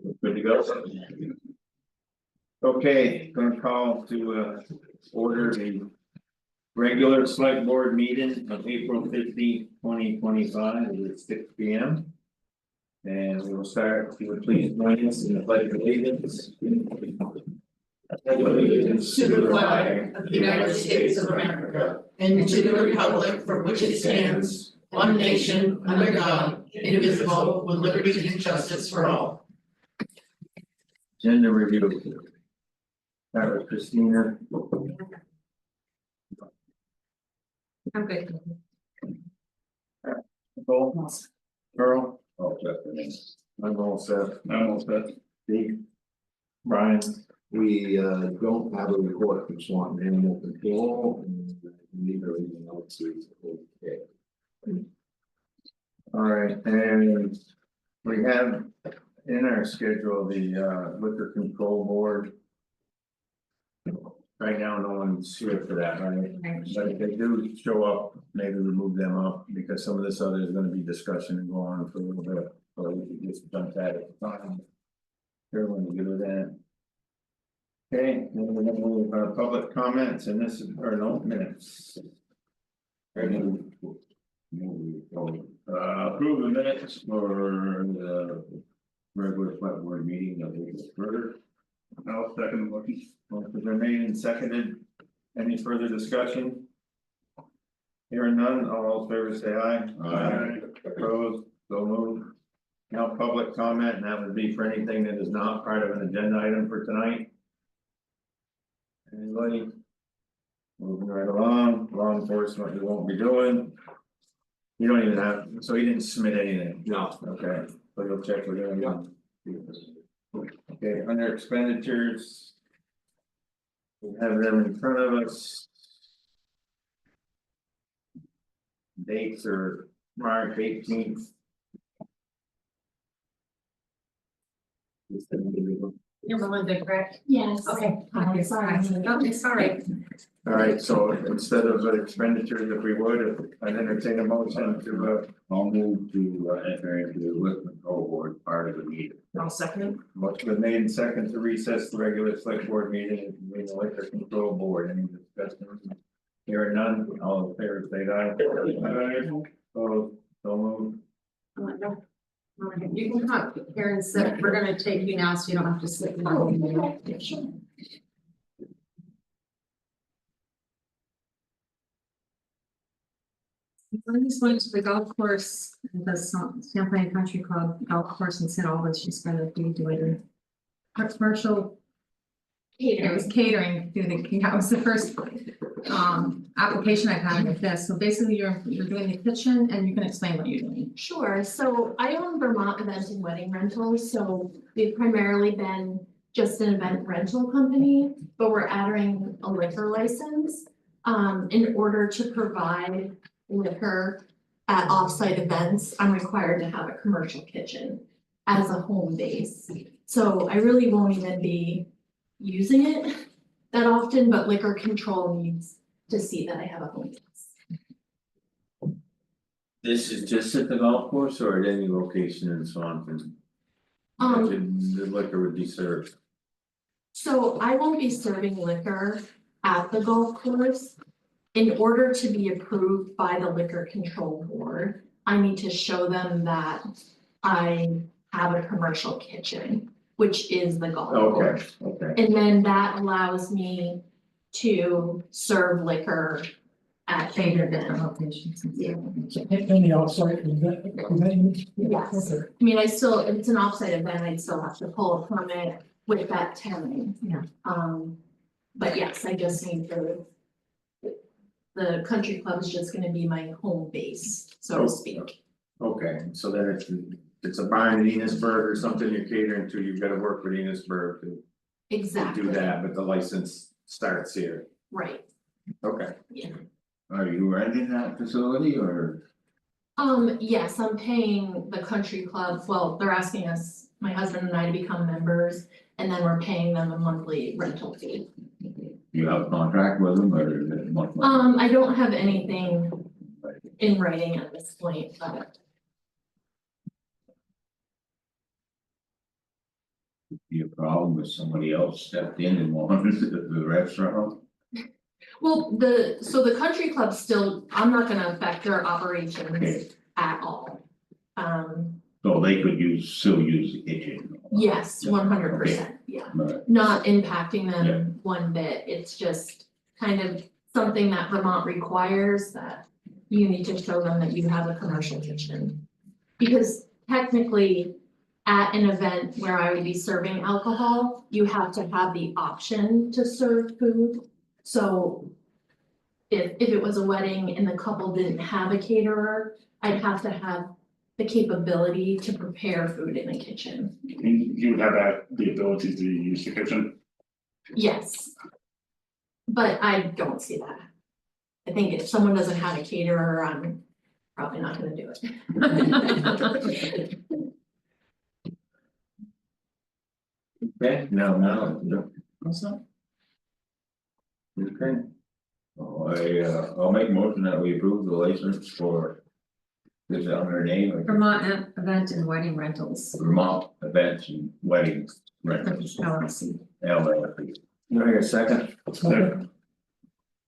Good to go. Okay, gonna call to order the regular select board meeting of April 15th, 2025 at 6 P.M. And we will start, if you would please join us in the pledge of allegiance. Allegiance to the flag of the United States of America and to the republic for which it stands, one nation, under God, indivisible, with liberty and justice for all. Agenda review. Start with Christina. I'm good. Nicole. Earl. I'm all set. Steve. Brian. We don't have a report from Swanton Animal Control and neither anything else is okay. All right, and we have in our schedule the liquor control board. Right now, no one's here for that, right? But if they do show up, maybe we move them up because some of this other is gonna be discussion and go on for a little bit. So we can just jump at it. Everyone good with that? Okay, then we're gonna move public comments and this is, or no, minutes. Approve the minutes for the regular select board meeting of April 3rd. I'll second the motion. Motion's been made and seconded. Any further discussion? Hearing none, all in favor say aye. Aye. Opposed, so moved. Now public comment, and that would be for anything that is not part of an agenda item for tonight. Anybody? Moving right along, law enforcement, we won't be doing. You don't even have, so he didn't submit anything? No. Okay, so you'll check with him. Okay, under expenditures. We have them in front of us. Dates are March 18th. You're Melinda, correct? Yes. Okay, sorry. Okay, sorry. All right, so instead of expenditures, if we would, I'd entertain a motion to I'll move to enter into the liquor control board part of the meeting. I'll second. motion been made and second to recess the regular select board meeting and convene the liquor control board. Any discussion? Hearing none, all in favor, say aye. Aye. Opposed, so moved. You can come here and sit. We're gonna take you now, so you don't have to sit. I'm just going to the golf course, the Champlain Country Club golf course in St. Albans. She's gonna be doing a commercial. It was catering through the, that was the first application I've had with this. So basically you're doing the kitchen and you can explain what you're doing. Sure, so I own Vermont Event and Wedding Rentals, so we've primarily been just an event rental company, but we're adding a liquor license. In order to provide liquor at offsite events, I'm required to have a commercial kitchen as a home base. So I really won't even be using it that often, but liquor control needs to see that I have a home base. This is just at the golf course or at any location in Swanton? The liquor would be served. So I won't be serving liquor at the golf course. In order to be approved by the liquor control board, I need to show them that I have a commercial kitchen, which is the golf course. Okay. And then that allows me to serve liquor at Different events. locations. Yeah. In the outside event. Yes. Okay. I mean, I still, if it's an offsite event, I'd still have to pull a permit with that tenant. Yeah. But yes, I just need the country club is just gonna be my home base, so to speak. Okay, so then it's a barn in Enosburg or something you're catering to, you've got to work with Enosburg to Exactly. do that, but the license starts here. Right, Okay. yeah. Are you renting that facility or? Yes, I'm paying the country club, well, they're asking us, my husband and I, to become members, and then we're paying them a monthly rental fee. You have a contract with them or is it monthly? I don't have anything in writing at this point, but be a problem if somebody else stepped in and wanted the restaurant. Well, so the country club still, I'm not gonna affect their operations at all. So they could still use the kitchen. Yes, 100%, yeah, But not impacting them one bit, it's just kind of something that Vermont requires that. You need to show them that you have a commercial kitchen. Because technically, at an event where I would be serving alcohol, you have to have the option to serve food. So if it was a wedding and the couple didn't have a caterer, I'd have to have the capability to prepare food in a kitchen. And you would have the ability to use the kitchen. Yes. But I don't see that. I think if someone doesn't have a caterer, I'm probably not gonna do it. okay, now, What's that? okay. I'll make a motion that we approve the license for. Is it under name or Vermont Event and Wedding Rentals. Vermont Events and Weddings Rentals LLC. LLC? Do I hear a second? Second.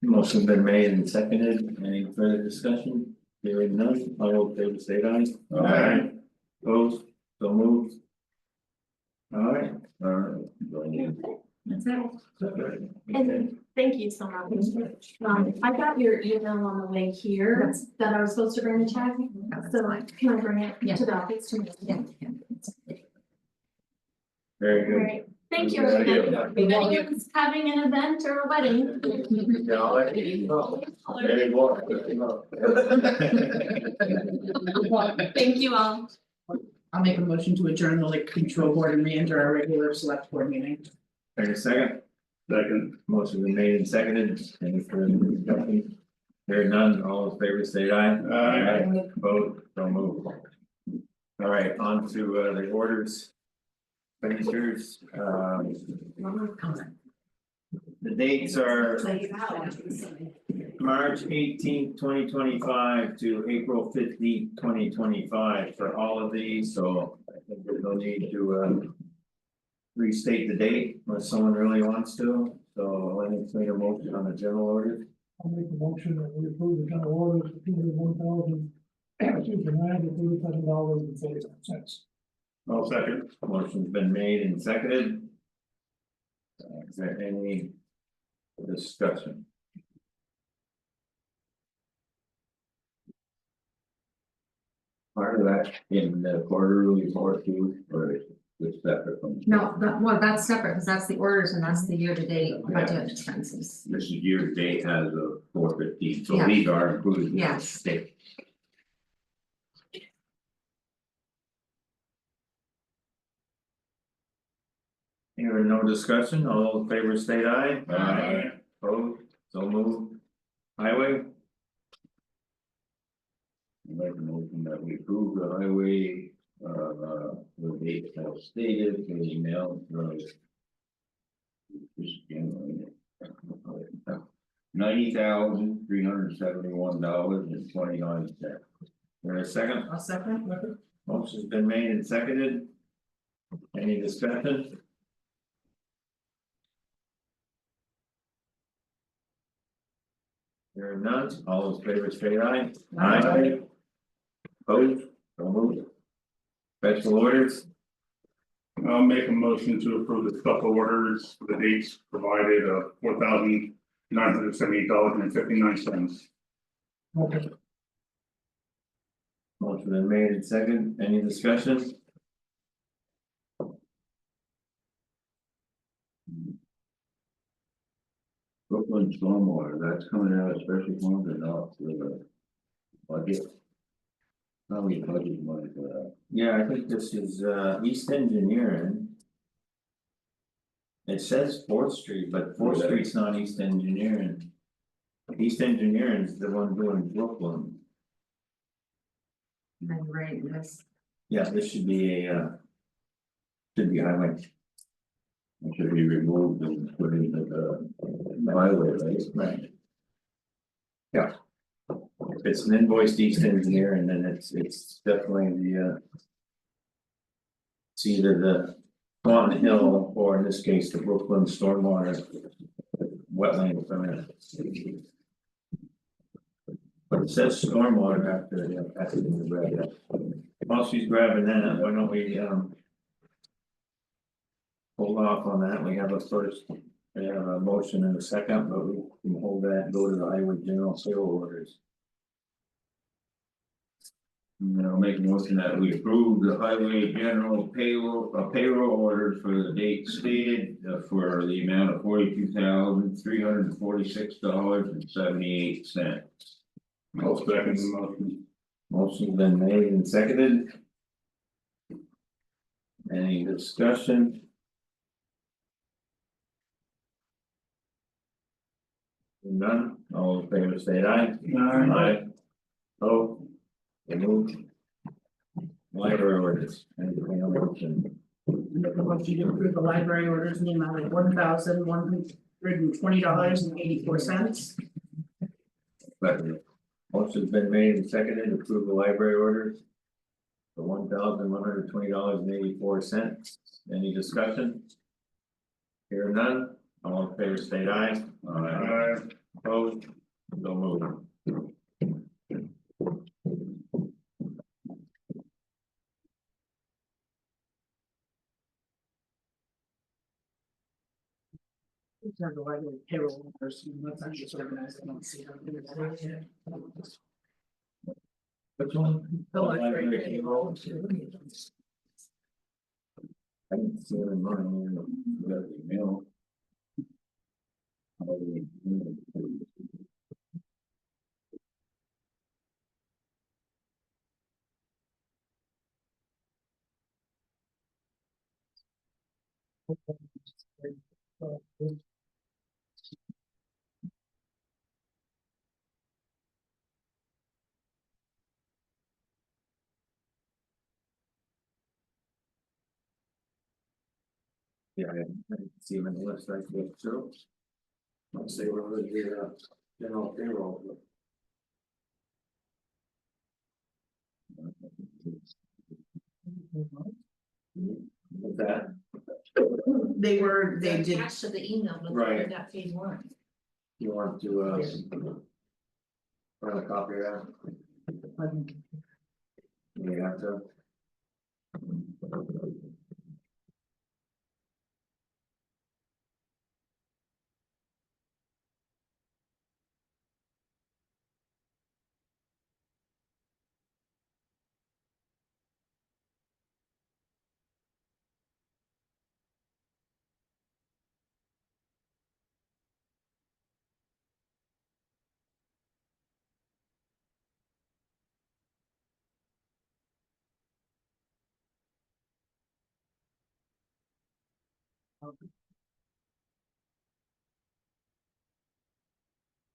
Motion's been made and seconded, any further discussion? Hearing none, all in favor say aye. Aye. Opposed, so moved. Alright, That's it. And thank you so much. I got your email on the way here that I was supposed to bring the check. So can I bring it Yeah. to the office to? Yeah. Very good. Alright, thank you. Thank you. If anyone's having an event or a wedding. Yeah, I'll let you know. There you go. Thank you all. I'll make a motion to adjourn the liquor control board and re-enter our regular select board meeting. Take a second, Second. motion been made and seconded, any further discussion? Hearing none, all in favor say aye. Aye. Vote, so move. Alright, on to the orders. Expenditures, the dates are March 18th, 2025 to April 15th, 2025 for all of these, so I think there's no need to restate the date unless someone really wants to, so I'll entertain a motion on the general order. I'll make a motion that we approve the general orders for $201,000. $937.47. I'll second. Motion's been made and seconded. Is there any discussion? Part of that in the quarterly report too, or is it separate from? No, that's separate, because that's the orders and that's the year-to-date budget expenses. This is year to date as of 4/15, so Yeah. these are included. in the Yes. state. Hearing no discussion, all in favor state aye. Aye. Opposed, so moved. Highway. Make a motion that we approve the highway, the date as stated, the email, $90,371.29. There a second? I'll second. Motion's been made and seconded. Any discussion? There are none, all in favor say aye. Aye. Opposed, so moved. Special orders, I'll make a motion to approve the special orders for the dates provided of $4,978.59. Okay. motion been made and second, any discussion? Brooklyn stormwater, that's coming out of special funds or not for the budget? How many budget money for that? Yeah, I think this is East Engineering. It says Fourth Street, but Fourth Street's not East Engineering. East Engineering is the one doing Brooklyn. And right, yes. Yeah, this should be a should be highway. It should be removed and put into the highway, right? Yeah. If it's an invoiced East Engineer and then it's definitely the. It's either the Swanton Hill, or in this case, the Brooklyn Stormwater Wetland Permit. But it says stormwater after the red. While she's grabbing that, why don't we hold off on that, we have a first, we have a motion and a second, but we can hold that and go to the highway general sale orders. And I'll make a motion that we approve the highway general payroll orders for the date stated for the amount of $42,346.78. I'll second the motion. Motion's been made and seconded. Any discussion? None, all in favor say aye. Aye. Oh. Moved. Library orders, anything on motion? Make a motion to approve the library orders in the amount of $1,120.84. Second. Motion's been made and seconded to approve the library orders. For $1,120.84. Any discussion? Hear none, all in favor state aye. Aye. Opposed, so moved. The library payroll orders, let's actually just organize it and see how to do it. Which one? The library payroll. I didn't see it in mine, you got the email. Yeah, I didn't see him in the list right there, so. Let's say we're really here, general payroll. What's that? They did. Attached to the email, but Right. that page one. You want to run a copy of that? You have to.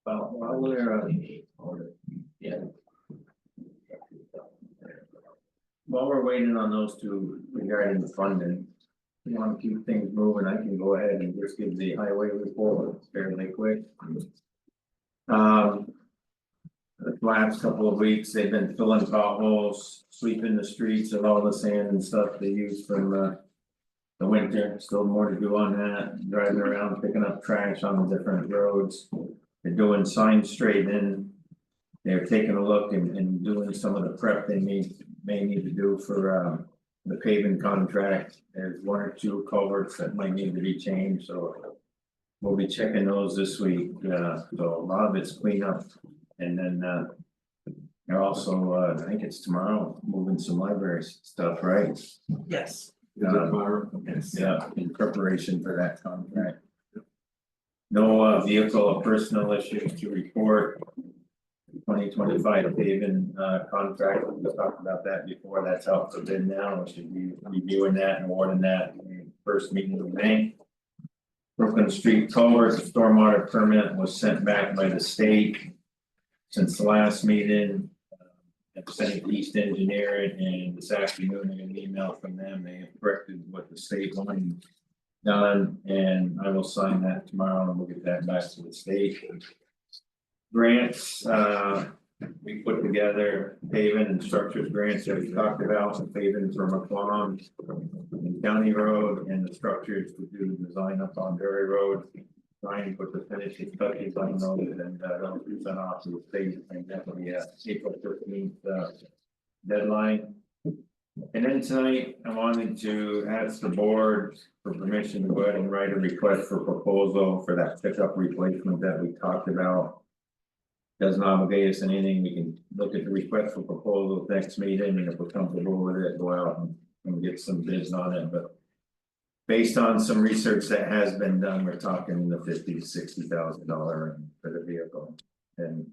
Well, while we're yeah. While we're waiting on those two regarding the funding. You want to keep things moving, I can go ahead and just give the highway report fairly quick. The last couple of weeks, they've been filling potholes, sweeping the streets of all the sand and stuff they use from the winter. Still more to do on that, driving around picking up trash on the different roads. They're doing sign straightening. They're taking a look and doing some of the prep they may need to do for the paving contract. There's one or two culverts that might need to be changed, so. We'll be checking those this week, so a lot of it's cleanup. And then they're also, I think it's tomorrow, moving some library stuff, right? Yes. Is it tomorrow? Yes, yeah, in preparation for that contract. No vehicle or personal issues to report. 2025 paving contract, we talked about that before, that's out for bid now, we should be reviewing that and awarding that in the first meeting of May. Brooklyn Street culvert stormwater permit was sent back by the state. Since the last meeting, I've sent it to East Engineering, and this afternoon I got an email from them, they have corrected what the state wanted done, and I will sign that tomorrow and we'll get that back to the state. Grants, we put together paving and structures grants that we talked about, some paving from McClung. And County Road and the structures to do the design up on Berry Road. Trying to put the finishing touches on those and don't send off to the state and definitely April 15th deadline. And then tonight, I wanted to ask the board for permission to go ahead and write a request for proposal for that pickup replacement that we talked about. Doesn't obligate us in anything, we can look at the request for proposal next meeting, and if we're comfortable with it, go out and get some bids on it, but. Based on some research that has been done, we're talking the $50,000 to $60,000 for the vehicle, and.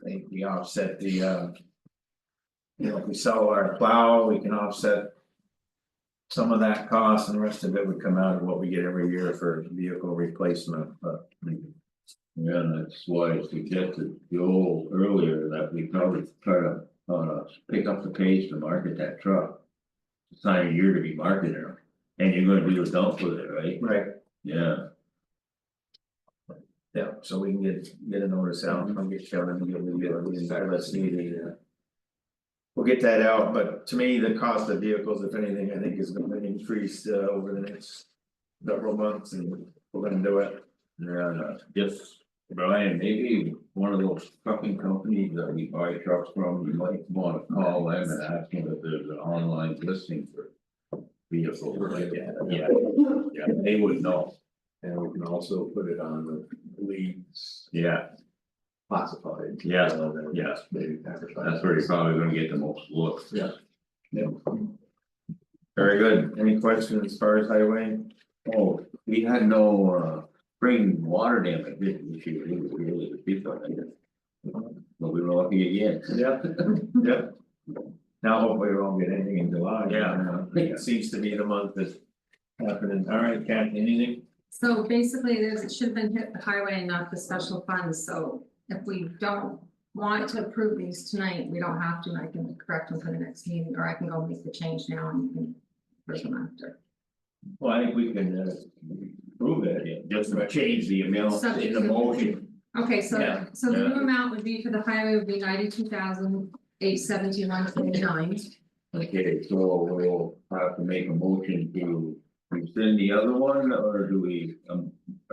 I think we offset the if we sell our plow, we can offset. Some of that cost, and the rest of it would come out of what we get every year for vehicle replacement, but. Yeah, and that's why I suggested Joel earlier that we probably try to pick up the pace to market that truck. It's not a year to be marketing, and you're gonna do a dump with it, right? Right. Yeah, Yeah, so we can get a notice out, and get Kevin and get let's need it. We'll get that out, but to me, the cost of vehicles, if anything, I think is gonna increase over the next several months, and we're gonna do it. yeah, just, Brian, maybe one of those trucking companies that we buy trucks from, you might wanna call them and ask them if there's an online listing for. Vehicles like that, yeah, they would know, And we can also put it on the leagues yeah, classified. Yeah, then yeah. Maybe advertise. that's where you're probably gonna get the most looks. Yeah. Very good, any questions as far as highway? Oh, we had no spring water damage this year, it was really the people, I guess. But we were lucky again. Yep, yep. Now hopefully we won't get anything in July. Yeah. It seems to be the month that's happening, all right, Kathy, anything? So basically, it should have been hit the highway and not the special funds, so if we don't want to approve these tonight, we don't have to, I can correct them for the next meeting, or I can go make the change now and you can approve them after. Well, I think we can prove it, Just to change the amount in the motion. Okay, so, Yeah, so the yeah. new amount would be for the highway would be 92,871.29. Okay, so we'll have to make a motion to rescind the other one, or do we,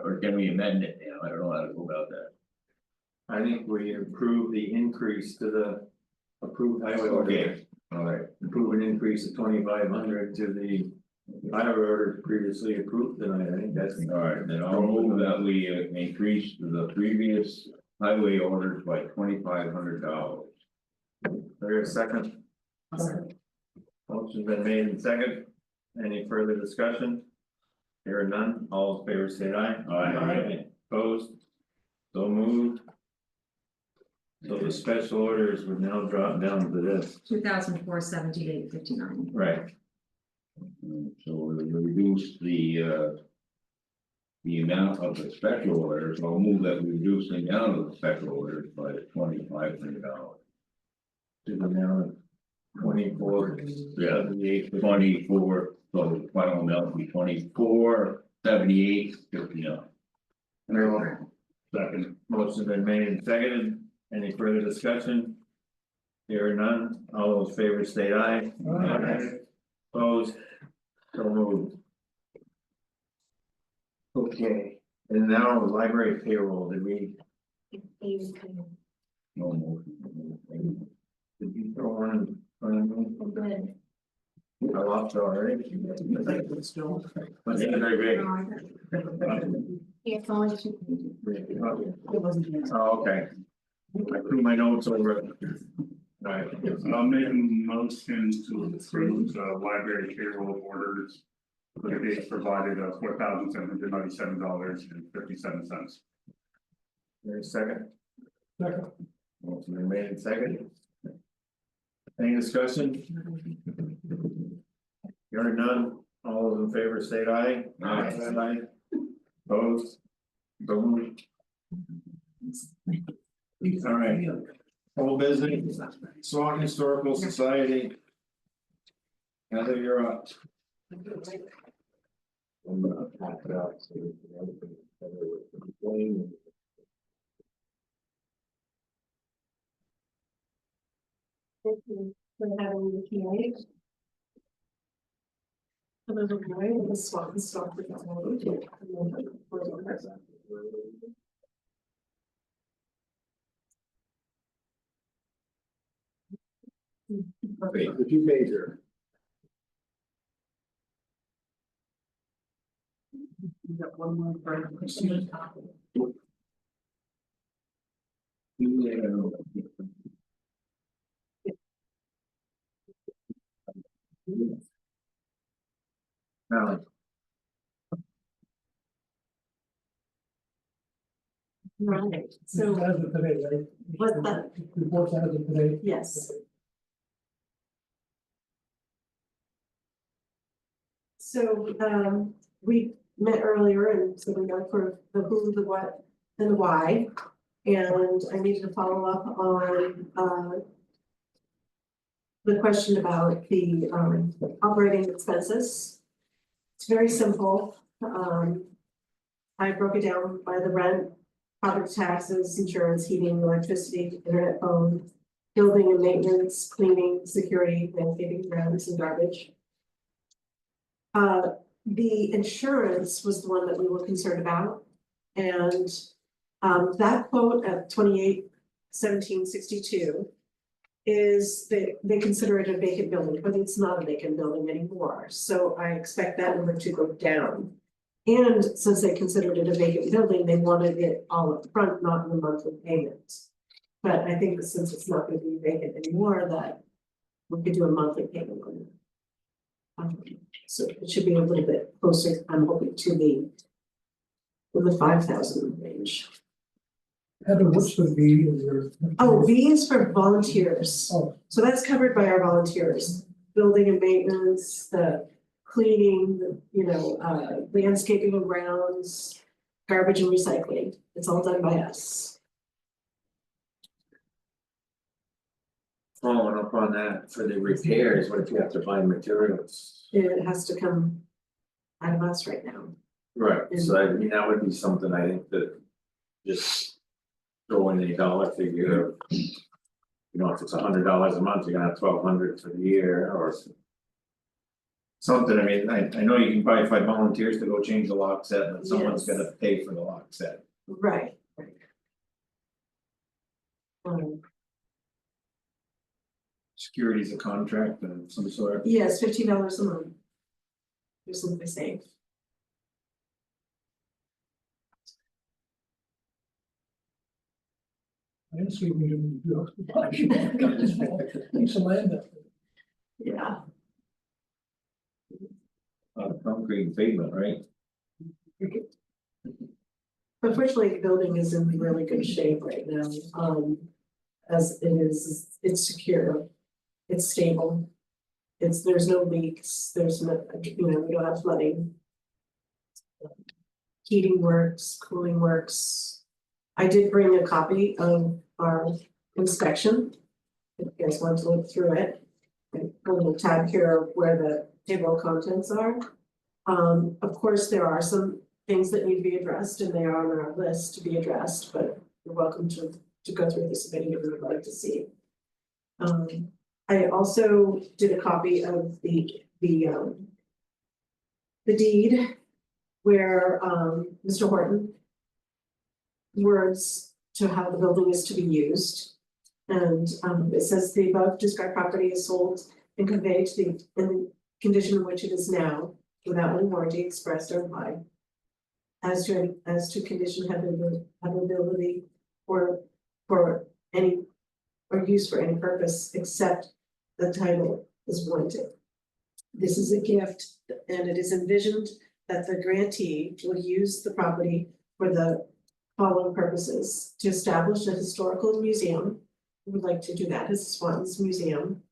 or can we amend it now? I don't know how to go about that. I think we approve the increase to the approved highway order. Okay, all right, Approve an increase of 2,500 to the highway order previously approved tonight, I think that's. all right, then I'll move that we increase the previous highway orders by $2,500. There's a second. Motion's been made and second. Any further discussion? Hearing none, all in favor say aye. Aye. Opposed? So moved. So the special orders would now drop down to this. 2,478.59. Right. So we reduce the amount of the special orders, I'll move that we reduce the amount of the special orders by $2,500. To the amount of 24. Yeah. 78. 24, so the final amount will be 2478.59. Second. Motion's been made and seconded. Any further discussion? Hearing none, all those in favor state aye. Aye. Opposed? So moved. Okay, and now library payroll, did we, No motion. did you throw one? Good. I lost it already. What's that, very big? It's only two. Oh, okay. I threw my notes over. Alright, I'll make a motion to approve the library payroll orders. For the dates provided of $4,797.57. there's a second. Second. Motion been made and seconded. Any discussion? Hearing none, all those in favor state aye. Aye. Opposed? So moved. All right. Whole business, Swanton Historical Society. Heather, you're up. I'm gonna pack it out, so we can have it together with the plane. Thank you for having me tonight. A little boy with a Swanton Selectboard. Okay, the two pager. You got one more for. Now, Right, So so as of today, right? what's that? Reports as of today. Yes. So, we met earlier and so we got for the who, the what, and the why. And I needed to follow up on, the question about the, operating expenses. It's very simple. I broke it down by the rent, property taxes, insurance, heating, electricity, internet, phone, building and maintenance, cleaning, security, landscaping, grounds and garbage. The insurance was the one that we were concerned about. And that quote at 28,1762 is they consider it a vacant building, but it's not a vacant building anymore. So I expect that number to go down. And since they considered it a vacant building, they wanted it all up front, not in the monthly payment. But I think that since it's not going to be vacant anymore, that we could do a monthly payment on it. So it should be a little bit closer, I'm hoping, to the 5,000 range. Heather, what's the V in your? Oh, V is for volunteers. Oh, So that's covered by our volunteers, building and maintenance, the cleaning, landscaping and grounds, garbage and recycling. It's all done by us. Following up on that, for the repairs, what if you have to buy materials? It has to come out of us right now. Right, so I mean, that would be something I think that just throw in a dollar figure. You know, if it's $100 a month, you're gonna have 1,200 for the year or. something, I mean, I know you can probably find volunteers to go change the lock set, but someone's Yes. gonna pay for the lock set. Right. Security's a contract of some sort. Yes, $15 a month. There's something safe. I didn't see we didn't do it. Need some land up there. Yeah. Concrete and pavement, right? But fortunately, the building is in really good shape right now, as it is, it's secure, it's stable. There's no leaks, there's no, we don't have flooding. Heating works, cooling works. I did bring a copy of our inspection. If you guys want to look through it. And put a little tab here of where the table of contents are. Of course, there are some things that need to be addressed and they are on our list to be addressed, but you're welcome to go through this if any of you would like to see. I also did a copy of the deed where Mr. Horton words to how the building is to be used. And it says the above described property is sold and conveyed to in the condition in which it is now, without any warranty expressed or implied. As to condition habitability or for any or use for any purpose except the title is warranted. This is a gift and it is envisioned that the grantee will use the property for the following purposes: to establish a historical museum. We would like to do that as Swanton's Museum.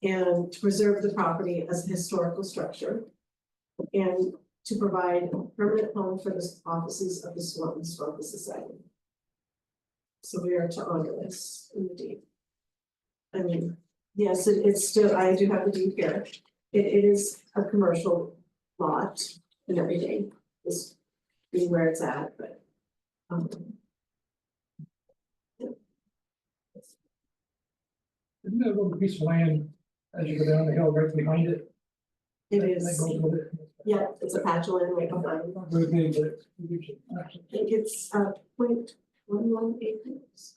And to preserve the property as a historical structure. And to provide a permanent home for the offices of the Swanton Historical Society. So we are to honor this in the deed. I mean, yes, it's still, I do have the deed here. It is a commercial lot and everything, this being where it's at, but. Yeah. Isn't there a little piece of land as you go down the hill right behind it? It That is, goes with it. yeah, it's a patch of land right behind. Not very big, but it's. I think it's 0.11 acres.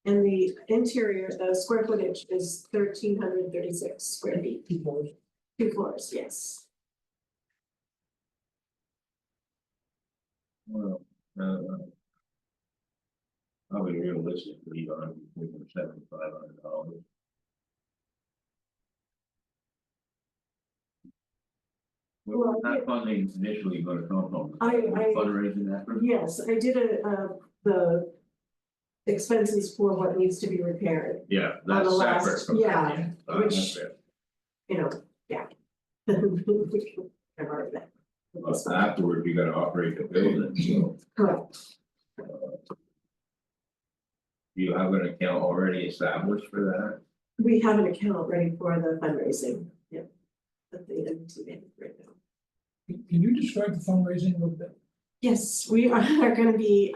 And the interior, the square footage is 1,336 square feet, People, 2 floors, yes. Well, probably realistically, $7,500. Where was that funding initially gonna come from? I- Fundraising effort? Yes, I did the expenses for what needs to be repaired, Yeah, the that's last- separate from. yeah, which- That's it. you know, yeah. I've already done. But afterward, you gotta operate the building, so. Correct, You have an account already established for that? we have an account ready for the fundraising, yeah. At the MTV right now. can you describe the fundraising a little bit? Yes, we are gonna be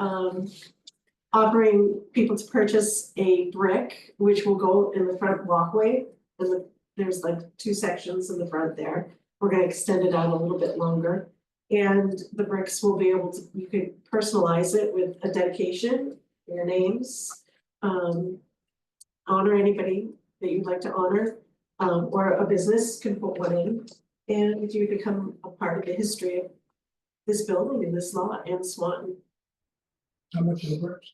offering people to purchase a brick, which will go in the front walkway. And there's like 2 sections in the front there. We're gonna extend it out a little bit longer. And the bricks will be able to, you could personalize it with a dedication, your names. Honor anybody that you'd like to honor, or a business can put one in. And you become a part of the history of this building and this lot and Swanton. How much is the bricks?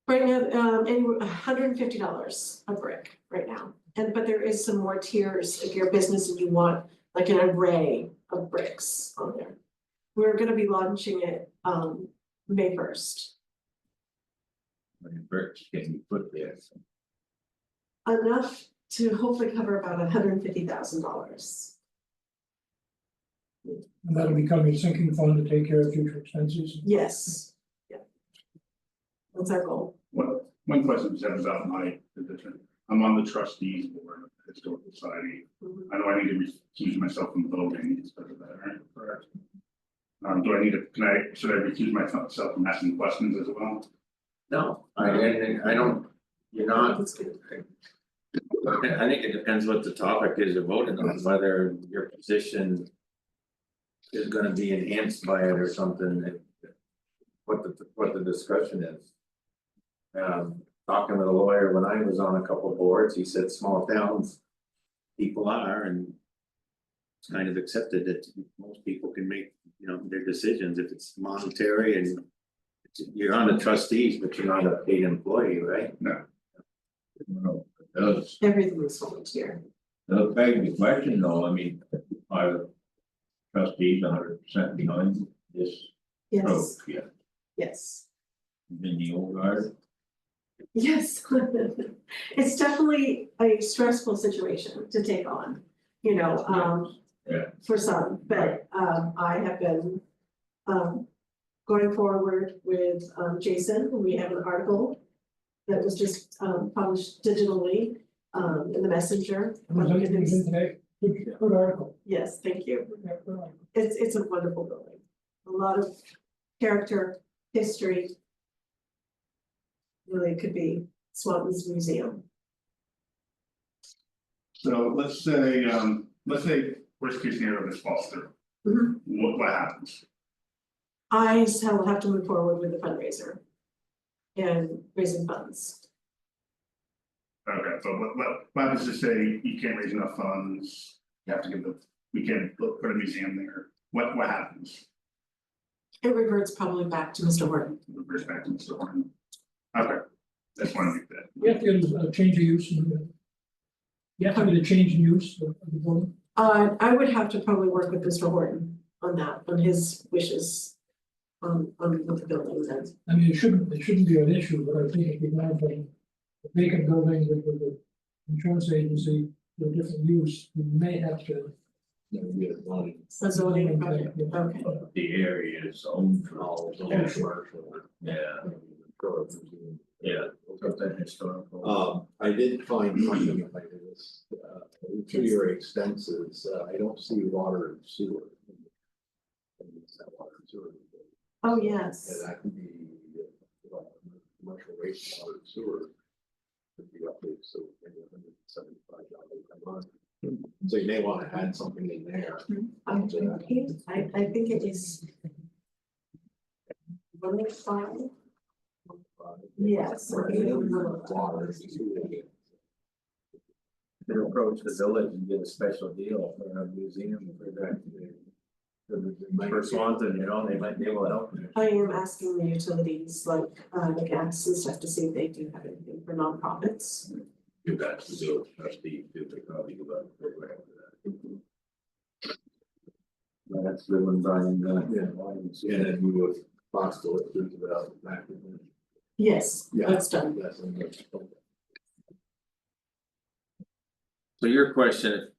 Right now, $150 a brick right now, but there is some more tiers if you're a business and you want like an array of bricks on there. We're gonna be launching it May 1st. How many bricks can you put there? Enough to hopefully cover about $150,000. And that'll become your sinking fund to take care of future expenses. Yes, yeah. That's our goal. One question is about my position. I'm on the trustees board of the Historical Society. Mhm. I know I need to recuse myself from voting instead of that, right? Correct. Do I need to, should I recuse myself from asking questions as well? No, I don't, you're not, That's good. I think it depends what the topic is you're voting on, whether your position is gonna be enhanced by it or something, what the discussion is. Talking with a lawyer, when I was on a couple of boards, he said small towns, people are, and it's kind of accepted that most people can make, their decisions if it's monetary and you're on the trustees, but you're not a paid employee, right? Well, it does, Everything is volunteer. does beg the question though, I mean, are the trustees 100% behind this Yes, approach? Yeah, yes. in the old guard. Yes, it's definitely a stressful situation to take on, Yeah. for some, but I have been going forward with Jason, we have an article that was just published digitally in the messenger. Was in today? Good article. Yes, thank you. Good article. It's a wonderful building, a lot of character, history. Really could be Swanton's museum. So let's say worst case scenario this falls through. Mhm. What happens? I still have to move forward with the fundraiser. And raising funds. Okay, so what happens to say you can't raise enough funds, you have to we can't put a museum there, what happens It reverts probably back to Mr. Horton. with respect to Mr. Horton? Okay, just want to make that. You have to get a change of use. You have to get a change in use of the building. I would have to probably work with Mr. Horton on that, on his wishes. With the building then. I mean, it shouldn't be an issue, but I think if you have a vacant building with the insurance agency, with a different use, you may have to. A zoning project, Yeah. okay. The area is owned for all those Yeah. commercial, yeah. Yeah. Something historical. I did find something in my this, to your expenses, I don't see water and sewer. Is that water and sewer? Oh, And yes, that could be, commercial wastewater and sewer. could be roughly, so maybe $175 a month. So you may wanna add something in there. I think it is. 105, yes. I think it was Water. They approach the village and get a special deal for a museum for that. For Swanton, you know, they might be able to help you. I am asking the utilities, like, the gas and stuff, to see if they do have anything for nonprofits. Give that to the village trustee, do the probably do that program for that. That's the one Brian, Yeah, and then we would box the liquids without the back. Yes, Yeah. that's done. That's in the. So your question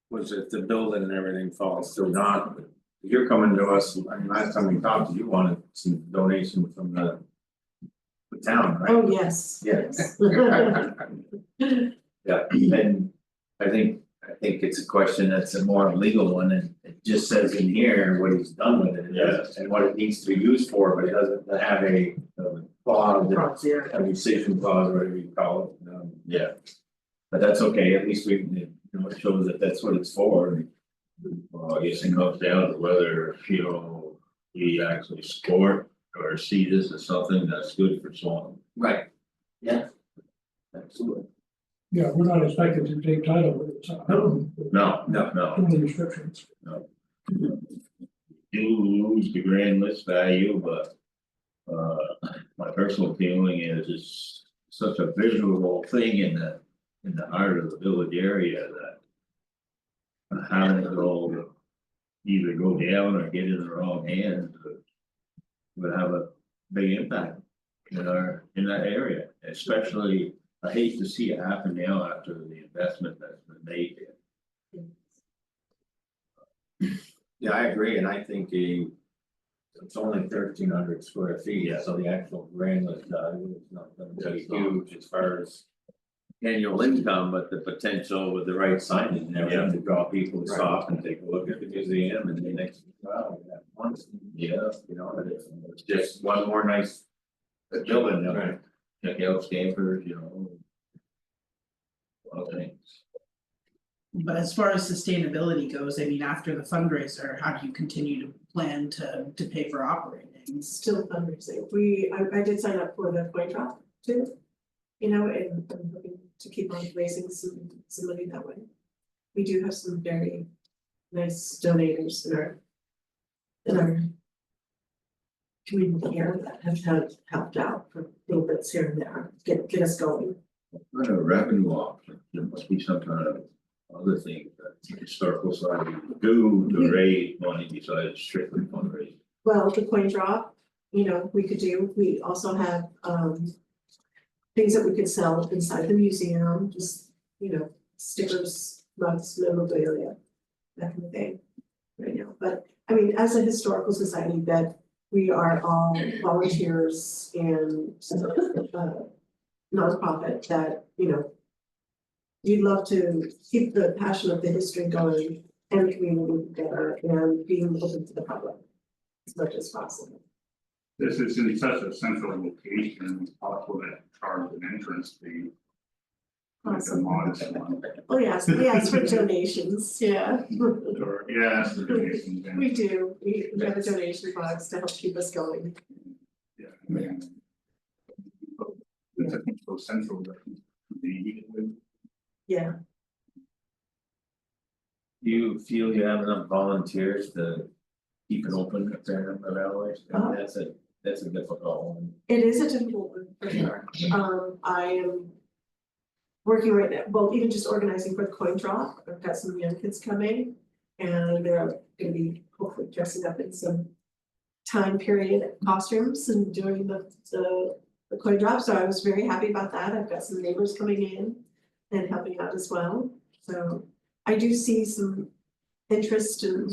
was if the building and everything falls through, not, you're coming to us, I mean, last time we talked, you wanted some donation from the town, right? Oh, yes. Yes. Yeah, and I think it's a question that's a more legal one, and it just says in here what he's done with it. Yes. And what it needs to be used for, but it doesn't have a clause, a rescission clause, or whatever you call it, yeah. But that's okay, at least we, you know, it shows that that's what it's for. Well, I guess it comes down to whether, you know, we actually support or see this as something that's good for Swan. Right. Yeah. Absolutely. Yeah, we're not expected to take title, it's, No. only restrictions. You lose the grand list value, but. My personal feeling is it's such a visual thing in the heart of the village area that. Having it either go down or get in the wrong hands. Would have a big impact in that area, especially, I hate to see it happen now after the investment that's been made there. Yeah, I agree, and I think it's only 1,300 square feet, so the actual grand list value is not gonna be huge as far as. Annual income, but the potential with the right signage and everything to draw people to stop and take a look at the museum and the next, wow, we have one. Yeah, you know, and it's just one more nice building, you know, Check out Stanford, you know. A lot of things. But as far as sustainability goes, I mean, after the fundraiser, how do you continue to plan to pay for operating? Still fundraising. I did sign up for the coin drop too. You know, and I'm hoping to keep on raising some money that way. We do have some very nice donators in our community here that have helped out for little bits here and there, get us going. Not a revenue option, there must be some kind of other thing that the historical society do to raise money besides strictly fundraising. Well, the coin drop, you know, we could do, we also have things that we could sell inside the museum, just, you know, stickers, mugs, memorabilia, that kind of thing. Right now, but I mean, as a historical society that we are all volunteers and nonprofit that, you know. You'd love to keep the passion of the history going and the community together and being open to the public as much as possible. This is in such a central location, it's possible that charge an entrance fee. Like a Awesome. modest one, Oh, yes, we ask for donations, yeah. or, yeah, it's the donations, and, We do, we have a donation box to help keep us going. yeah. and- It's I think so central that the, Yeah, Do you feel you have enough volunteers to keep it open a fair number of hours? I mean, that's a difficult one. it is a difficult one for sure. I am working right now, well, even just organizing for the coin drop. I've got some young kids coming and they're gonna be hopefully dressing up in some time period costumes and doing the coin drop. So I was very happy about that. I've got some neighbors coming in and helping out as well. So I do see some interest and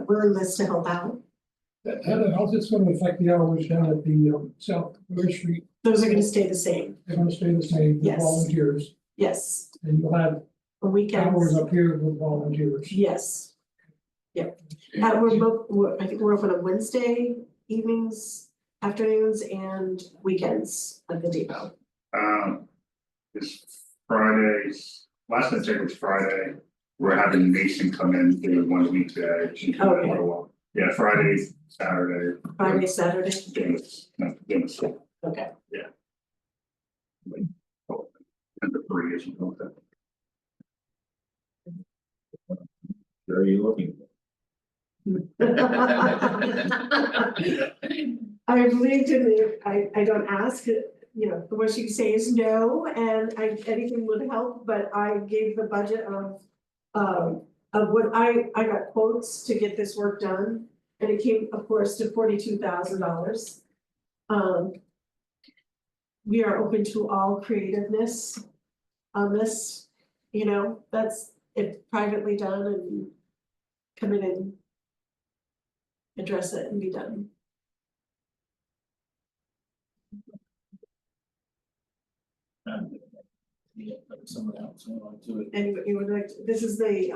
willingness to help out. How's this gonna affect the hours down at the South First Street? Those are gonna stay the same, They're gonna stay the same with Yes. volunteers, yes, and you'll have on hours weekends, up here with volunteers. yes. Yep, I think we're open on Wednesday evenings, afternoons and weekends at the depot. Is Fridays, last I checked was Friday, we're having Mason come in, do 1 weekday. Okay. Yeah, Friday, Saturday. Friday, Saturday, Dennis, okay. and the 3 or something like that. Where are you looking? I believed in it, I don't ask, you know, what you say is no, and anything would help, but I gave the budget of what I got quotes to get this work done, and it came, of course, to $42,000. We are open to all creativeness on this, you know, that's it privately done and come in and address it and be done. Someone else went on to it. Anyway, you would like, this is the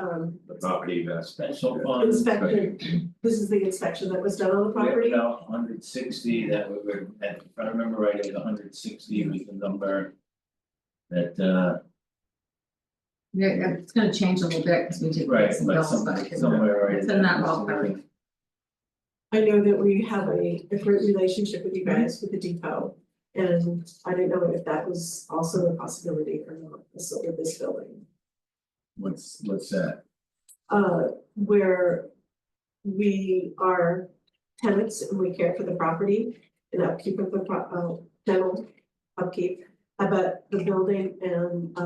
The property that's Special fund. inspection, this is the inspection that was done on the We have property. about 160 that we were, if I remember right, it was 160 was the number. That Yeah, it's gonna change a little bit, because we did. right, some but bills, but somewhere right. it's in that ballpark. I know that we have a great relationship with you guys with the depot. And I didn't know if that was also a possibility or not, with this building. What's that? Where we are tenants and we care for the property and upkeep of the dental upkeep. But the building and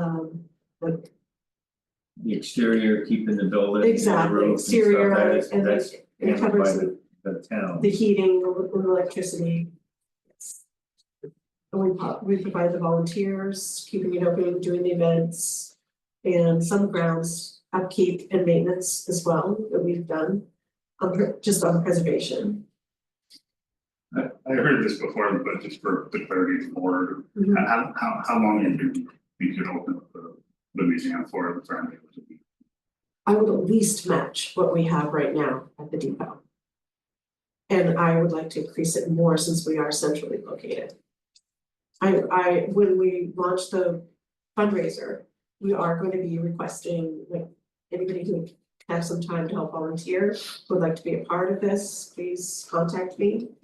The exterior, keeping the building. exactly, the roof and stuff, exterior that is- and that's it handled by covers the town. the heating, the electricity. Yes. And we provide the volunteers, keeping it open, doing the events. And some grounds upkeep and maintenance as well that we've done, just on preservation. I heard this before, but just for the clarity of the board, Mhm. how long do you could open up the museum for the family? I would at least match what we have right now at the depot. And I would like to increase it more since we are centrally located. When we launch the fundraiser, we are going to be requesting, like, anybody who has some time to help volunteer, would like to be a part of this, please contact me.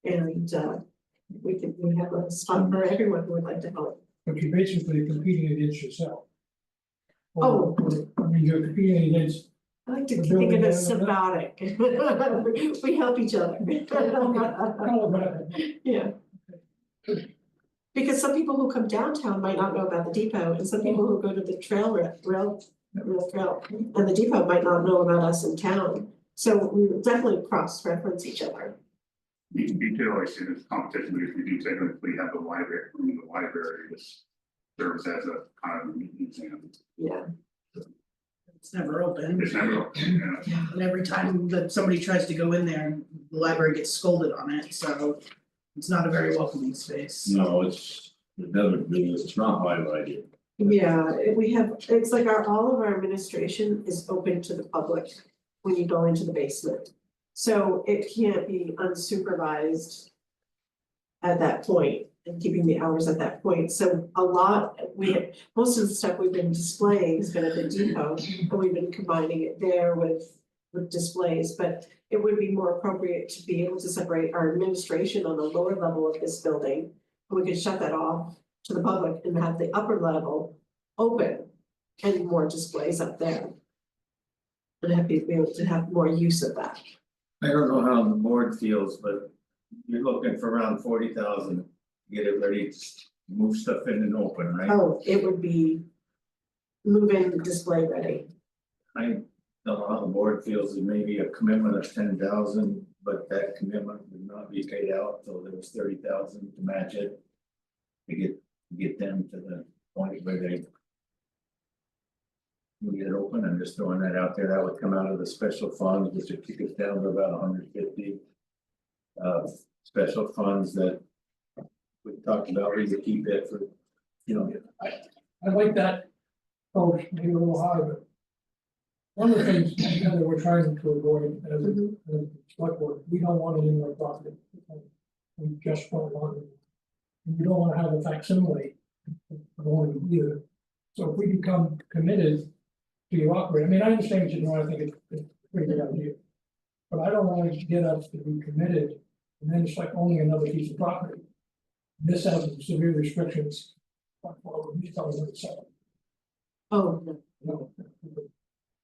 And we have a spot for everyone who would like to help. But you're basically competing against yourself. Oh. I mean, you're competing against, I like to The think of building it as and symbiotic. We help each other. Yeah. Because some people who come downtown might not know about the depot, and some people who go to the rail trail, and the depot might not know about us in town. So we will definitely cross-reference each other. You could always see this competition, because we do technically have the library, this serves as a kind of museum. Yeah. It's never open. It's never, yeah. And every time that somebody tries to go in there, the library gets scolded on it, so it's not a very welcoming space. No, it doesn't really, it's not highlighted. Yeah, we have, it's like all of our administration is open to the public when you go into the basement. So it can't be unsupervised at that point and keeping the hours at that point. So most of the stuff we've been displaying has been at the depot, and we've been combining it there with displays, but it would be more appropriate to be able to separate our administration on the lower level of this building. And we could shut that off to the public and have the upper level open and more displays up there. And have be able to have more use of that. I don't know how the board feels, but you're looking for around 40,000, get it ready, to move stuff in and open, right? Oh, it would be move-in display ready. I don't know how the board feels, it may be a commitment of 10,000, but that commitment would not be paid out, so there was 30,000 to match it. To get them to the point where they get it open. I'm just throwing that out there, that would come out of the special funds, which would kick us down to about 150. Special funds that we talked about, we could keep it for, you know. I like that, oh, maybe a little higher, but. One of the things that we're trying to avoid as a select board, we don't want it in our property. We just don't want it. We don't wanna have a facsimile going either. So if we become committed to your operating, I mean, I understand what you know, I think it's a pretty good idea. But I don't want to get us to be committed, and then it's like owning another piece of property. This has severe restrictions. But well, we tell them to sell Oh, no. it,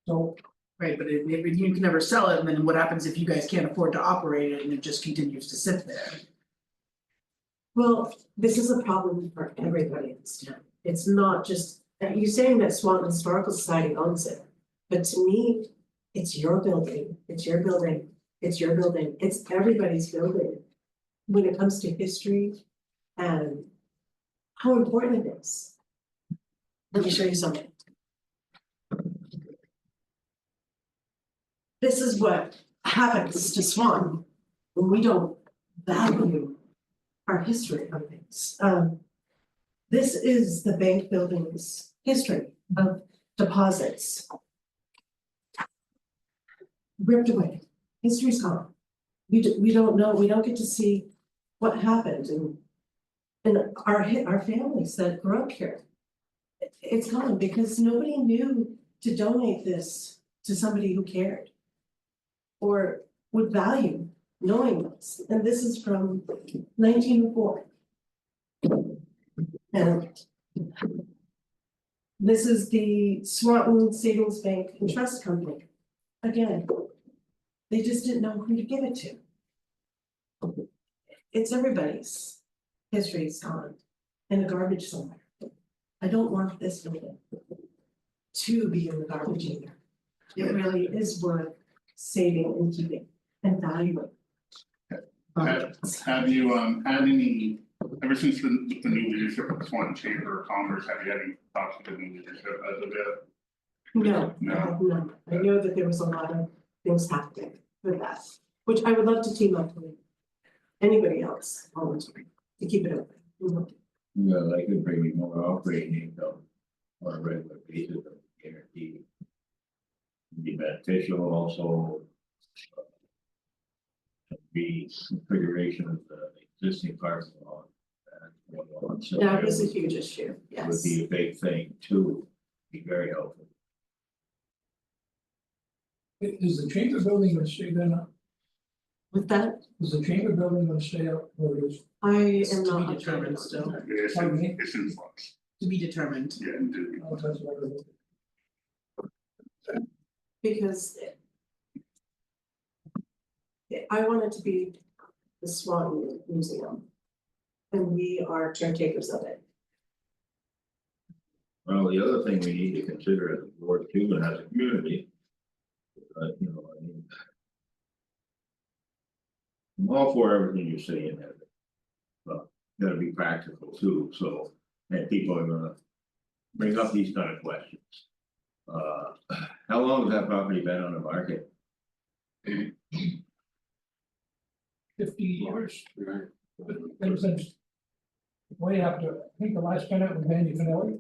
So, Right, but if you can never sell it, and then what happens if you guys can't afford to operate it and it just continues to sit there? Well, this is a problem for everybody in this town. It's not just, you're saying that Swanton Historical Society owns it. But to me, it's your building, it's your building, it's your building, it's everybody's building. When it comes to history and how important it is. Let me show you something. This is what happens to Swan when we don't value our history of things. This is the bank building's history of deposits. Ripped away, history's gone. We don't know, we don't get to see what happened and our families that grew up here. It's gone because nobody knew to donate this to somebody who cared. Or would value knowing this, and this is from 1904. And this is the Swanton Savings Bank and Trust Company. Again, they just didn't know who to give it to. It's everybody's history is gone in the garbage somewhere. I don't want this building to be in the garbage either. It really is worth saving and keeping and valuing. Have you had any, ever since the new leadership of the Swanton Chamber of Commerce, have you had any talks with the new leadership as of yet? No, No. no, I know that there was a lot of things happening with that, which I would love to team up with anybody else volunteering to keep it open. Mhm. Yeah, they could bring you more operating income on a regular basis, guaranteed. Be beneficial also. Be configuration of the existing parking lot. That was a huge issue, Would yes. be a big thing too, be very helpful. is the chamber building gonna stay there now? With that, Is the chamber building gonna stay up, or is, I It's am to not be determined still, It's in flux, to be determined. yeah, and oh, that's what it is. because I want it to be the Swanton Museum. And we are caretakers of it. Well, the other thing we need to consider as a board too, and as a community. You know, I mean. I'm all for everything you're saying there. But gotta be practical too, so, and people are gonna bring up these kind of questions. How long has that property been on the market? 50 years. But ever since. Way after, I think the last tenant was Andy Finelli.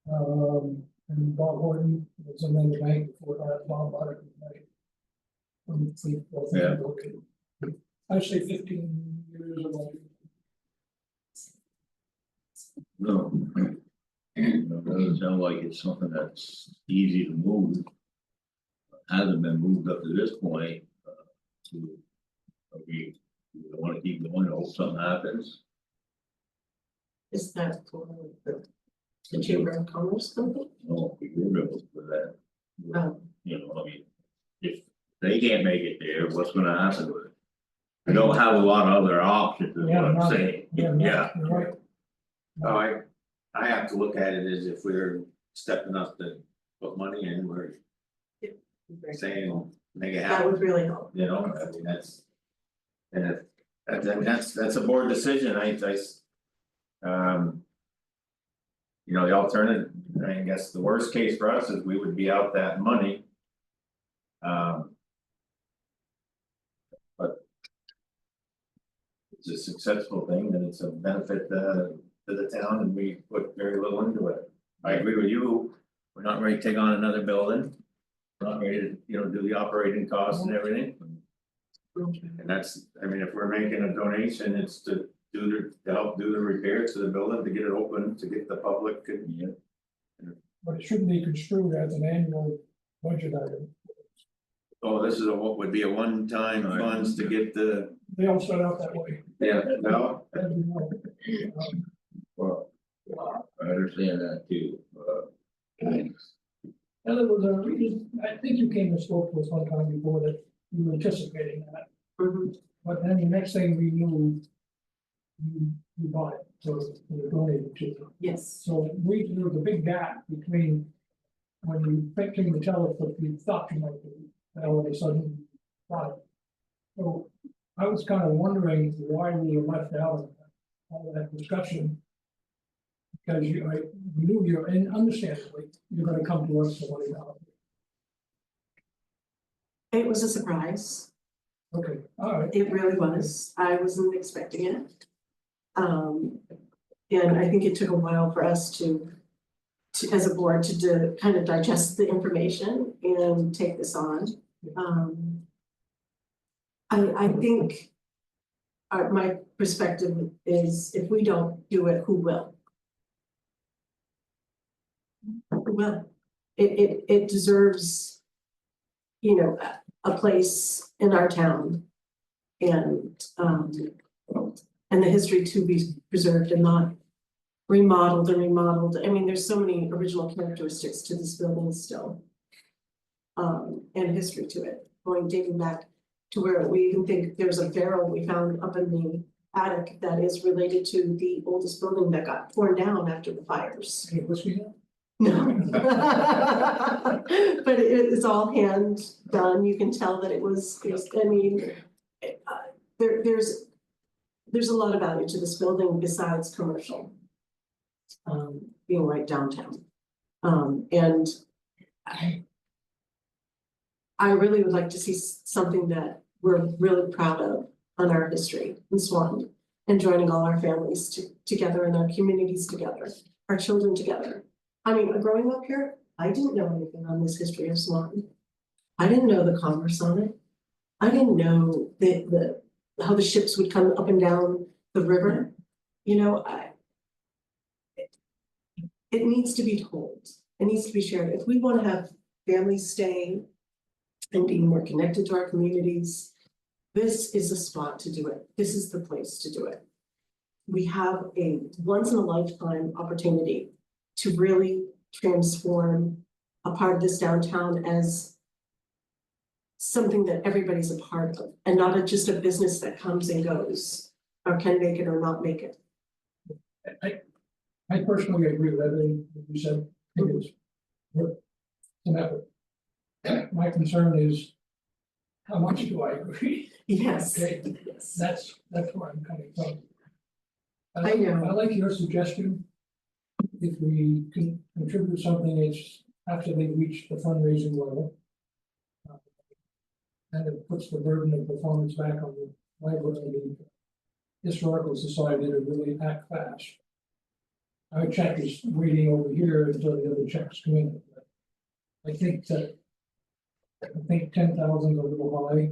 And Bob Horton was in the bank before that, Bob bought it. Yeah. I say 15 years ago. No. You know, doesn't sound like it's something that's easy to move. Hasn't been moved up to this point, to. We wanna keep going, hope something happens. Is that for the Chamber of Commerce company? No, we were able for that. Oh. You know, I mean, if they can't make it there, what's gonna happen with it? We don't have a lot of other options, is what I'm saying, yeah. You're right. Oh, I have to look at it as if we're stepping up to put money in, we're saying, make it That happen, would really help. you know, I mean, that's. And if, I mean, that's a board decision, I. You know, the alternative, I guess the worst case for us is we would be out that money. But. It's a successful thing and it's a benefit to the town and we put very little into it. I agree with you, we're not ready to take on another building. We're not ready to, you know, do the operating costs and everything. And that's, I mean, if we're making a donation, it's to to help do the repairs to the building, to get it open, to get the public, Yeah. But it shouldn't be construed as an annual budget item. oh, this is what would be a one-time funds to get the, They all start out that way. yeah, no. As we know. Well, I understand that too, And there was a reason, I think you came and spoke to us one time before that you were anticipating that, Mhm. but then the next thing we knew. You bought it, so you donated to them. Yes, So there was a big gap between. When you came to tell us what you thought you might do, and all of a sudden you bought it. So I was kind of wondering why we were left out of all that discussion. Because I knew you're, and understandably, you're gonna come to us for $20. it was a surprise. Okay, all right. It really was. I wasn't expecting it. And I think it took a while for us to as a board to kind of digest the information and take this on. I think my perspective is if we don't do it, who will? Who will? It deserves, you know, a place in our town. And the history to be preserved and not remodeled and remodeled. I mean, there's so many original characteristics to this building still. And history to it, dating back to where we even think there's a barrel we found up in the attic that is related to the oldest building that got torn down after the fires. Any whiskey now? No. But it is all hand done, you can tell that it was, I mean, there's a lot of value to this building besides commercial. Being right downtown. And I really would like to see something that we're really proud of on our history in Swanton. And joining all our families together and our communities together, our children together. I mean, growing up here, I didn't know anything on this history of Swanton. I didn't know the commerce on it. I didn't know how the ships would come up and down the river. You know, it needs to be told. It needs to be shared. If we want to have families stay and be more connected to our communities, this is the spot to do it. This is the place to do it. We have a once in a lifetime opportunity to really transform a part of this downtown as something that everybody's a part of and not just a business that comes and goes or can make it or not make it. I personally agree with everything that you said. I think it's worth some effort. My concern is, how much do I agree? Yes. Okay, Yes. that's where I'm coming from. I know. I like your suggestion. If we can contribute something, it's after they reach the fundraising level. And it puts the burden of performance back on the library, the historical society to really act fast. Our check is waiting over here until the other checks come in. I think 10,000 is a little high.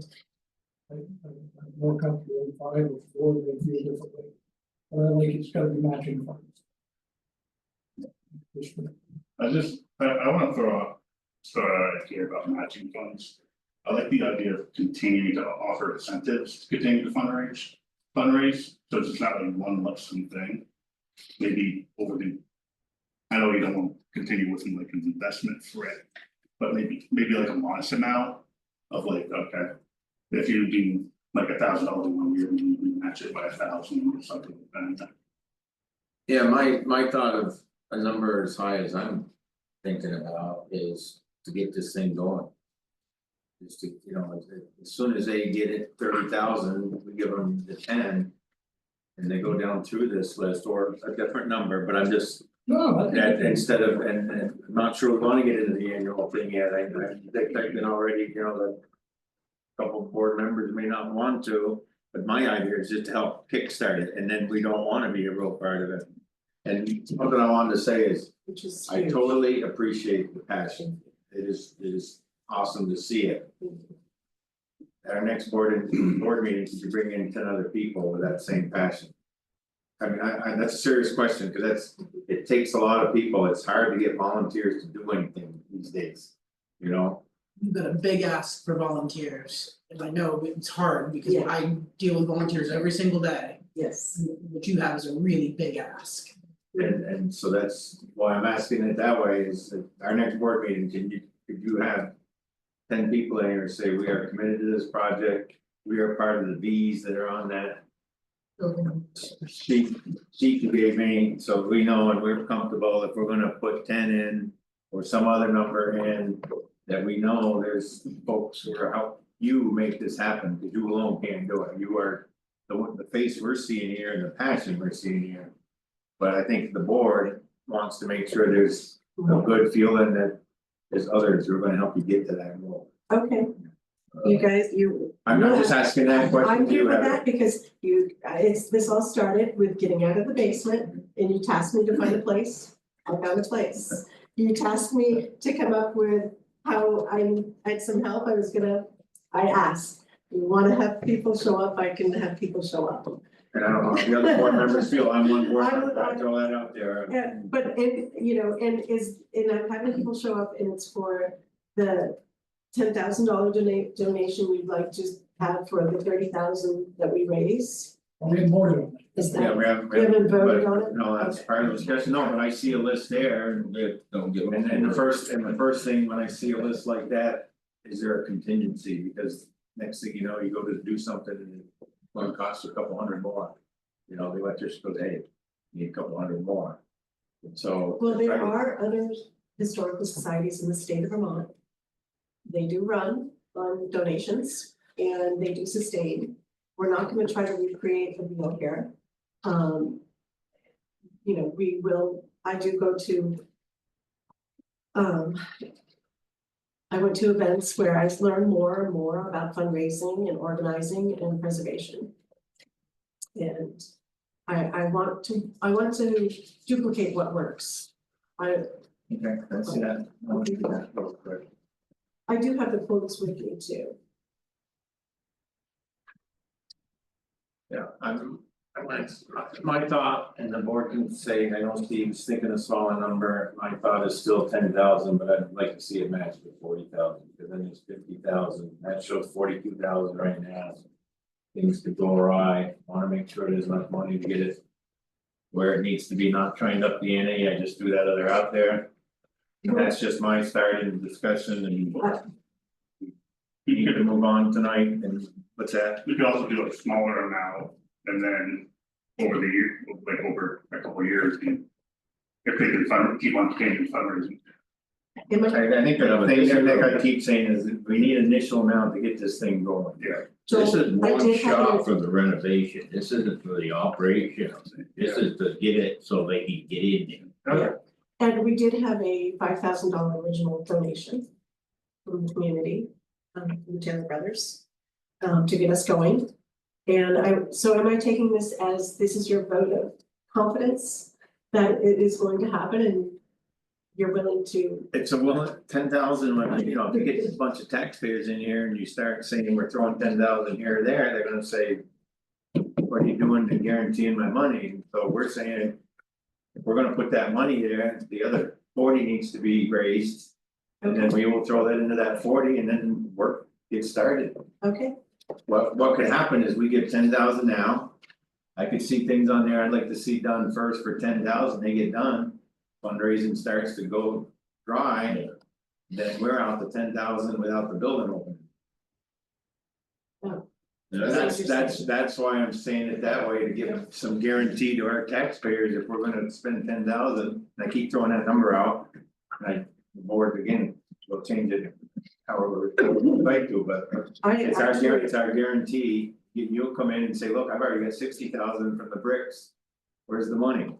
I'm more comfortable with 5 or 4, they feel differently. But I like it's gotta be matching funds. I wanna throw out an idea about matching funds. I like the idea of continuing to offer incentives to continue to fundraise, so it's just not like one lump sum thing. Maybe over the, I know you don't want to continue with like an investment for it, but maybe like a modest amount of like, okay. If you do like $1,000 in 1 year, we match it by 1,000 or something like that. yeah, my thought of a number as high as I'm thinking about is to get this thing going. Just to, you know, as soon as they get it 30,000, we give them the 10. And they go down through this list or a different number, but I'm just, No, I think that it's- instead of, and I'm not sure we wanna get into the annual thing yet, I expecting already, you know, that. Couple of board members may not want to, but my idea is just to help kickstart it, and then we don't wanna be a real part of it. And something I wanted to say is, Which is I huge. totally appreciate the passion, it is awesome to see it. At our next board meeting, you bring in 10 other people with that same passion. I mean, that's a serious question, cause it takes a lot of people, it's hard to get volunteers to do anything these days. You know, You've got a big ask for volunteers, and I know it's hard because Yeah. I deal with volunteers every single day. Yes, What you have is a really big ask. and so that's why I'm asking it that way, is that our next board meeting, could you have 10 people in here say we are committed to this project, we are part of the V's that are on that. Sheet you gave me, so we know and we're comfortable if we're gonna put 10 in. Or some other number in, that we know there's folks who are help you make this happen, because you alone can't do it, you are. The face we're seeing here and the passion we're seeing here. But I think the board wants to make sure there's a good feeling that there's others who are gonna help you get to that goal. okay, you guys, I'm not just asking that question, I'm do you good with have that because this all started with getting out of the basement and you tasked me to find a place. I found a place. You tasked me to come up with how I had some help, I asked. You wanna have people show up, I can have people show up. And I don't know, if the other board members feel I'm one board I member, would- I throw that out there. Yeah, but and I'm having people show up and it's for the $10,000 donation we'd like to have for the 30,000 that we raised. We had more to it. Is Yeah, that, we haven't. we haven't voted but- on it? No, that's part of the discussion, no, but I see a list there, and Don't give them. And the first thing, when I see a list like that, is there a contingency, because next thing you know, you go to do something and it's gonna cost a couple hundred more. You know, the electrician goes, hey, you need a couple hundred more. And so. Well, there are other historical societies in the state of Vermont. They do run on donations and they do sustain. We're not gonna try to recreate the wheel here. We will, I do go to. I went to events where I learned more and more about fundraising and organizing and preservation. And I want to duplicate what works. Okay, I see that. I'll do that real quick. I do have the quotes with me too. Yeah, my thought, and the board can say, I know Steve's thinking a smaller number, my thought is still 10,000, but I'd like to see it matched with 40,000, because then it's 50,000, that shows 42,000 right now. Things could go awry, wanna make sure there's enough money to get it. Where it needs to be, not trying to up the ante, I just threw that other out there. And that's just my starting discussion and. You need to move on tonight, and what's that? We could also do a smaller amount and then over the year, like over a couple of years, and if they can keep on changing fundraising. Am I- I think the thing that I keep saying is that we need initial amount to get this thing going. Yeah. This Joel, is I one did have shot it- for the renovation, this isn't for the operation, this is to get it so they can get in there. Okay. And we did have a $5,000 original donation from the community, from the Taylor Brothers, to get us going. And so am I taking this as this is your vote of confidence that it is going to happen and you're willing to? It's a 10,000, when, you know, if you get a bunch of taxpayers in here and you start saying we're throwing 10,000 here or there, they're gonna say. What are you doing to guaranteeing my money? So we're saying. If we're gonna put that money there, the other 40 needs to be raised. And then we will throw that into that 40 and then work, get started. Okay, What could happen is we get 10,000 now. I could see things on there I'd like to see done first for 10,000, they get done. Fundraising starts to go dry. Then we're out to 10,000 without the building open. That's why I'm saying it that way, to give some guarantee to our taxpayers, if we're gonna spend 10,000, I keep throwing that number out. The board again, we'll change it however we'd like to, but it's our guarantee. You'll come in and say, look, I've already got 60,000 from the bricks, where's the money?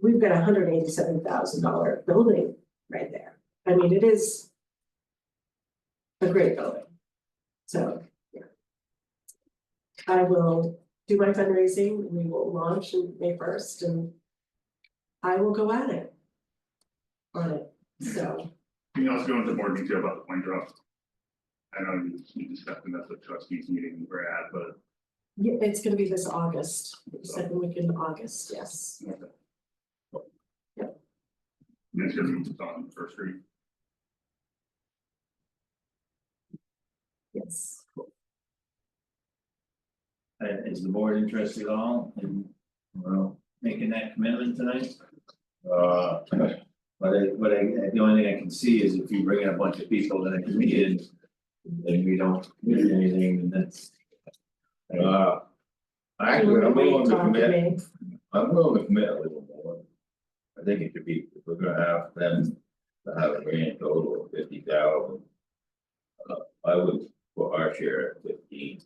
we've got $187,000 building right there. I mean, it is a great building. So, yeah. I will do my fundraising, we will launch on May 1st and I will go at it. On it, so, You can also go into more detail about the coin drop. I know you discussed that at the trustees meeting we're at, but Yeah, it's gonna be this August, second week in August, yes. And it's gonna be on the first read. Yes. And is the board interested at all in, well, making that commitment tonight? The only thing I can see is if you bring in a bunch of people that can be in, then we don't commit anything, and that's. Actually, I'm willing to Talk to commit, me. I'm willing to commit a little more. I think it could be, if we're gonna have them to have a grand total of 50,000. I would put our share at 15.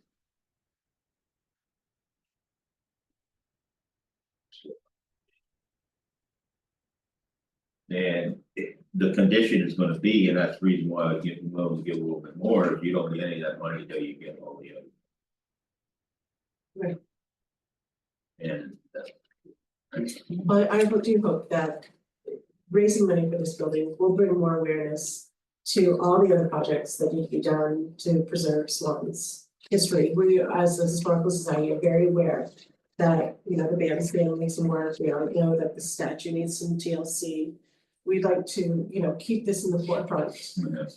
And the condition is gonna be, and that's the reason why I give, willing to give a little bit more, if you don't get any of that money till you get all the other. Right. And But I do hope that raising money for this building will bring more awareness to all the other projects that need to be done to preserve Swanton's history. We, as a historical society, are very aware that, you know, the bandstand needs some work. We already know that the statue needs some TLC. We'd like to, you know, keep this in the forefront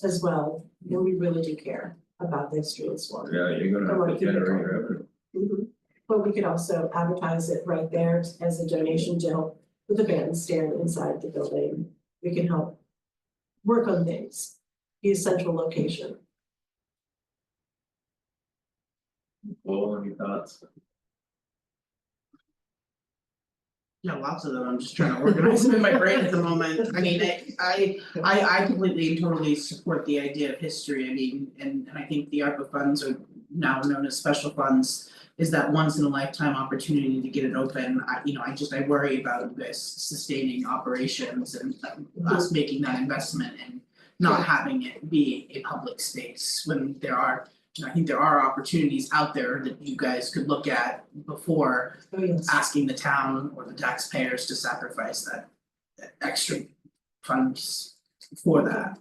as well, and we really do care about the history of Swanton. yeah, you're gonna have to generate revenue. Mhm. But we could also advertise it right there as a donation to help with the bandstand inside the building. We can help work on things, be a central location. Well, any thoughts? Yeah, lots of them, I'm just trying to organize them in my brain at the moment, I mean, I completely and totally support the idea of history, I mean, and I think the ARPA funds are now known as special funds. Is that once in a lifetime opportunity to get it open, I worry about this sustaining operations and us making that investment and not having it be a public space when there are, I think there are opportunities out there that you guys could look at before Oh, yes. asking the town or the taxpayers to sacrifice that extra funds for that.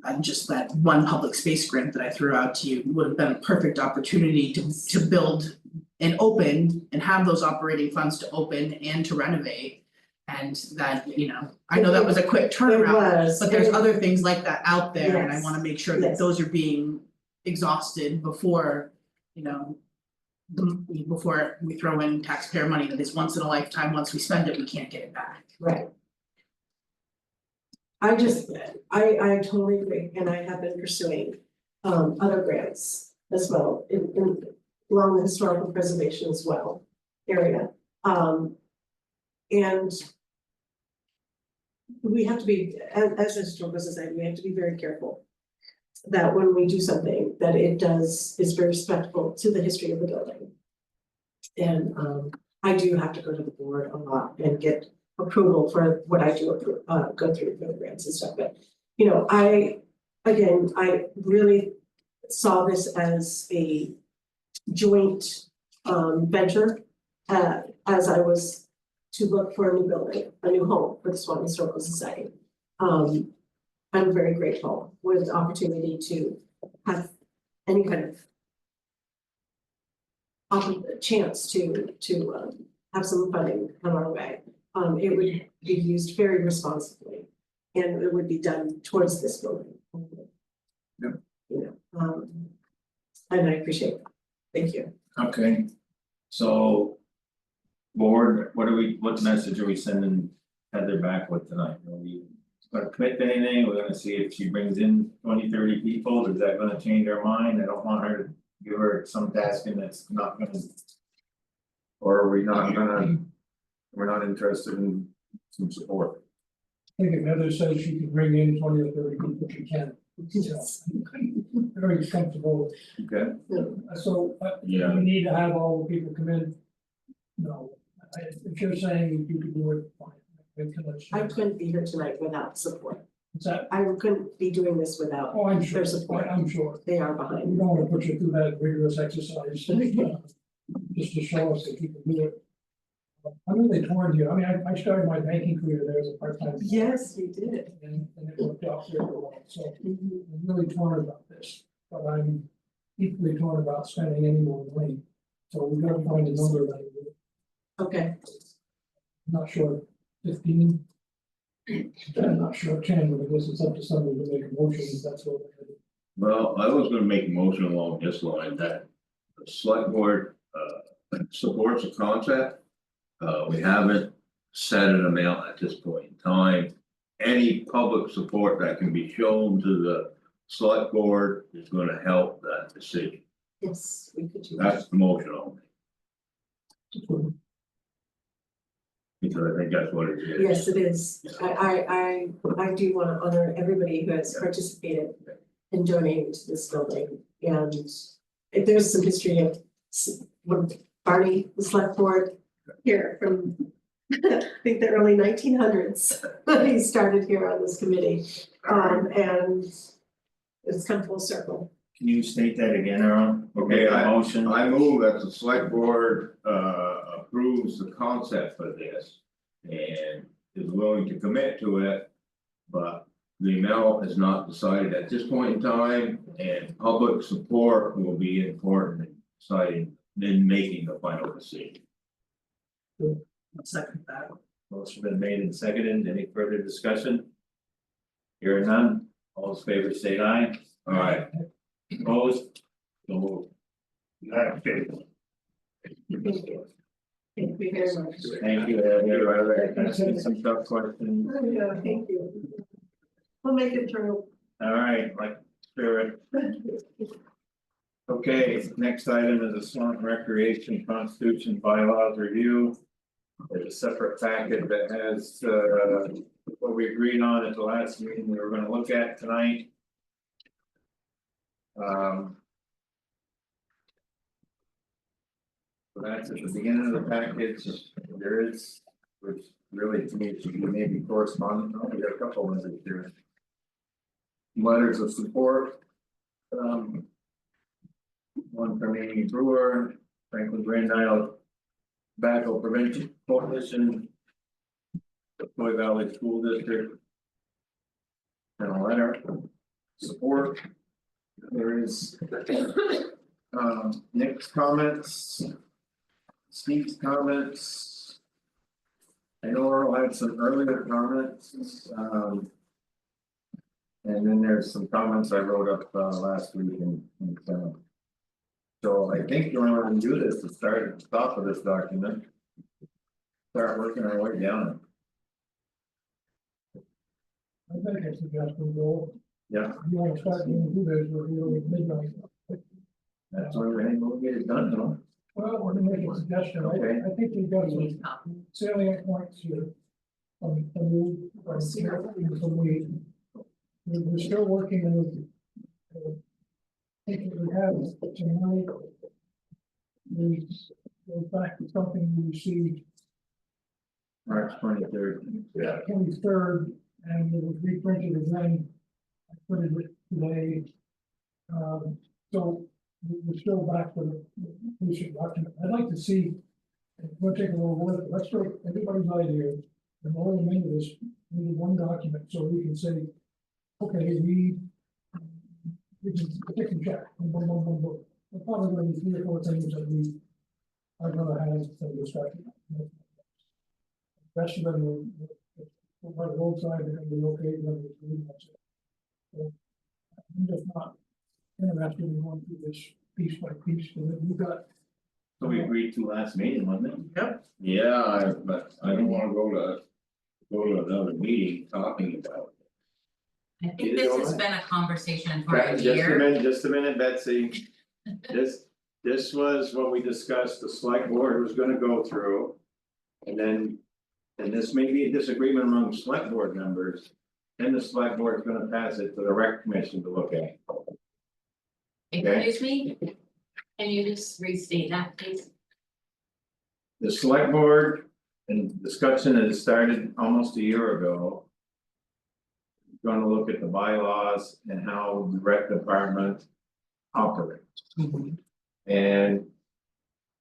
And just that one public space grant that I threw out to you would have been a perfect opportunity to build and open and have those operating funds to open and to renovate. And that, you know, I know that was a quick It turnaround, was. but there's other things like that out there, and I Yes. wanna make sure that Yes. those are being exhausted before, you know. Before we throw in taxpayer money that is once in a lifetime, once we spend it, we can't get it back. Right. I totally agree, and I have been pursuing other grants as well in along the historical preservation as well area. And we have to be, as a historical society, we have to be very careful that when we do something, that it is very respectful to the history of the building. And I do have to go to the board a lot and get approval for what I do go through for the grants and stuff, but you know, I really saw this as a joint venture as I was to look for a new building, a new home for the Swanton Historical Society. I'm very grateful with the opportunity to have any kind of chance to have some funding come our way. It would be used very responsibly, and it would be done towards this building. Yep. You know, and I appreciate that. Thank you. Okay, so. Board, what message are we sending Heather back with tonight? Are we gonna commit to anything? We're gonna see if she brings in 20-30 people, is that gonna change our mind? I don't want her to give her some tasking that's not gonna. Or are we not gonna, we're not interested in some support. I think if Heather says she can bring in 20 or 30 people, she can. Yes. Very comfortable, Okay. so Yeah. we need to have all the people come in. No, if you're saying you could do it, fine. I couldn't be here tonight without support. What's that? I couldn't be doing this without Oh, I'm sure, their support. I'm sure. They are We behind. don't wanna put you through that rigorous exercise, just to show us that you can do it. I'm really torn here, I mean, I started my banking career there as a part-time. Yes, you did. And it worked out very well, so Mhm. I'm really torn about this, but I'm equally torn about spending any more money So we gotta find a number that, Okay, I'm not sure, 15. I'm not sure 10, but I guess it's up to somebody to make a motion, if that's what. Well, I was gonna make a motion along this line that the select board supports the concept. We haven't set an amount at this point in time. Any public support that can be shown to the select board is gonna help that decision. yes, we could do that. That's the motion on it. Because I think that's what it is. Yes, it is. I do wanna honor everybody who has participated in donating to this building. And if there's some history of when Barney, the select board here from I think the early 1900s. He started here on this committee, and it's come full circle. Can you state that again, Aaron? Okay, Motion. I move that the select board approves the concept for this. And is willing to commit to it. But the amount is not decided at this point in time, and public support will be important in deciding, then making the final decision. I'll second that. Motion been made and seconded, any further discussion? Hearing none, all those in favor say aye. Alright, Opposed? So moved. Okay, Thank you. Thank you very much. Thank you, Ed. Asking some tough questions. Yeah, thank you. We'll make it through. All right, like spirit. Okay, next item is a Swanton Recreation Constitution Bylaws Review. There's a separate packet that has what we agreed on at the last meeting we were gonna look at tonight. So that's at the beginning of the package, there is, which really to me should be maybe correspondent, we got a couple of them here. Letters of support. One from Amy Brewer, Franklin Grand Isle Tobacco Prevention Coalition. The Toy Valley School District. And a letter of support. There is. Nick's comments. Steve's comments. I know Earl had some earlier comments, and then there's some comments I wrote up last week and so I think the only way to do this is start at the top of this document. Start working our way down. I think I suggest we go. Yeah. You wanna start doing this, we're here at midnight. That's when we'll get it done, though. Well, we're gonna make a suggestion, Okay. I think we've got some salient points here. You, we're still working with. I think what we have tonight. Is goes back to something we received March 23rd. Yeah. 23rd, and it was reprinted again. I printed it today. So we're still back to the basic document. I'd like to see, we'll take a little work, let's take everybody's idea and roll them into this, into one document, so we can say, okay, we can pick and check, boom, boom, boom, boom, boom. We're probably going to be 3 or 4 things that we are gonna have some discussion. Rest of them will, by the roadside, they're gonna be okay, they're gonna be good, that's it. So, I'm just not interested in going through this piece by piece, because we've got. So we agreed to last meeting, wasn't it? Yep. yeah, but I don't wanna go to another meeting talking about it. I think this has been a conversation for a Just a year. minute, Betsy. This was what we discussed, the select board was gonna go through. And then, and this may be a disagreement among select board members. Then the select board is gonna pass it to the rec commission to look at. Excuse me? Can you just restate that, please? The select board and discussion that started almost a year ago. Gonna look at the bylaws and how the rec department operates. And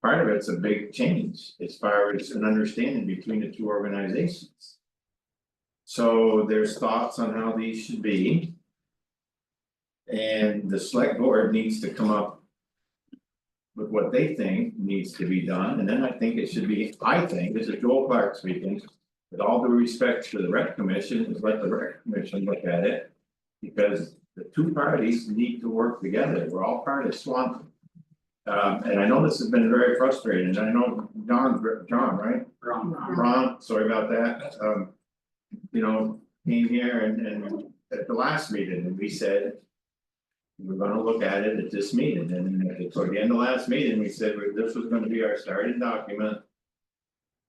part of it's a big change as far as an understanding between the two organizations. So there's thoughts on how these should be. And the select board needs to come up with what they think needs to be done, and then I think it should be, I think, this is Joel Clark speaking. With all due respect to the rec commission, is let the rec commission look at it. Because the two parties need to work together, we're all part of Swanton. And I know this has been very frustrating, and I know John, right? Ron, sorry about that, you know, came here and at the last meeting, and we said. We're gonna look at it at this meeting, and toward the end of last meeting, we said this was gonna be our starting document.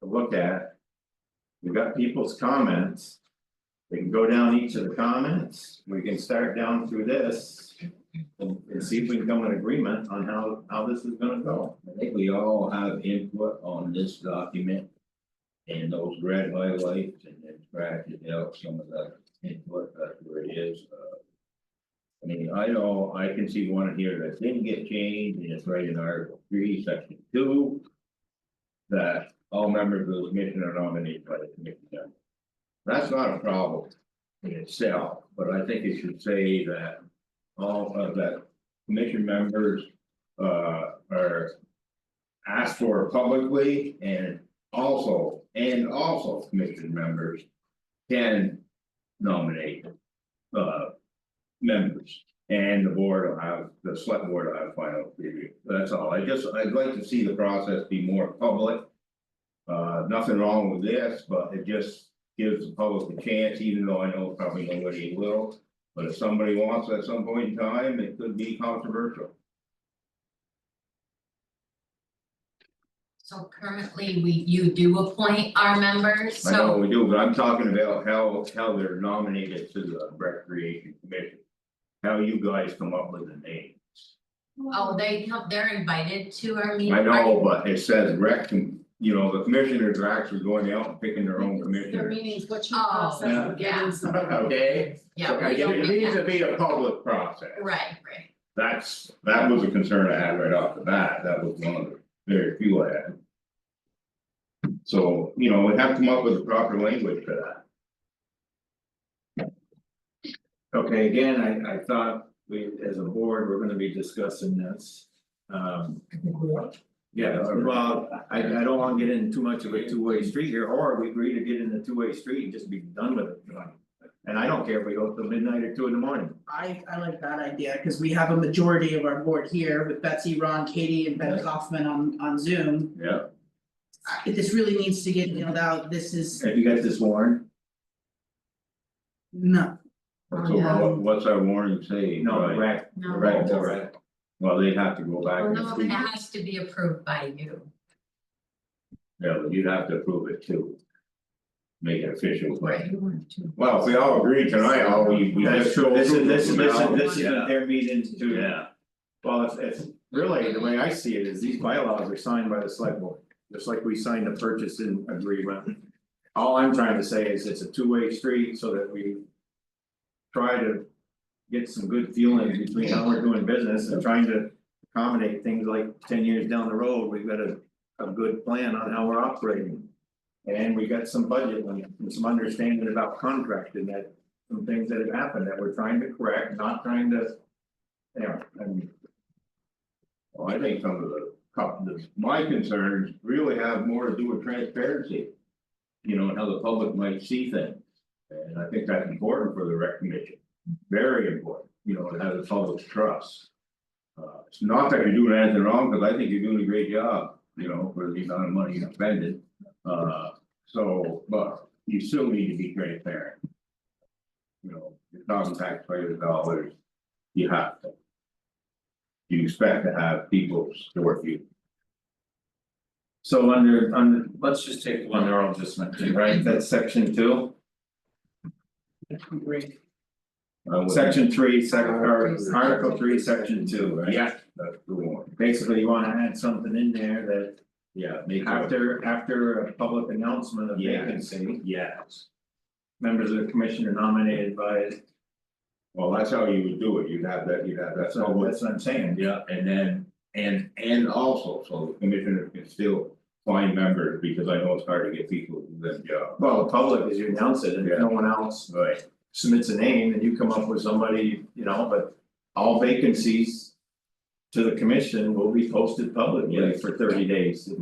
To look at. We got people's comments. We can go down each of the comments, we can start down through this. And see if we can come to an agreement on how this is gonna go. I think we all have input on this document. And those red highlights and then scratch it out, some of the input, that's where it is, I mean, I know, I can see one here that didn't get changed, and it's right in Article 3, Section 2. That all members of the commission are nominated by the commission. That's not a problem in itself, but I think it should say that. All of that commission members are asked for publicly, and also commission members can nominate members, and the board will have, the select board will have final review. That's all. I'd like to see the process be more public. Nothing wrong with this, but it just gives the public a chance, even though I know probably nobody will. But if somebody wants at some point in time, it could be controversial. So currently, you do appoint our members, I know so, we do, but I'm talking about how they're nominated to the recreation commission. How you guys come up with the names. oh, they're invited to our meeting. I know, but it says you know, the commissioners are actually going out and picking their own Their commissioner. meetings, what you Oh, process and get yeah. in some. Okay, Yeah, okay, we don't it get needs to that. be a public process. Right. That was a concern I had right off the bat, that was one of the very few I had. So, you know, we have to come up with the proper language for that. Okay, again, I thought we, as a board, we're gonna be discussing this. I think we are. Yeah, well, I don't wanna get into too much of a two-way street here, or we agree to get in a two-way street and just be done with it. And I don't care if we go till midnight or 2 in the morning. I like that idea, cause we have a majority of our board here with Betsy, Ron, Katie and Ben Kaufman on Zoom. Yeah. This really needs to get nailed out, this is, Have you got this warrant? no, So what's our warning say? No, Right. correct, No. correct, correct. Well, they have to go back Well, and no, see. it has to be approved by you. Yeah, but you'd have to approve it too. Make it official, but Right. well, if we all agree tonight, all we That's just true, go this through is Yeah. their meeting to. Yeah, Well, it's really, the way I see it is these bylaws are signed by the select board, just like we signed a purchasing agreement. All I'm trying to say is it's a two-way street so that we. Try to get some good feelings between how we're doing business and trying to accommodate things like 10 years down the road, we've got a good plan on how we're operating. And we got some budget and some understanding about contracting that, some things that have happened that we're trying to correct, not trying to. And well, I think some of my concerns really have more to do with transparency. You know, and how the public might see things. And I think that's important for the rec commission, very important, you know, to have the public's trust. It's not that you're doing anything wrong, because I think you're doing a great job, you know, for the amount of money you spending. So, but you still need to be transparent. You know, you're talking taxpayers' dollars, you have to. You expect to have people support you. so under, let's just take one they're all just mentioned, right, that's section 2. great, Section 3, article 3, section 2, right? Yeah, that's the one, Basically, you wanna add something in there that yeah, make after a public announcement of Yeah. vacancy, yes. members of the commission are nominated by. Well, that's how you would do it, you'd have that, So that's what I'm saying, Yeah, and then, and also, so the commissioner can still find members, because I know it's hard to get people to do that job. well, the public is you announce it and if no one else Right. submits a name and you come up with somebody, you know, but all vacancies. to the commission will be posted publicly Yes. for 30 days, if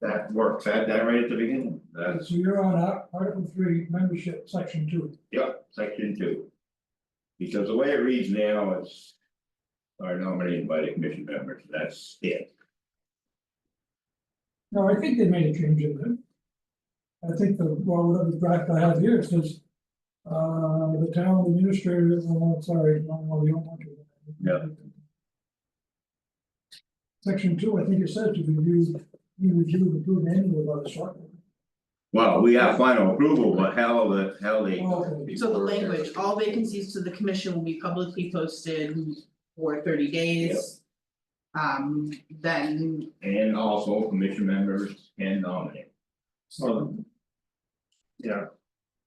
that works, add that right at the beginning. That's, So you're on Article 3, membership, section 2. yep, section 2. Because the way it reads now is. Are nominated by the commission members, that's it. No, I think they made a change in it. I think whatever draft I have here says. The town administrator, sorry, no, we don't want to. Yeah. Section 2, I think it says to be reviewed, approved annually by the select board. Well, we have final approval, but how they. Okay. So the language, all vacancies to the commission will be publicly posted for 30 days. Then, And also commission members can nominate, So. Yeah,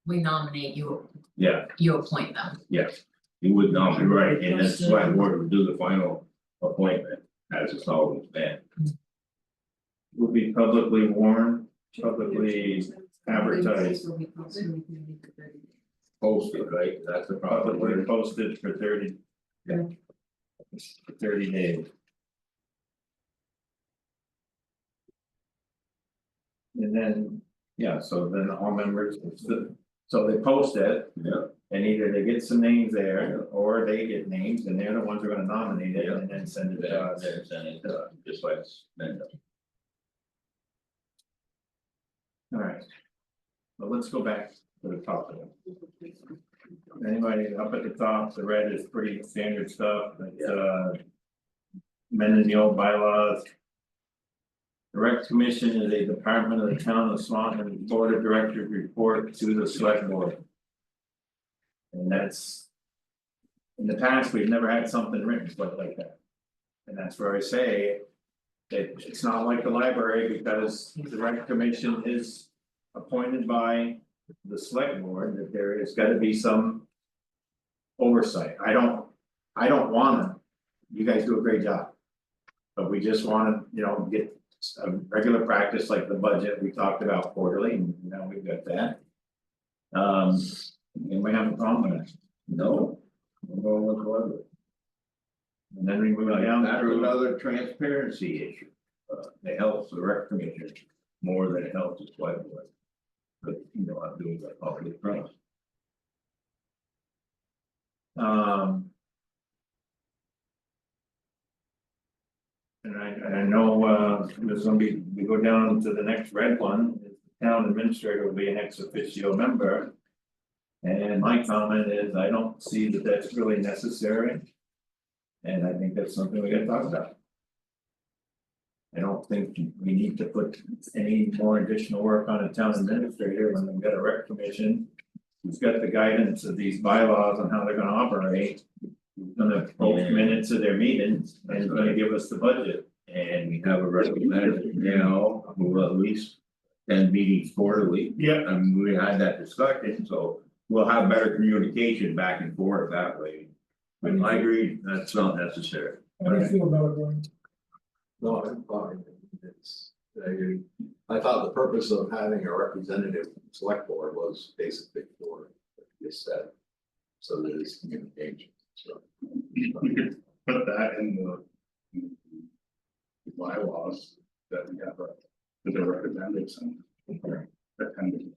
We nominate you, yeah, you appoint them. yes, you would nominate, right, and then select board would do the final appointment, as it's always been. will be publicly warned, publicly advertised, Posted, right, that's the proper publicly word. posted for 30. Yeah. For 30 days. And then, yeah, so then all members, so they post it. Yeah. And either they get some names there, or they get names, and they're the ones who are gonna nominate it and then send it to us. There, send it to, just like Linda. Alright. Well, let's go back to the top of it. Anybody up at the top, the red is pretty standard stuff, but amending the old bylaws. The rec commission is a department of the town of Swanton, board of directors report to the select board. And that's. In the past, we've never had something written quite like that. And that's where I say. That it's not like the library, because the rec commission is appointed by the select board, that there is gotta be some. Oversight, I don't wanna, you guys do a great job. But we just wanna, get a regular practice like the budget we talked about quarterly, and now we've got that. And we have a problem with it, No. No whatsoever. and then we move down That's through, another transparency issue, it helps the rec commission more than it helps the select board. But, I'm doing the public trust. And I know there's gonna be, we go down to the next red one, the town administrator will be an ex officio member. And my comment is, I don't see that that's really necessary. And I think that's something we gotta talk about. I don't think we need to put any more additional work on a town administrator when we've got a rec commission. Who's got the guidance of these bylaws on how they're gonna operate. Who's gonna post minutes of their meetings and is gonna give us the budget. And we have a representative now who will at least 10 meetings quarterly. Yeah. And we had that discussion, so we'll have better communication back and forth that way. But I agree, that's not necessary. How do you feel about it, Ryan? No, I'm fine. I thought the purpose of having a representative select board was basically for this set. So there's communication, so. We could put that in the bylaws that we have, that the representatives and attending.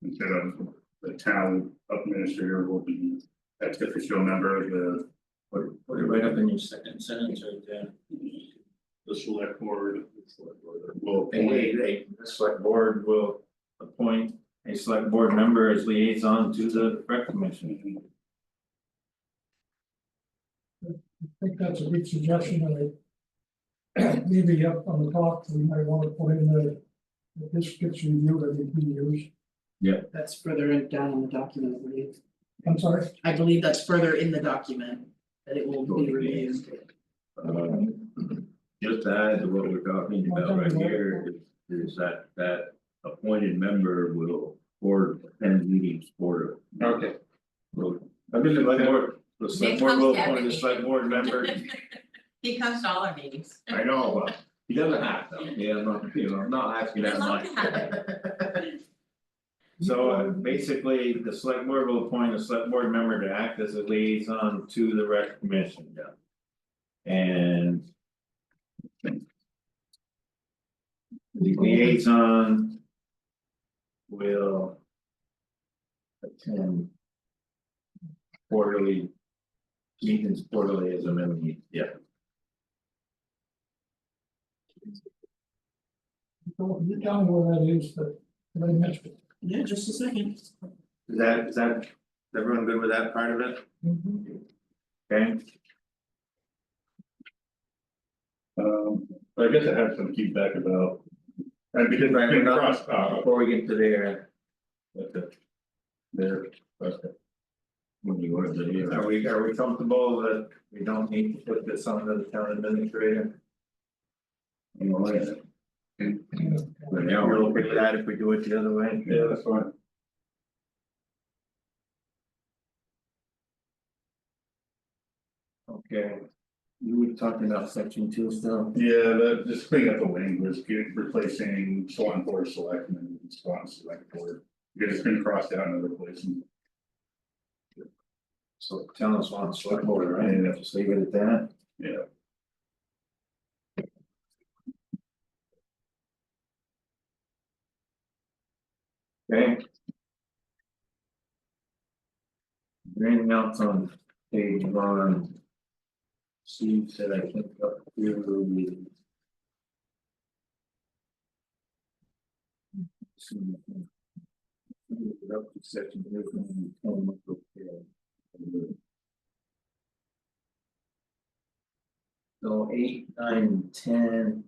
Instead of the town administrator will be ex officio member, Put it right up in your second sentence right there. the select board will And the select board will appoint a select board member as liaison to the rec commission. I think that's a good suggestion, and maybe up on the top, we might want to put in that this gets reviewed every 2 years. that's further down in the document, I believe. I'm sorry, I believe that's further in the document, that it will be reviewed. Just to add to what we're talking about right here, is that appointed member will attend meetings quarterly. Okay. So, I mean, the select board will appoint a select board member, He comes to all our meetings. I know, but he doesn't have to, I'm not asking I'd that love much. to have it. So basically, the select board will appoint a select board member to act as a liaison to the rec commission. And. The liaison. Will. Attend. Quarterly. Meetings quarterly as a minimum, yeah. So you tell me where that is, but I mentioned it. Yeah, just a second. Is that, everyone good with that part of it? Okay, But I guess I have some feedback about. And because right, we're not, across, before we get to there. There, okay. When you were there. Are we comfortable that we don't need to put this on the town administrator? But You're okay with that if we do it the other way? yeah, that's fine. Okay. You were talking about section 2 still? Yeah, that just cleaning up the language, replacing Swanton Selectmen and Swanton Selectboard. Because it's been crossed out in other places. So town us on select board, right? Yeah. Just leave it at that. Yeah. Okay. Is there anything else on page 1? Steve said I think up to. Up to section. So 8, 9, 10.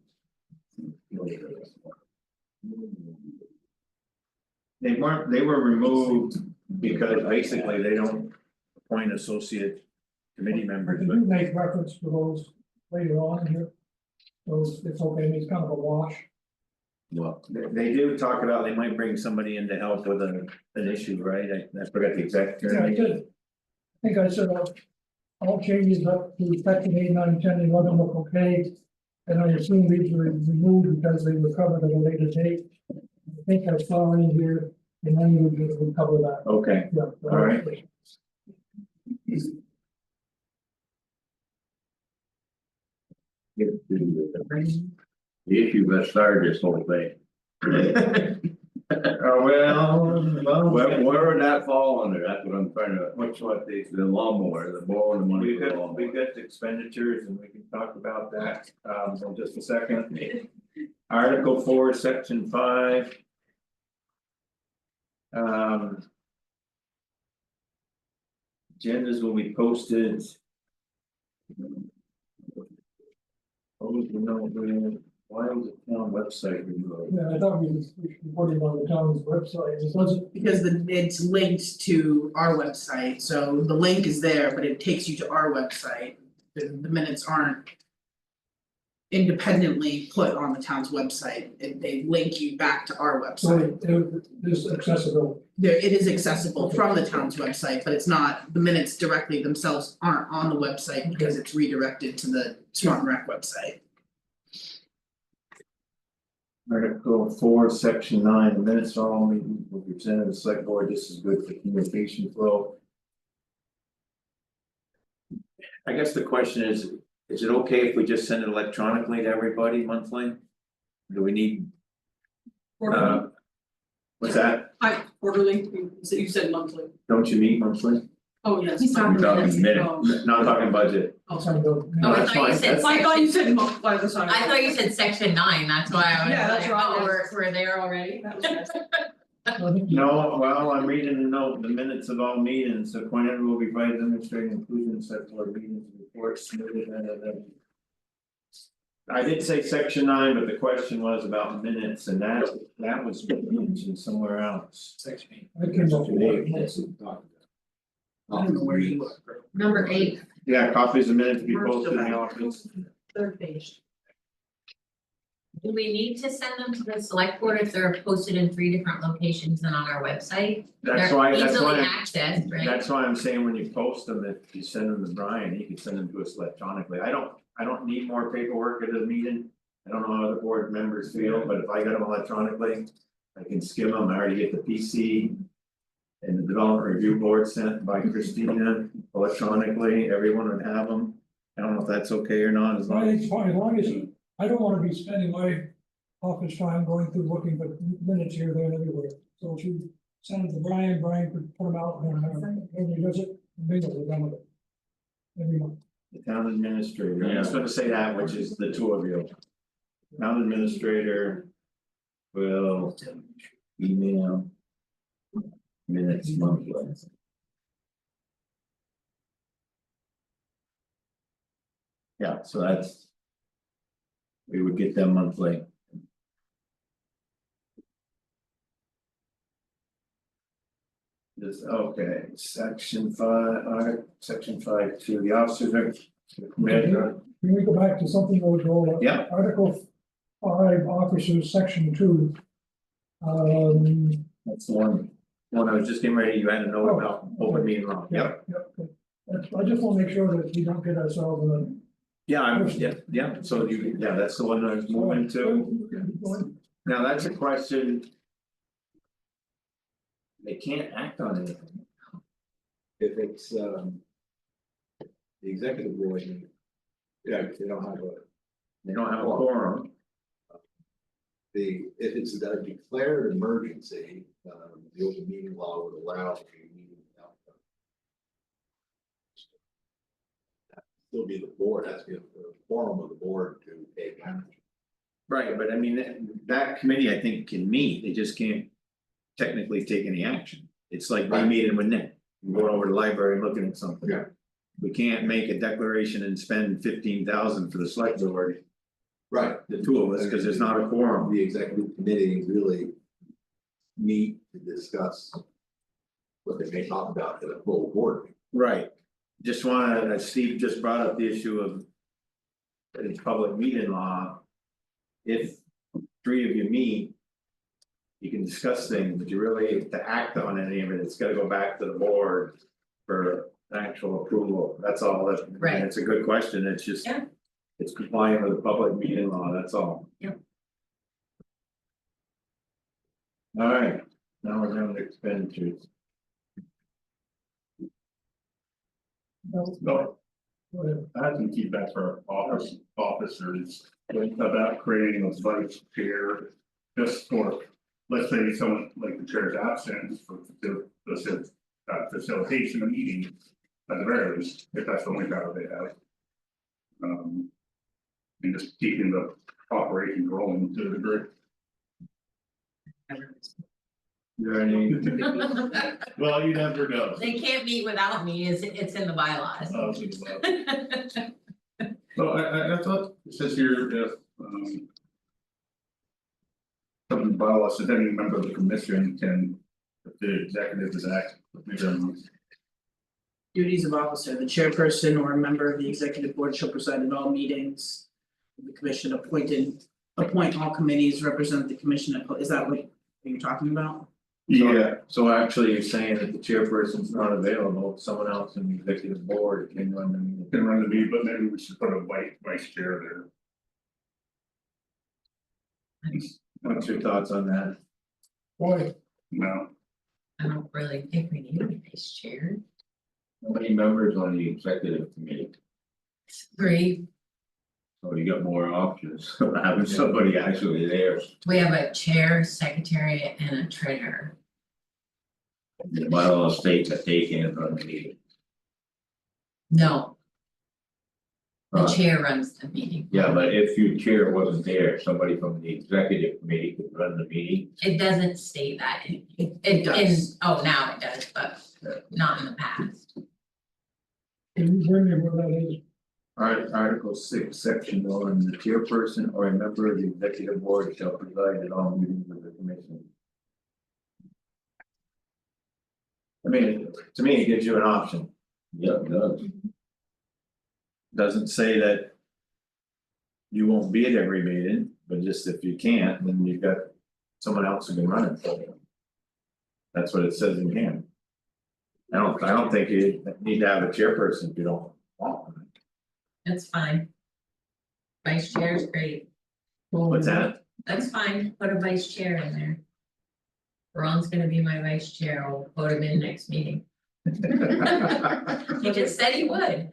They were removed because basically they don't appoint associate committee I members, can but. do make reference to those later on here. Those, it's okay, it's kind of a wash. Well, they do talk about they might bring somebody in to help with an issue, right? I forgot the exact Yeah, I term. did. I think I said, all changes up to section 8, 9, 10, 11 look okay. And I assume these were removed because they were covered at a later date. I think I saw in here, and then we'll cover that, Okay, yeah. all right. The issue that started this whole thing. Where would that fall under? That's what I'm trying to, Which what the lawnmower, the borrowing the money we for the got lawnmower. expenditures and we can talk about that in just a second. Article 4, section 5. Agendas will be posted. Why was the town website removed? Yeah, I thought we reported on the town's website, it wasn't. Because it's linked to our website, so the link is there, but it takes you to our website. The minutes aren't independently put on the town's website, they link you back to our So website. there's accessibility. It is accessible from the town's website, but it's not, the minutes directly themselves aren't on the website because it's redirected to the Swanton Rec website. Article 4, section 9, the minutes are all meetings will be presented to the select board, this is good for communication flow. I guess the question is it okay if we just send it electronically to everybody monthly? Do we need? What's that? Quarterly, you said monthly. Don't you meet monthly? Oh, yes. He's talking Talking minute. Not talking budget. Oh, Sorry, Oh, I That's thought you fine. said I thought you section, said by the time. I thought you said section 9, that's why I was Yeah, that's like, right. oh, we're there already. That was nice. No, well, I'm reading the note, the minutes of all meetings, so Quinn will be provided demonstrating inclusion in select board meetings and reports submitted and. I did say section 9, but the question was about minutes and that was mentioned somewhere else. Section 8. I came up with Section 8, it. that's what we talked about. I don't know where you look. Number 8, Yeah, copies of minutes to be posted in the office. Third page. do we need to send them to the select board if they're posted in 3 different locations and on our website? That's why, They're that's easily why, accessed, right? that's why I'm saying when you post them, if you send them to Brian, he can send them to us electronically. I don't need more paperwork at a meeting. I don't know how other board members feel, but if I got them electronically, I can skim them, I already get the PC. And the development review board sent by Christina electronically, everyone would have them. I don't know if that's okay or not, as I long think as. it's fine, as long as, I don't wanna be spending my office time going through looking for minutes here, there, and everywhere. So if you send it to Brian, Brian could put them out, and he does it, bingo, we're done with it. Every month. The town administrator, I was gonna say that, which is the two of you. Town administrator. Will email. Minutes monthly. Yeah, so that's. We would get them monthly. This, okay, section 5, the officers are. Commander, Can we go back to something that was all, yeah, Article 5, officers, section 2. that's the one I was just getting ready, you had to know about open meeting law, yep. I just wanna make sure that we don't get ourselves in Yeah, so you, yeah, that's the one I was moving to. a. Now, that's a question. They can't act on anything. If it's, the executive board, yeah, they don't have They don't have a quorum. if it's a declared emergency, the open meeting law would allow a meeting without. Still be the board, has to be a forum of the board to take action. Right, but I mean, that committee, I think, can meet, they just can't technically take any action. It's like they meeting with Nick, going over to the library and looking at something. Yeah. We can't make a declaration and spend 15,000 for the select board, Right. the two of us, because there's not a quorum. The executive committee really meet to discuss what they may talk about at a full board meeting. Right, just wanna, Steve just brought up the issue of. In public meeting law. If three of you meet. You can discuss things, but you really, to act on any of it, it's gotta go back to the board. For actual approval, that's all that, Right. and it's a good question, it's just. Yeah. It's compliant with the public meeting law, that's all. Yep. Alright, now we're down to expenditures. No, I had some feedback for our officers about creating a vice chair. Just for, let's say someone like the chair is absent for the facilitation of meetings. At the very least, if that's the only power they have. And just keeping the operation rolling to the degree. There any, Well, you never know. They can't meet without me, it's in the bylaws. So I thought, since you're, something the bylaw says any member of the commission can, if the executive is act, Duties of officer, the chairperson or a member of the executive board shall preside at all meetings. The commission appoint all committees, represent the commission, is that what you're talking about? yeah, so actually you're saying that the chairperson's not available, someone else in the executive board can run the meeting. can run the meeting, but maybe we should put a vice chair there. What's your thoughts on that? Boy, No, I don't really think we need a vice chair. How many members on the executive committee? 3, So you got more options, of having somebody actually there. we have a chair, secretary and a treasurer. The bylaw states that they can't run the meeting. No, the Uh, chair runs the meeting. Yeah, but if your chair wasn't there, somebody from the executive committee could run the meeting. It doesn't state that It does. oh, now it does, but not in the past. can you bring me where that is? Alright, Article 6, Section 1, the chairperson or a member of the executive board shall preside at all meetings of the commission. I mean, to me, it gives you an option, Yep, it does. doesn't say that. You won't be at every meeting, but just if you can't, then you've got someone else who can run it for you. That's what it says in here. I don't think you need to have a chairperson if you don't want one. That's fine. Vice chair is great, What's that? that's fine, put a vice chair in there. Ron's gonna be my vice chair, I'll vote him in next meeting. He just said he would.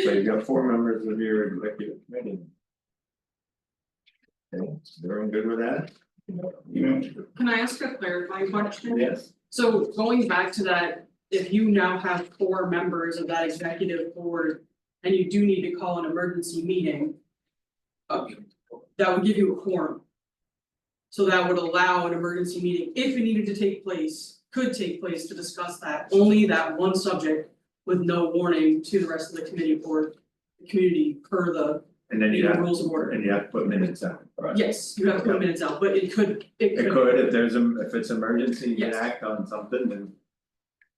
So you've got 4 members of your executive committee. Okay, everyone good with that? Can I ask a clarifying question? Yes. So going back to that, if you now have 4 members of that executive board and you do need to call an emergency meeting. That would give you a quorum. So that would allow an emergency meeting, if it needed to take place, could take place to discuss that, only that one subject. With no warning to the rest of the committee or the community per the And then you have, rules of order. and you have to put minutes out. Right. Yes, you have to put minutes out, but it could. It could, if there's if it's emergency, you can Yes. act on something, then.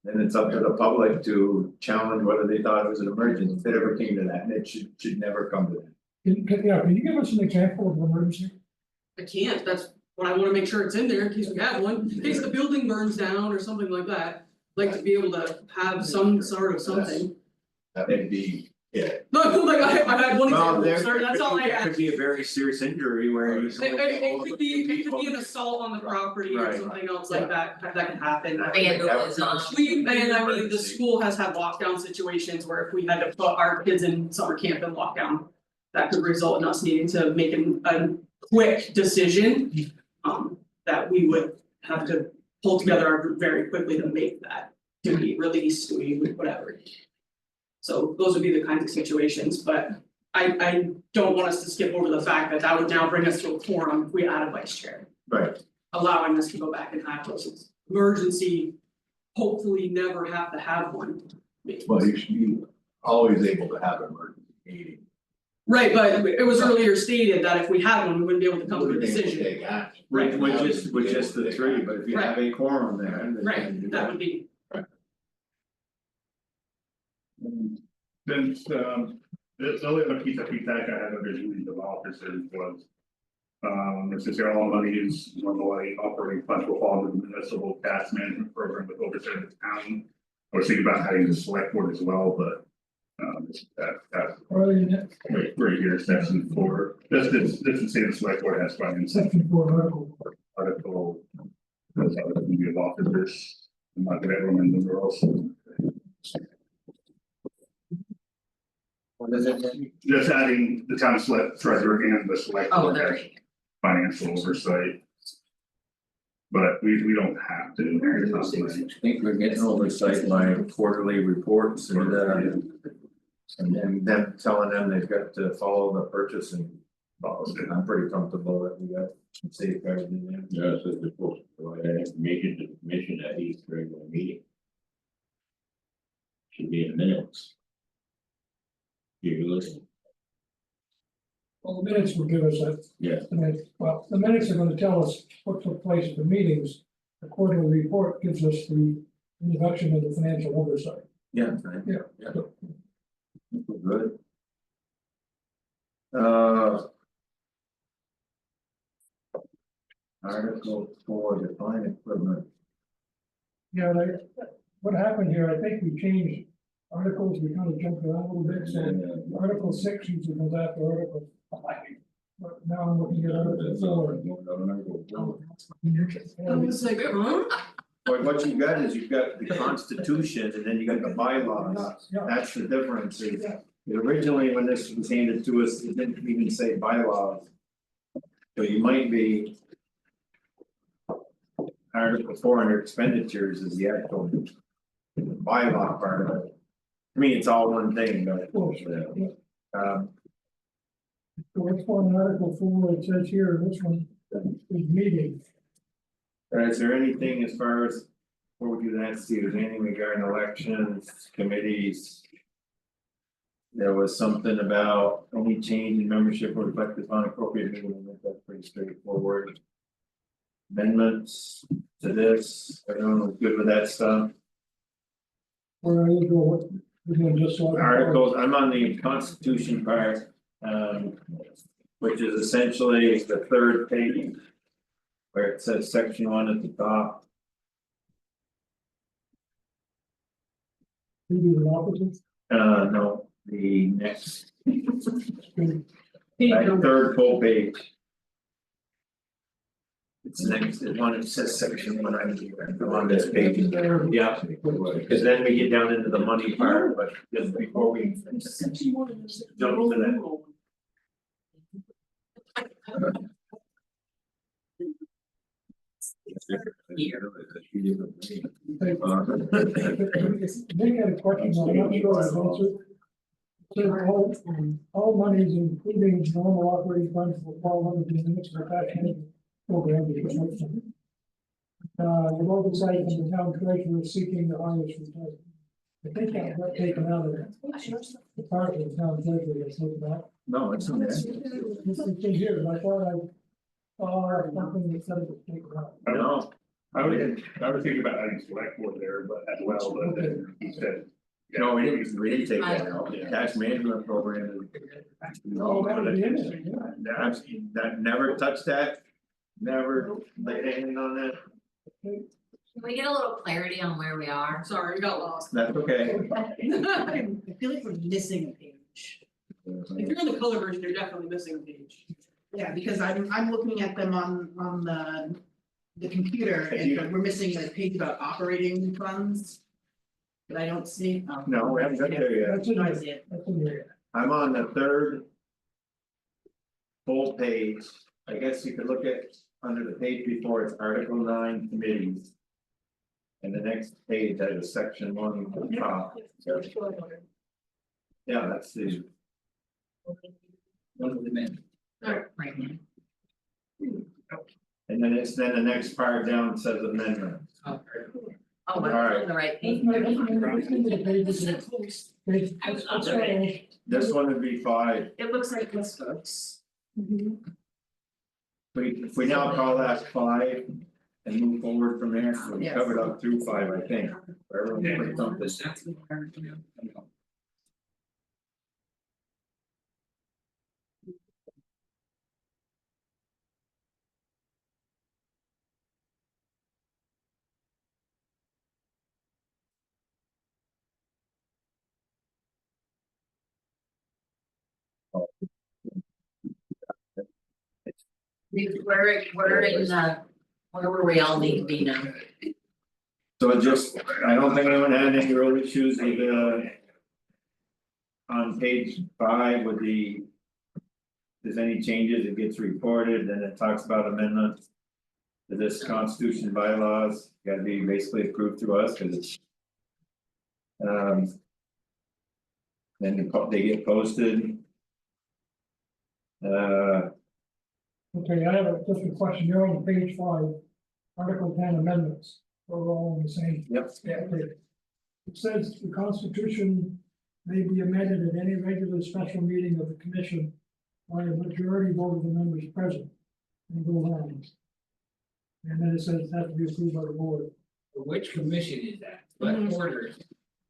Then it's up to the public to challenge whether they thought it was an emergency, if it ever came to that, and it should never come to that. Can you give us an example of an emergency? I can't, that's what I wanna make sure it's in there in case we have one, in case the building burns down or something like that. Like to be able to have some sort of something. That would be, yeah. No, like I had one Well, example, there sorry, that's all I it had. could be a very serious injury where you. It could be an assault on the property or Right. something else like that can happen. Vandal is on. I mean, the school has had lockdown situations where if we had to put our kids in summer camp and lockdown. That could result in us needing to make a quick decision. That we would have to pull together our group very quickly to make that. To be released, to be whatever. So those would be the kinds of situations, but I don't want us to skip over the fact that that would now bring us to a quorum if we add a vice chair. Right, Allowing us to go back and have those emergency, hopefully never have to have one. Well, you should be always able to have an emergency meeting. Right, but it was earlier stated that if we had one, we wouldn't be able to come to a Wouldn't be able to decision. take action. with Now you just should be able to the take 3, action. but if you have a quorum there, then. Right, that would be, Then, the only other piece of feedback I had originally developers was. Since they're all money is normally operating funds will fall into the municipal tax management program with oversight of the town. I was thinking about having the select board as well, but. That's right here, section 4, this would say the select board has finance Section 4 article. Those other community of officers, I'm not gonna remember the rules. What is it? Just adding the town select treasurer and the select Oh, board there has we go. financial oversight. But we don't have to. I think we're getting oversight by quarterly reports and then them telling them they've got to follow the purchasing policy. I'm pretty comfortable that we got some safeguards in there. Yeah, so they're supposed to provide information to the commission at each regular meeting. Should be in the minutes. You listen, Well, the minutes will give us that. yeah, Well, the minutes are gonna tell us what took place at the meetings. The quarterly report gives us the introduction of the financial oversight. Yeah, right. Yeah. Good. Article 4, define equipment. Yeah, what happened here, I think we changed articles, we kind of jumped around a little bit, so Article 6 usually comes after Article 5. But now I'm looking at Article 4. I was like, huh? But what you've got is you've got the constitution and then you got the bylaws, Yeah, that's the difference is. Yeah. Originally, when this was handed to us, it didn't even say bylaws. So you might be. Article 4 under expenditures is the actual. Bylaw part of it. I mean, it's all one thing, but. of course, yeah. So So it's on Article 4, it says here, this one is meeting. is there anything as far as, before we do that, Steve, is there anything regarding elections, committees? There was something about any change in membership or reflected upon appropriate meeting, that's pretty straightforward. Amendments to this, everyone was good with that stuff. Where are you going? We're doing just so. Articles, I'm on the constitution part, which is essentially the 3rd page. Where it says section 1 at the top. You do the opposite. No, the next, Page that number. 3rd full page. It's the next, the one that says section one, I'm on this page, yeah, because then we get down into the money part, but just before we jump to that. They got a question, I'm not sure I've answered. So all monies, including normal operating funds, will fall under the limits of the tax program. You've all decided that the town treasurer is seeking the highest return. I think that got taken out of the part of the town treasurer that's looked at. No, it's okay. This is in here, but I thought something that said it was taken out. No, I would think about adding select board there, but as well, but then he said. no, we didn't take that out, the cash management program is. Oh, that would be in there, yeah. That never touched that, never laid a hand on that, Can we get a little clarity on where we are? Sorry, we got lost. that's okay. I feel like we're missing a page. If you're in the color version, you're definitely missing a page. Yeah, because I'm looking at them on the computer and we're missing a page about operating funds. That I don't see. No, we haven't got there yet. That's in No, I there, see it. that's in there. I'm on the third. Full page, I guess you could look at, under the page before, it's Article 9 committees. And the next page has a section 1 at the top. Yeah, that's the. One of the men. Right. And then it's the next part down says amendment. Oh, we're Alright. on the right That's page. not- that's in the pages that- page- I was that's on the right all. page. This one would be 5. It looks like this, folks. If we now call that 5 and move forward from there, so we Yes. covered up through 5, I think. For everyone put something. We're in the, where were we all need to be now? So it just, I don't think anyone had any real issues with on page 5 with the. If there's any changes, it gets reported, then it talks about amendment. To this constitution bylaws, gotta be basically approved through us, cause it's. Then they get posted. Okay, I have just a question, you're on page 5, Article 10 amendments, we're all on the same. Yep. Yeah, okay. It says the Constitution may be amended at any regular special meeting of the commission by a majority vote of the members present. And go on. And then it says it has to be approved by the board. Which commission is that? What order?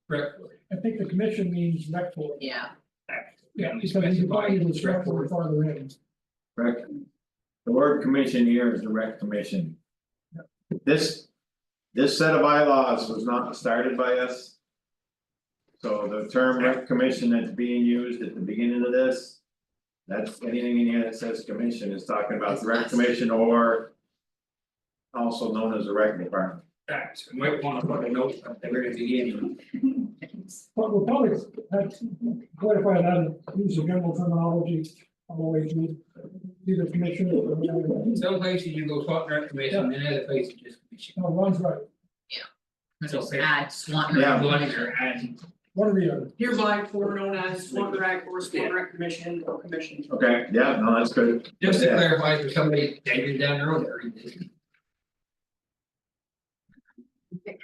Correct. I think the commission means rec board. Yeah. Yeah, because you find the rec board farther in. Correct. The word commission here is the rec commission. This set of bylaws was not started by us. So the term rec commission that's being used at the beginning of this. That's anything in here that says commission is talking about the rec commission or. Also known as the rec department. That, we might wanna put a note at the very beginning. But we'll probably have to clarify that and use the general terminology all the way through. Either commission or. Some places you go Swanton Commission and other places just commission. No, one's right, That's Just okay. add Swanton. Yeah. One or add. one or the other. Hereby for known as Swanton Rec or Swanton Rec Commission or Commission. Okay, yeah, no, that's good. Just to Yeah. clarify for somebody taking down the road, or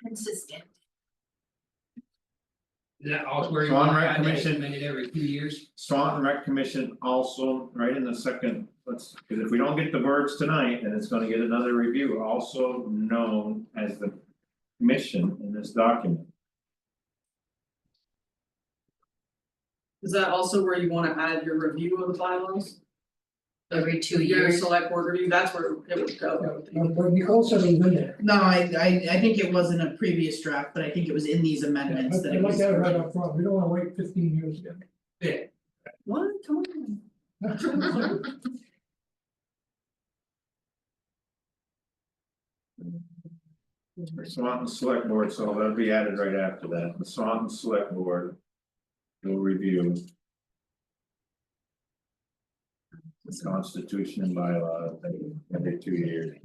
Consistent. that also where you Swan want Rec to Commission. amended every 2 years. Swanton Rec Commission also, right in the second, let's, cause if we don't get the words tonight, then it's gonna get another review, also known as the. Commission in this document. Is that also where you wanna add your review of the bylaws? Every 2 Your years. select board review, that's where it would go, I would think. But Nicole said it was in there. No, I think it was in a previous draft, but I think it was in these amendments that I'd it like was. that right up front, we don't wanna wait 15 years again. Yeah. What, come on. Swanton Selectboard, so that'll be added right after that, the Swanton Selectboard. Will review. The Constitution and bylaws every 2 years.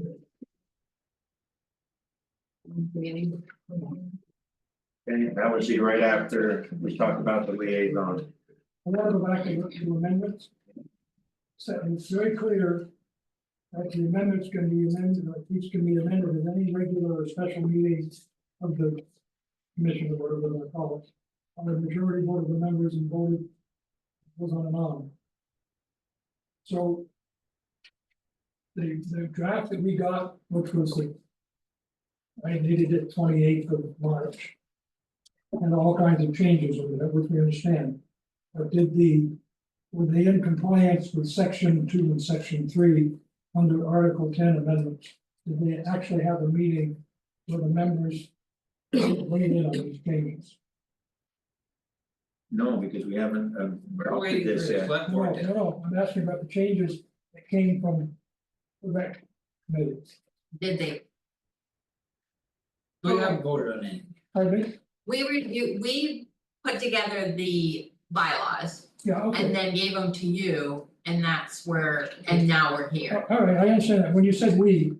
Okay, that would be right after we talked about the liaison. I want to go back and look to amendments. So it's very clear that the amendments can be amended, or each can be amended at any regular or special meeting of the commission or whatever they call it. On the majority vote of the members and voted was on and on. So the draft that we got, which was I dated it 28th of March. And all kinds of changes with it, which we understand. But were they in compliance with section 2 and section 3 under article 10 amendments? Did they actually have a meeting where the members weighed in on these changes? No, because we haven't adopted this yet. No, I'm asking about the changes that came from the rec committee. Did they? We haven't voted on it. Pardon me? We put together the bylaws Yeah, okay. and then gave them to you, and that's where, and now we're here. All right, I understand that. When you said we,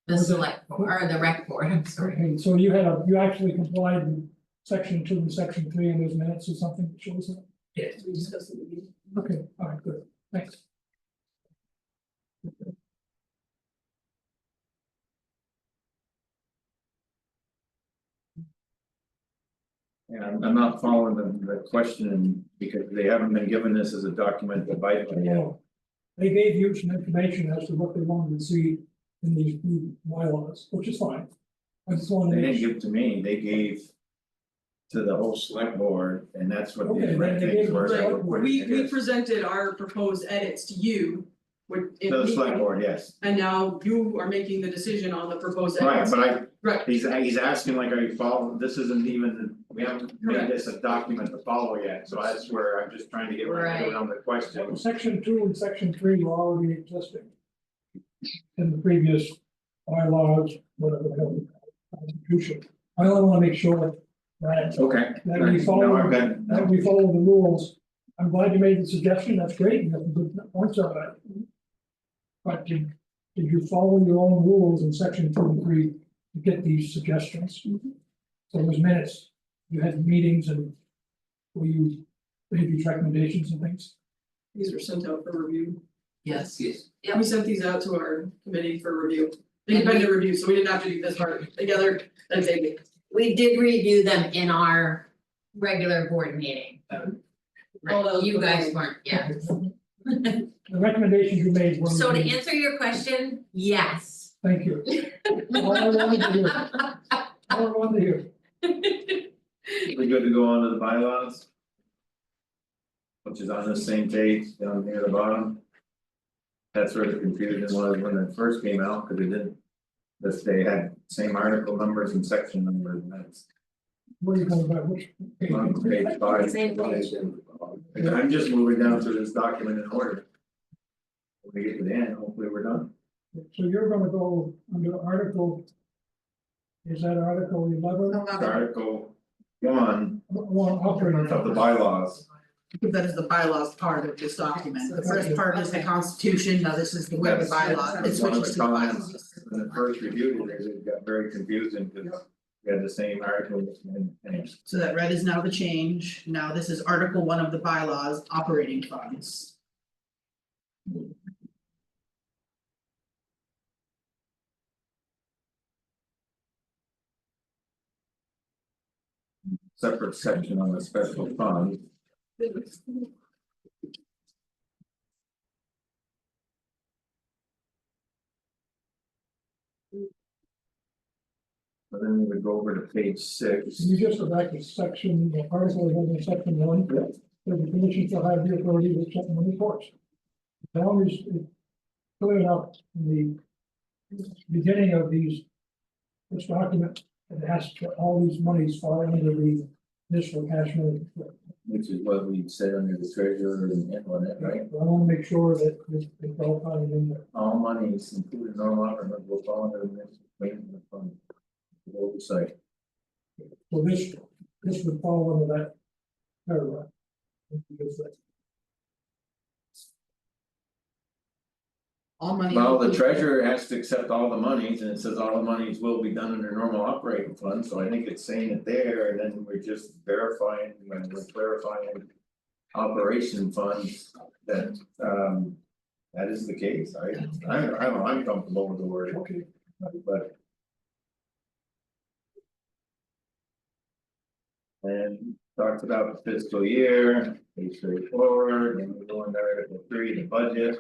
The select board, or the rec board, I'm sorry. okay, so you actually complied with section 2 and section 3 in those minutes or something that shows that? Yes. We discussed it in the meeting. Okay, all right, good, thanks. And I'm not following the question because they haven't been given this as a document to bite by yet. They gave you some information as to what they wanted to see in these new bylaws, which is fine. I just wanted They to. didn't give to me, they gave. To the whole select board, and that's what Okay, these red they things gave were. the so select we're board. putting We this- presented our proposed edits to you. With To the select board, yes, and now you are making the decision on the proposed right, edits. but Right, he's asking like, are you following, this isn't even, we haven't made Correct. this a document to follow yet, so that's where I'm just trying to get my head Right. around the question. Section 2 and section 3 were already existing. In the previous bylaws, whatever the hell, constitution. I only want to make sure that Okay. That we follow- Now I've got- that we follow the rules. I'm glad you made the suggestion, that's great, you have some good points on that. But did you follow your own rules in section 2 and 3 to get these suggestions? So those minutes, you had meetings and where you made these recommendations and things? these were sent out for review. Yes. Yes. Yep. We sent these out to our committee for review, independent review, so we didn't have to do this part together, and they. We did review them in our regular board meeting. All Right, those you guys before. weren't, yeah. The recommendations you made were. So to answer your question, yes. Thank you. All I wanted to hear, all I wanted to hear. We good to go on to the bylaws? Which is on the same page down near the bottom. That's where the confusion was when it first came out, because it didn't. This, they had same article numbers and section numbers, and that's Where are you going about which? on page 5. Same page. And I'm just moving down through this document in order. When we get to the end, hopefully we're done. So you're gonna go under article. Is that article 11? Article 1 One operating. of the bylaws. Because that is the bylaws part of this document, the first part is the constitution, now this is the where the bylaws, it That's one of switches the to the comments. bylaws. When it first reviewed it, it got very confusing because we had the same articles and So that red is now the change, now this is article 1 of the bylaws, operating funds. separate section on the special fund. But then we would go over to page 6. Can you just go back to section, article 11, section 1? The commission shall have the authority to check on reports. As long as it's clear enough in the beginning of this document, it has to, all these monies fall into the municipal cash management. which is what we said under the treasurer and on it, right? I wanna make sure that it's all kind of in there. All monies, including normal operating, will fall under this maintenance fund. Oversight. So this would fall under that paragraph. All money. Well, the treasurer has to accept all the monies, and it says all the monies will be done under normal operating funds, so I think it's saying it there, and then we're just verifying, when we're clarifying. Operation funds that that is the case, I'm comfortable with the word, Okay, but. And talks about the fiscal year, pretty straightforward, and we go into Article 3, the budget.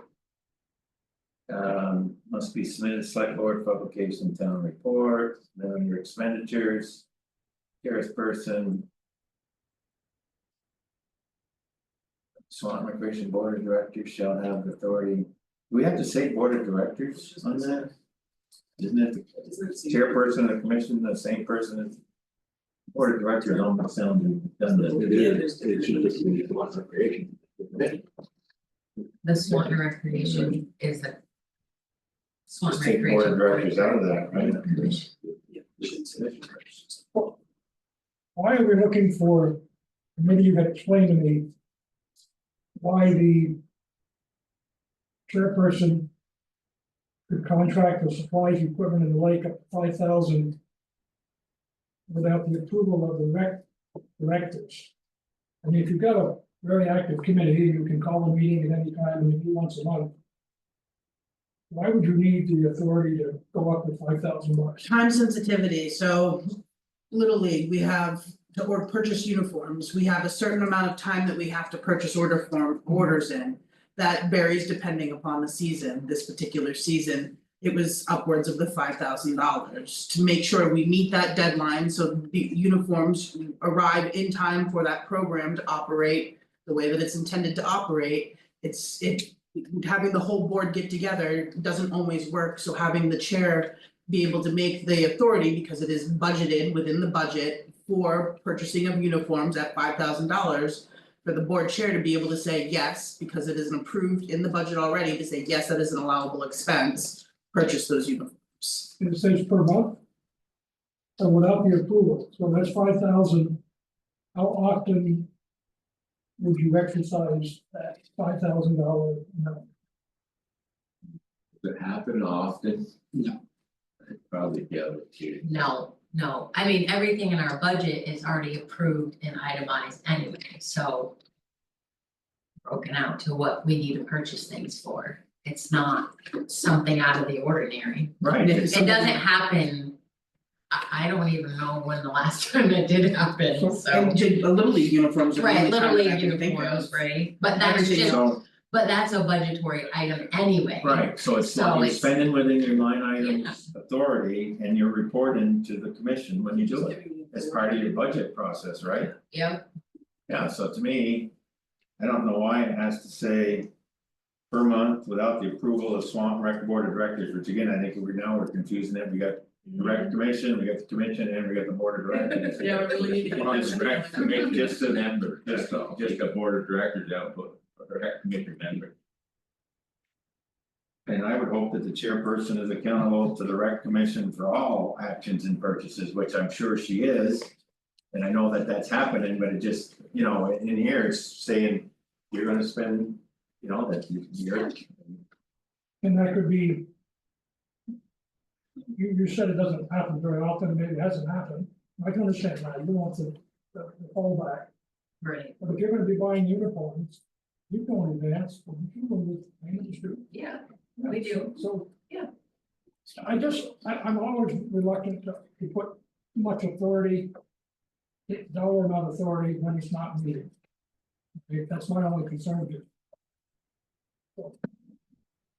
Must be submitted to select board publication town report, then your expenditures. Sheriff's person. Swanton Recreation Board of Directors shall have the authority. Do we have to say board of directors on that? Isn't it the chairperson of the commission, the same person as? Board of directors almost sounds redundant. It is, it should just be the one recreation. The Swanton Recreation is the. Swanton Just take board of Recreation. directors out of that, right? Commission. why are we looking for, maybe you can explain to me. Why the chairperson could contract for supplies, equipment in the lake up to 5,000. Without the approval of the directors. I mean, if you've got a very active committee, you can call a meeting at any time, and meet once a month. Why would you need the authority to go up to $5,000? Time sensitivity, so Little League, we have to purchase uniforms, we have a certain amount of time that we have to purchase orders in. That varies depending upon the season, this particular season, it was upwards of the $5,000 to make sure we meet that deadline, so the uniforms arrive in time for that program to operate the way that it's intended to operate. Having the whole board get together doesn't always work, so having the chair be able to make the authority, because it is budgeted within the budget for purchasing of uniforms at $5,000. For the board chair to be able to say yes, because it is approved in the budget already, to say yes, that is an allowable expense. Purchase those uniforms. It says per month. So without the approval, so that's 5,000. How often would you exercise that $5,000 amount? Does it happen often? No. Probably the other two. No, I mean, everything in our budget is already approved and itemized anyway, so. Broken out to what we need to purchase things for, it's not something out of the ordinary. Right. It doesn't happen. I don't even know when the last time it did happen, so. And Little League uniforms are the Right, only Little time League I can think uniforms, of. right, but that's Everything just, So, but that's a budgetary item anyway. right, so it's So not, you're it's- spending within your line items authority and you're reporting to the commission when you do it. As part of your budget process, right? Yep, Yeah, so to me, I don't know why it has to say. Per month without the approval of Swanton Rec Board of Directors, which again, I think we're confusing it, we got the rec commission, we got the commission, and we got the board of directors. Yeah, we really need to. Well, just rec commission, Just a member, just a board of directors output, or rec committee member. And I would hope that the chairperson is accountable to the rec commission for all actions and purchases, which I'm sure she is. And I know that that's happening, but it just, you know, in here it's saying, you're gonna spend, you know, that you're. And that could be. You said it doesn't happen very often, maybe it hasn't happened, I can understand that, you want to fall back, right, but if you're gonna be buying uniforms. You go in advance, you go with payments too. yeah, we do. So. Yeah. I'm always reluctant to put too much authority. Dollar amount of authority when it's not needed. Okay, that's my only concern with it. So,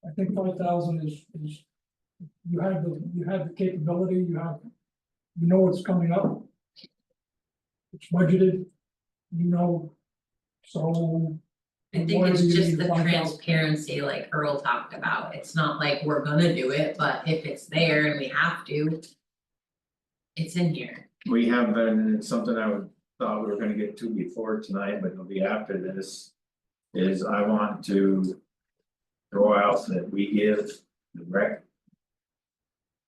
I think 5,000 is. You have the capability, you know what's coming up. It's budgeted, you know, so. I think why it's do you just need the 5,000? transparency like Earl talked about, it's not like we're gonna do it, but if it's there and we have to. It's in here, We have, and it's something I would thought we were gonna get to before tonight, but it'll be after this. Is I want to. Throw out that we give the rec.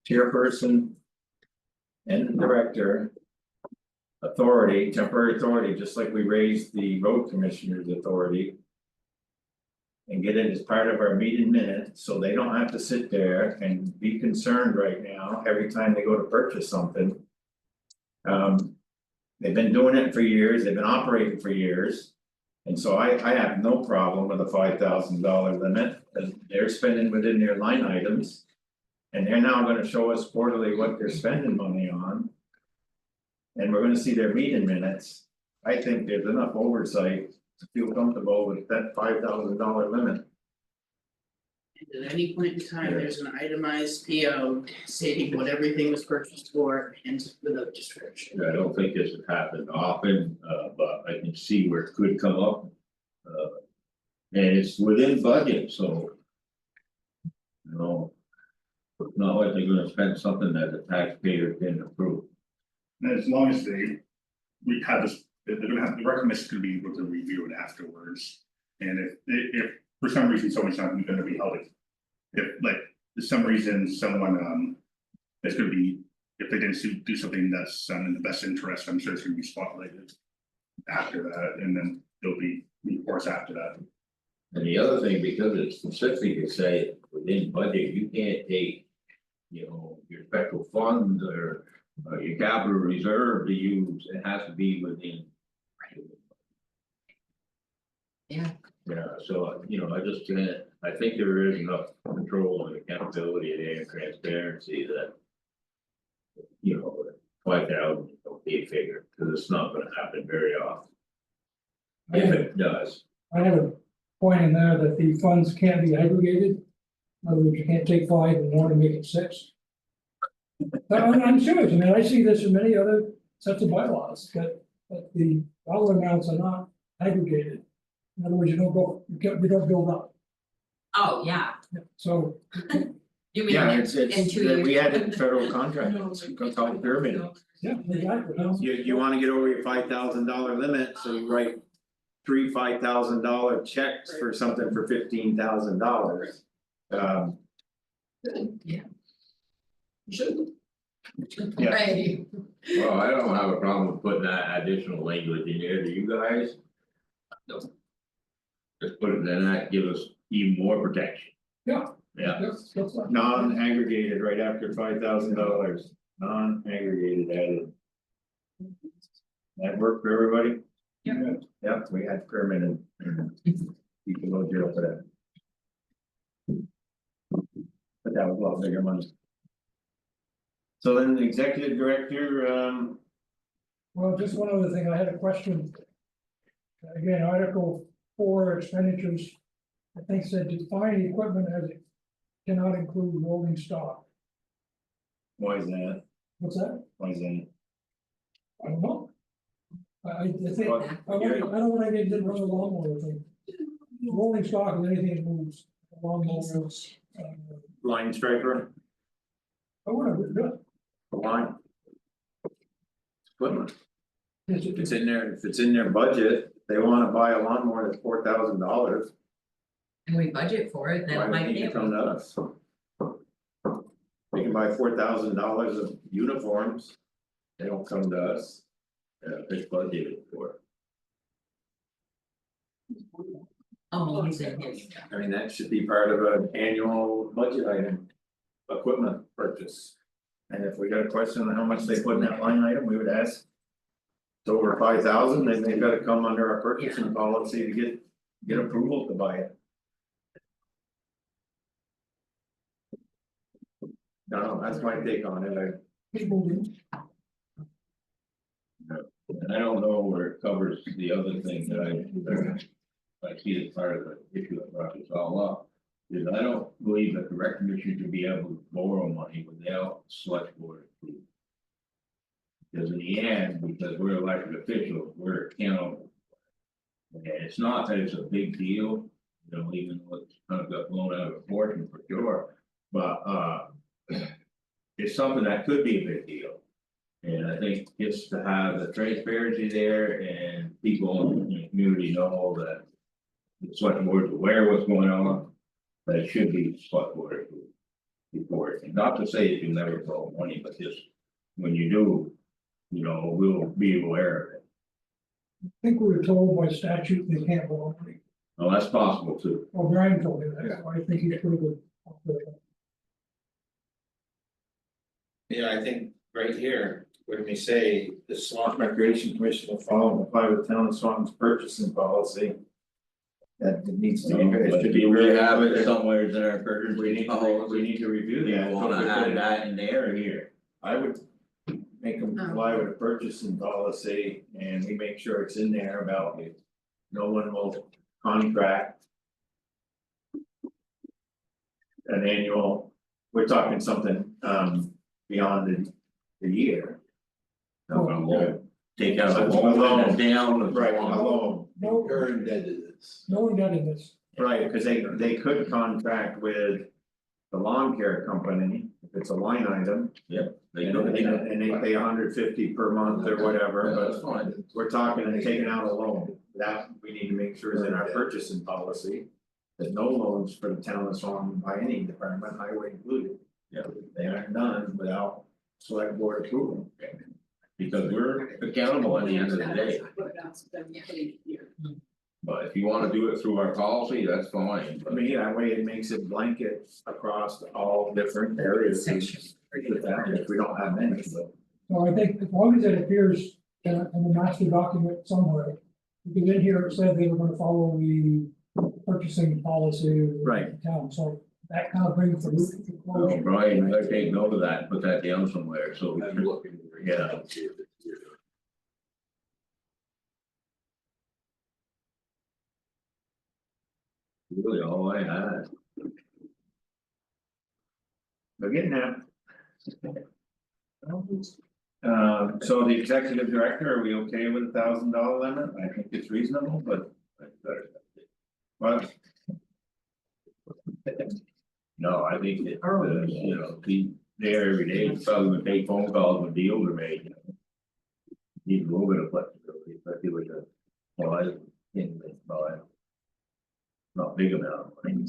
Chairperson. And the director. Authority, temporary authority, just like we raised the road commissioner's authority. And get it as part of our meeting minutes, so they don't have to sit there and be concerned right now every time they go to purchase something. They've been doing it for years, they've been operating for years. And so I have no problem with a $5,000 limit, and they're spending within their line items. And they're now gonna show us quarterly what they're spending money on. And we're gonna see their meeting minutes. I think there's enough oversight to feel comfortable with that $5,000 limit. And at any point in time, there's an itemized PO stating what everything was purchased for and with a description. I don't think this has happened often, but I can see where it could come up. And it's within budget, so. You know. It's not like they're gonna spend something that the taxpayer didn't approve. And as long as we have this, they're gonna have, the rec commission's gonna be able to review it afterwards. And if for some reason someone's not gonna be held. If like, for some reason, someone is gonna be, if they didn't do something that's in the best interest, I'm sure it's gonna be spotlighted. After that, and then there'll be recourse after that. And the other thing, because it's specific to say within budget, you can't take. You know, your special funds or your capital reserve to use, it has to be within. Yeah. Yeah, so, you know, I just can't, I think there is enough control and accountability and transparency that. You know, 5,000 is a big figure, because it's not gonna happen very often. If it does, I have a point in there that the funds can't be aggregated. In other words, you can't take 5 and want to make it 6. I'm serious, I mean, I see this in many other sets of bylaws, that the dollar amounts are not aggregated. In other words, you don't build up, Oh, yeah. so. You mean Yeah, in it's 2 years? we had it in federal contract, it's called pyramid. Yeah, exactly. You wanna get over your $5,000 limit, so you write. 3 $5,000 checks for something for $15,000. Yeah. Should. Yeah. Right. well, I don't have a problem with putting that additional language in there, do you guys? No. Just put it in that, give us even more protection. Yeah. Yeah, That's fine. Non-aggregated right after $5,000, non-aggregated added. That work for everybody? Yeah. Yep, we had permanent. You can go to jail for that. But that was a lot bigger money. So then the executive director, Well, just one other thing, I had a question. Again, Article 4 expenditures, I think said define equipment as it cannot include rolling stock. why is that? What's that? Why is that? I don't know. I think, Well, I don't wanna get into the lawnmower thing. Rolling stock is anything that moves, lawnmower. Line striper, I wanna, line. Equipment, it's, if it's in there, if it's in their budget, they wanna buy a lawnmower that's $4,000. And we budget for it, Why then would might they be need to come to us? They can buy $4,000 of uniforms, they don't come to us. it's budgeted for. Oh, he's in his. I mean, that should be part of an annual budget item. Equipment purchase. And if we got a question on how much they put in that line item, we would ask. It's over 5,000, then they've gotta come under our purchasing policy to get approval to buy it. No, that's my take on it, people do. And I don't know where it covers the other thing that I see as part of the issue that brought this all up. Is I don't believe that the rec commission should be able to borrow money without select board approval. Because in the end, because we're elected officials, we're accountable. And it's not that it's a big deal, you know, even though it's kind of got blown out of proportion for sure, but it's something that could be a big deal. And I think just to have the transparency there and people in the community know that. The select board's aware of what's going on, that it should be select board report, and not to say that you never throw money, but just when you do. You know, we'll be aware of it, I think we were told by statute they can't borrow money. well, that's possible too. Well, Brian told me that, I think he's pretty good. Yeah, I think right here, when we say the Swanton Recreation Commission will follow and apply with town of Swanton's purchasing policy. That it needs to be, it should be. We have it somewhere in our purchase, We need to review you that. wanna add that in there or here? I would make them comply with a purchasing policy and we make sure it's in there about it. No one will contract. An annual, we're talking something beyond the year. No, I won't take out a Alone. loan and down. and so Right, on. alone, No, You're indebted, it's. no indebtedness. right, cause they could contract with the lawn care company, if it's a line item. They And know they know. they pay $150 per month or whatever, That's but fine. we're talking and taking out a loan. That we need to make sure is in our purchasing policy. There's no loans for the town of Swanton by any department, highway included. Yeah. They aren't done without select board approval. Because we're accountable at the end of the day, but if you wanna do it through our policy, that's fine, I but. mean, that way it makes it blanket across all different areas. With that, if we don't have any, but. So I think as long as it appears in the master document somewhere, because in here it said they were gonna follow the purchasing policy of Right. the town, so that kind of brings the roof to Well, closure. Brian, you better take note of that, put that down somewhere, so we I'm can, looking. Yeah. See if it's here. really all I had. We're getting there. So the executive director, are we okay with $1,000 limit? I think it's reasonable, but. Well. No, I think that, you know, be there every day, probably would take phone calls when deals are made. You know. Need a little bit of flexibility, especially with the, well, I think about. Not big amount of money.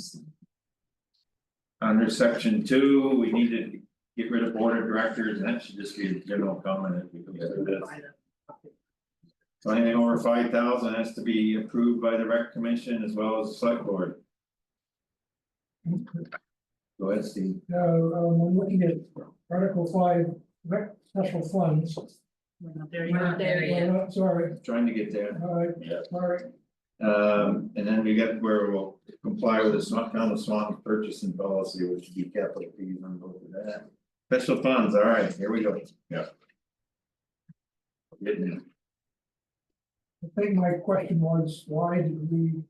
Under section 2, we need to get rid of board of directors, and that should just be a general comment if we go through this. So anything over 5,000 has to be approved by the rec commission as well as the select board. Go ahead, Steve. I'm looking at Article 5, rec special funds. We're not there We're yet. not there yet. Sorry, Trying to get there. all right, Yeah. sorry. And then we get where we'll comply with the town of Swanton purchasing policy, which would be capital fees on both of that. Special funds, all right, here we go. Yeah. Getting there. I think my question was, why did we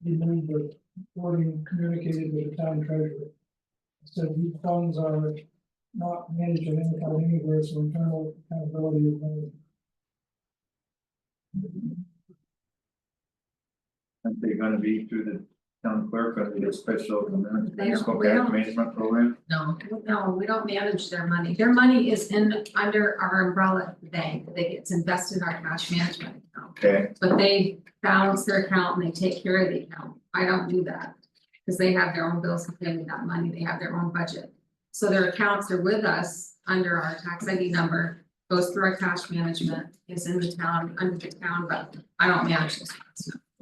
need the wording communicated with the town treasurer? It said these funds are not managed in any kind anywhere, so internal accountability is managed. Aren't they gonna be through the town clerk under the special municipal we don't- cash management program? No, No, we don't manage their money. Their money is under our umbrella bank. It's invested in our cash management account. Okay, But they balance their account and they take care of the account. I don't do that. Cause they have their own bills to pay with that money. They have their own budget. So their accounts are with us under our tax ID number, goes through our cash management, is in the town, under the town, but I don't manage this.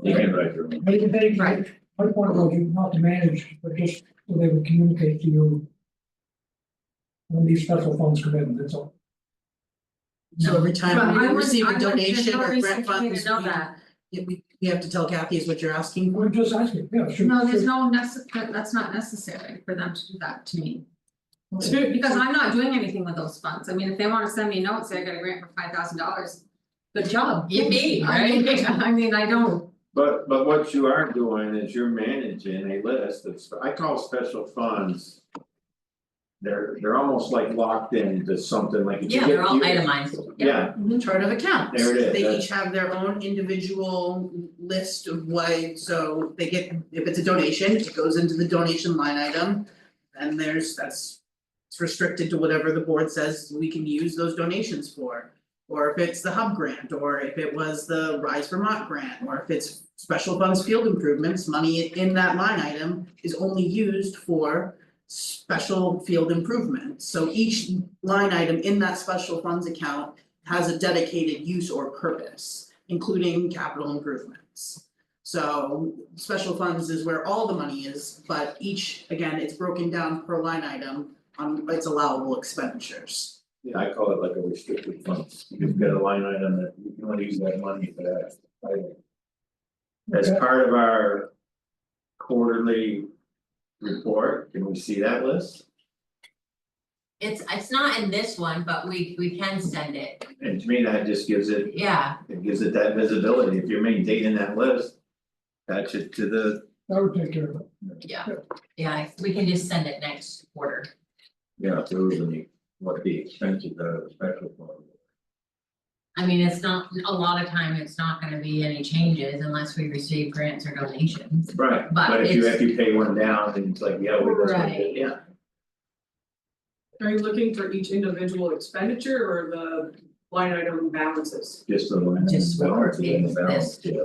You can write your own. They, Right. my point was not to manage, but just so they would communicate to you when these special funds come in, that's all. So every But time I we wouldn't- receive I a wouldn't- there's donation no or reason grant for me to funds, know that. we have to tell Kathy is what you're asking for. We're just asking, yeah, should. No, there's should- no that's not necessary for them to do that to me. Because I'm not doing anything with those funds. I mean, if they wanna send me a note, say I got a grant for $5,000. Good job. Yippee, I mean, right? I mean, I don't, but what you are doing is you're managing a list of, I call special funds. They're almost like locked into something like. if you Yeah, they're get- all you- itemized. Yeah, Chart of accounts. There it is, They that's- each have their own individual list of what, so they get, if it's a donation, it goes into the donation line item. And that's it's restricted to whatever the board says we can use those donations for. Or if it's the hub grant, or if it was the Rise Vermont grant, or if it's special funds field improvements, money in that line item is only used for special field improvements. So each line item in that special funds account has a dedicated use or purpose, including capital improvements. So special funds is where all the money is, but each, again, it's broken down per line item on its allowable expenditures. Yeah, I call it like a restricted fund, you've got a line item that you can only use that money for that item. As part of our quarterly report, can we see that list? It's not in this one, but we can send it, And to me, that just gives it, yeah, it gives it that visibility, if you're maintaining that list. Attach it to the, That would take care of it. yeah, we can just send it next quarter. Yeah, so what the expenses are of the special fund. I mean, it's not, a lot of time, it's not gonna be any changes unless we receive grants or donations. right, But but if you it's- have to pay one down, then it's like, yeah, we're just, Right. yeah. Are you looking for each individual expenditure or the line item balances? Just the line. Just balance okay, and the balance, this. yeah.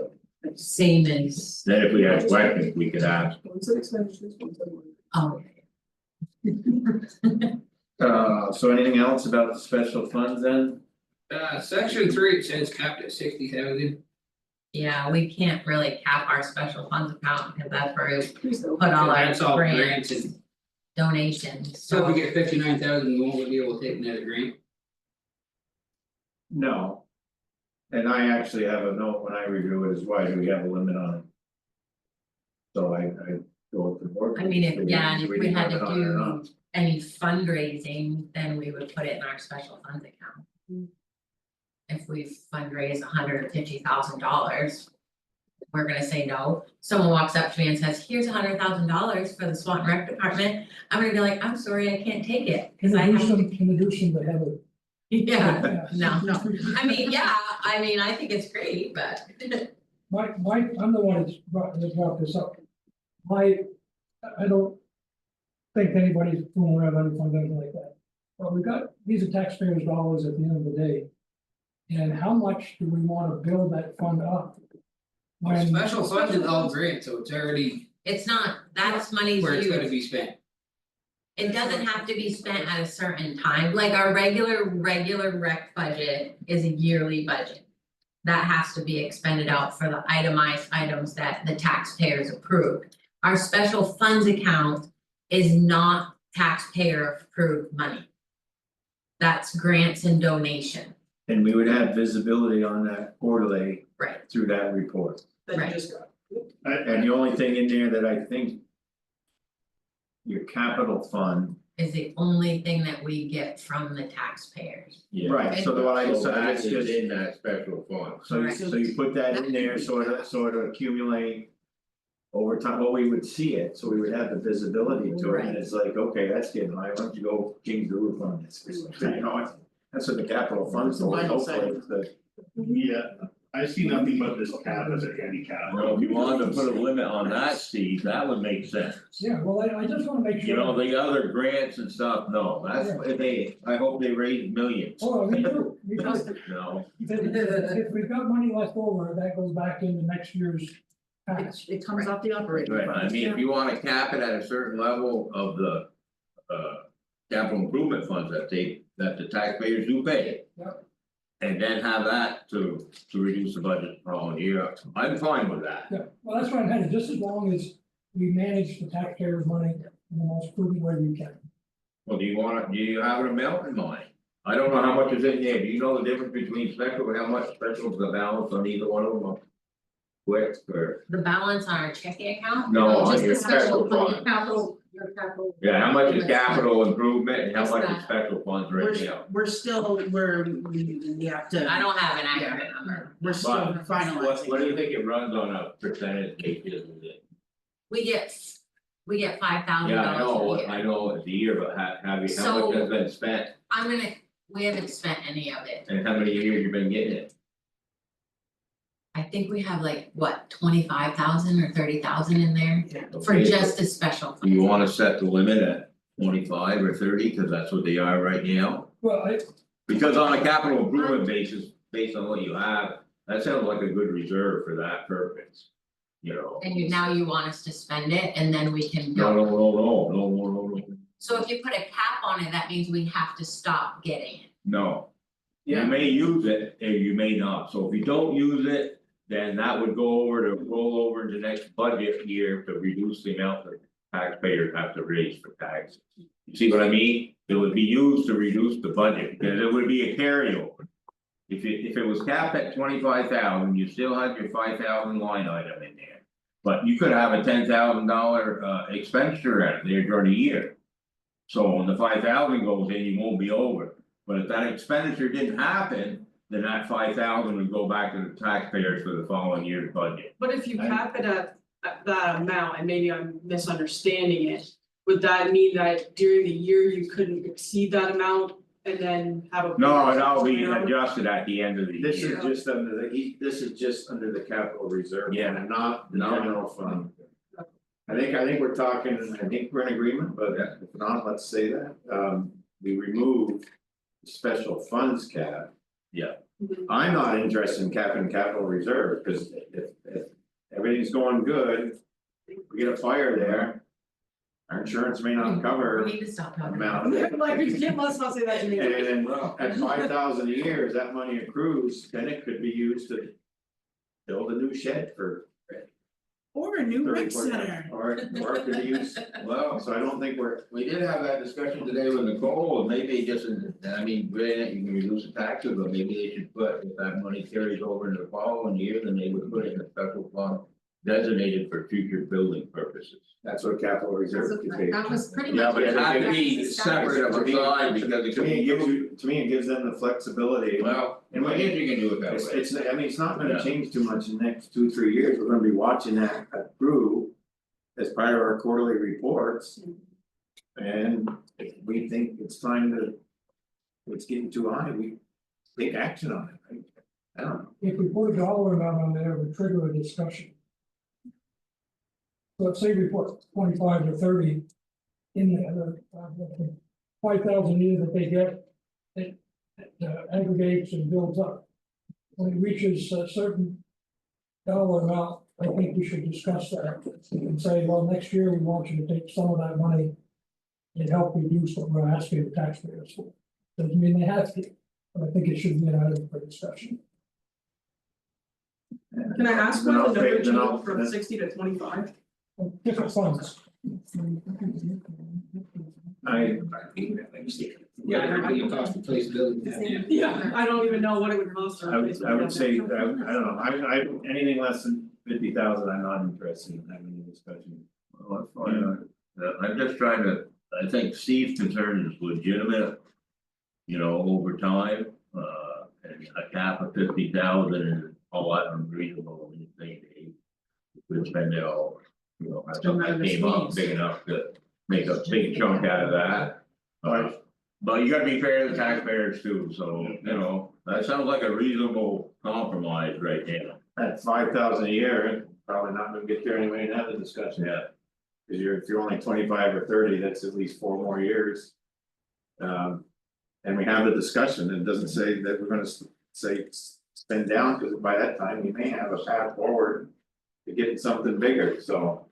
Same as, Then if we had questions, we could ask. One said expenditures, one said line. oh. So anything else about the special funds then? Section 3, it says capped at 60,000. Yeah, we can't really cap our special funds account because that's where we Please don't. put all our That's all grants, grants and donations, so so. if we get 59,000, we won't be able to take another grant. No. And I actually have a note when I review it is why do we have a limit on it? So I go with the board. I mean, if, yeah, and if we didn't had have to it on it or not. do any fundraising, then we would put it in our special funds account. If we fundraise $150,000. We're gonna say no, someone walks up to me and says, here's $100,000 for the Swanton Rec Department, I'm gonna be like, I'm sorry, I can't take it, cause I have to. Can we do some to have it? Yeah, no, No. I mean, yeah, I mean, I think it's great, but. I'm the one that's brought this up. I don't think anybody's fooling around on anything like that. But we got, these are taxpayers' dollars at the end of the day. And how much do we wanna build that fund up? When, Special funds is all grant, so it's already It's not, that's money's where it's gonna used, be spent. it doesn't have to be spent at a certain time, like our regular rec budget is a yearly budget. That has to be expended out for the itemized items that the taxpayers approved. Our special funds account is not taxpayer approved money. That's grants and donation, And we would have visibility on that quarterly right, through that report. That you Right. just got. And the only thing in there that I think. Your capital fund, is the only thing that we get from the taxpayers. Yeah. right, so the one I So decided that is is just, in that special fund. so you put that in there, sort of accumulate. Over time, well, we would see it, so we would have the visibility to it, and it's like, okay, that's getting high, why don't you go change the roof on this, or something, you know, that's what the capital funds for, Vinyl hopefully, siding. it's the. Yeah, I see nothing but this cap as a handicap. You know, if you wanted to put a limit on that, Steve, that would make sense. yeah, well, I just wanna make sure. You know, the other grants and stuff, no, that's, I hope they raise millions, Oh, me too, me too. you know? If we've got money left over, that goes back into next year's tax. It comes off the operating Right, fund. I mean, if you wanna cap it at a certain level of the. Capital improvement funds that the taxpayers do pay. Yep. And then have that to reduce the budget for all year, I'm fine with that. Yeah, well, that's what I'm headed, just as long as we manage the taxpayers' money in the most prudent way we can. Well, do you have an amount in mind? I don't know how much is in there, do you know the difference between special, and how much special is the balance on either one of them? Quick, or, The balance on our checking account? No, on Just the your special special fund. fund. Capital, your capital. yeah, how much is capital improvement and how What's much is that? special funds right now? We're still, we have to. I don't have an accurate number. We're still But finalizing. what do you think it runs on a percentage basis with it? We get $5,000 Yeah, I know, a year. I know it's a year, but have you, how much So- has been spent We haven't spent any of it. and how many years you been getting it? I think we have like, what, 25,000 or 30,000 in there for Okay, just a special Do you fund. wanna set the limit at 25 or 30, cause that's what they are right now. Well, Because on a capital improvement basis, based on what you have, that sounds like a good reserve for that purpose. You know. And now you want us to spend it and then we can No, go. no. So if you put a cap on it, that means we have to stop getting it. No. You Yeah. may use it and you may not, so if you don't use it, then that would go over to roll over into next budget year to reduce the amount that taxpayers have to raise for taxes. You see what I mean? It would be used to reduce the budget, because it would be a carryover. If it was capped at 25,000, you still had your 5,000 line item in there. But you could have a $10,000 expenditure out there during the year. So when the 5,000 goes in, you won't be over, but if that expenditure didn't happen, then that 5,000 would go back to the taxpayers for the following year's budget. But if you cap it at that amount, and maybe I'm misunderstanding it, would that mean that during the year you couldn't exceed that amount and then have a? No, that'll be adjusted at the end of the year. This is just under this is just under the capital reserve. Yeah. And not the No. general fund. I think we're talking, I think we're in agreement, but if not, let's say that, we remove the special funds cap. I'm not interested in capping capital reserve, cause if everything's going good, we get a fire there. Our insurance may not cover We need to stop talking. amount. Like, you can't, let's not say that to me. And at 5,000 a year, as that money accrues, then it could be used to build a new shed for Or a new rec 34,000, center. or it could be used, Well, so I don't think we're. we did have that discussion today with Nicole, and maybe just, I mean, granted, you can reduce the taxes, but maybe they should put, if that money carries over into the following year, then they would put it in a special fund. Designated for future building purposes. That's what capital reserve That's is. what- That was pretty much. Yeah, but it had to be what- separate of a side, because it To could me, be to me, it gives them the flexibility. well, and I guess you can do it that way. It's, I mean, it's not gonna Yeah. change too much in the next 2-3 years, we're gonna be watching that accrue. As part of our quarterly reports. And if we think it's time to. It's getting too high, we take action on it, I don't know. if we put a dollar amount on there, it would trigger a discussion. Let's say we put 25 to 30 in there, 5,000 a year that they get. It aggregates and builds up. When it reaches a certain dollar amount, I think we should discuss that and say, well, next year we want you to take some of that money. And help reduce what we're asking the taxpayers for. Doesn't mean they have to, but I think it should be an item for discussion. Can I ask Then why I'll the say- number then I'll- changed from 60 to 25? Different funds. Yeah, it costs to place building. Yeah, I don't even know what it would cost. I would say, I don't know, I anything less than 50,000, I'm not interested in having a discussion. Well, that's fine. I'm just trying to, I think Steve's concern is legitimate. You know, over time, and a cap of 50,000 is all that unreasonable when you think they. Could spend it all, you know, have something that came up big enough to make a big chunk out of that. But you gotta be fair to the taxpayers too, so, you know, that sounds like a reasonable compromise right now. At 5,000 a year, probably not gonna get there anyway and have the discussion. Yeah. Cause if you're only 25 or 30, that's at least 4 more years. And we have the discussion, it doesn't say that we're gonna say spend down, cause by that time, we may have a path forward. To getting something bigger, so.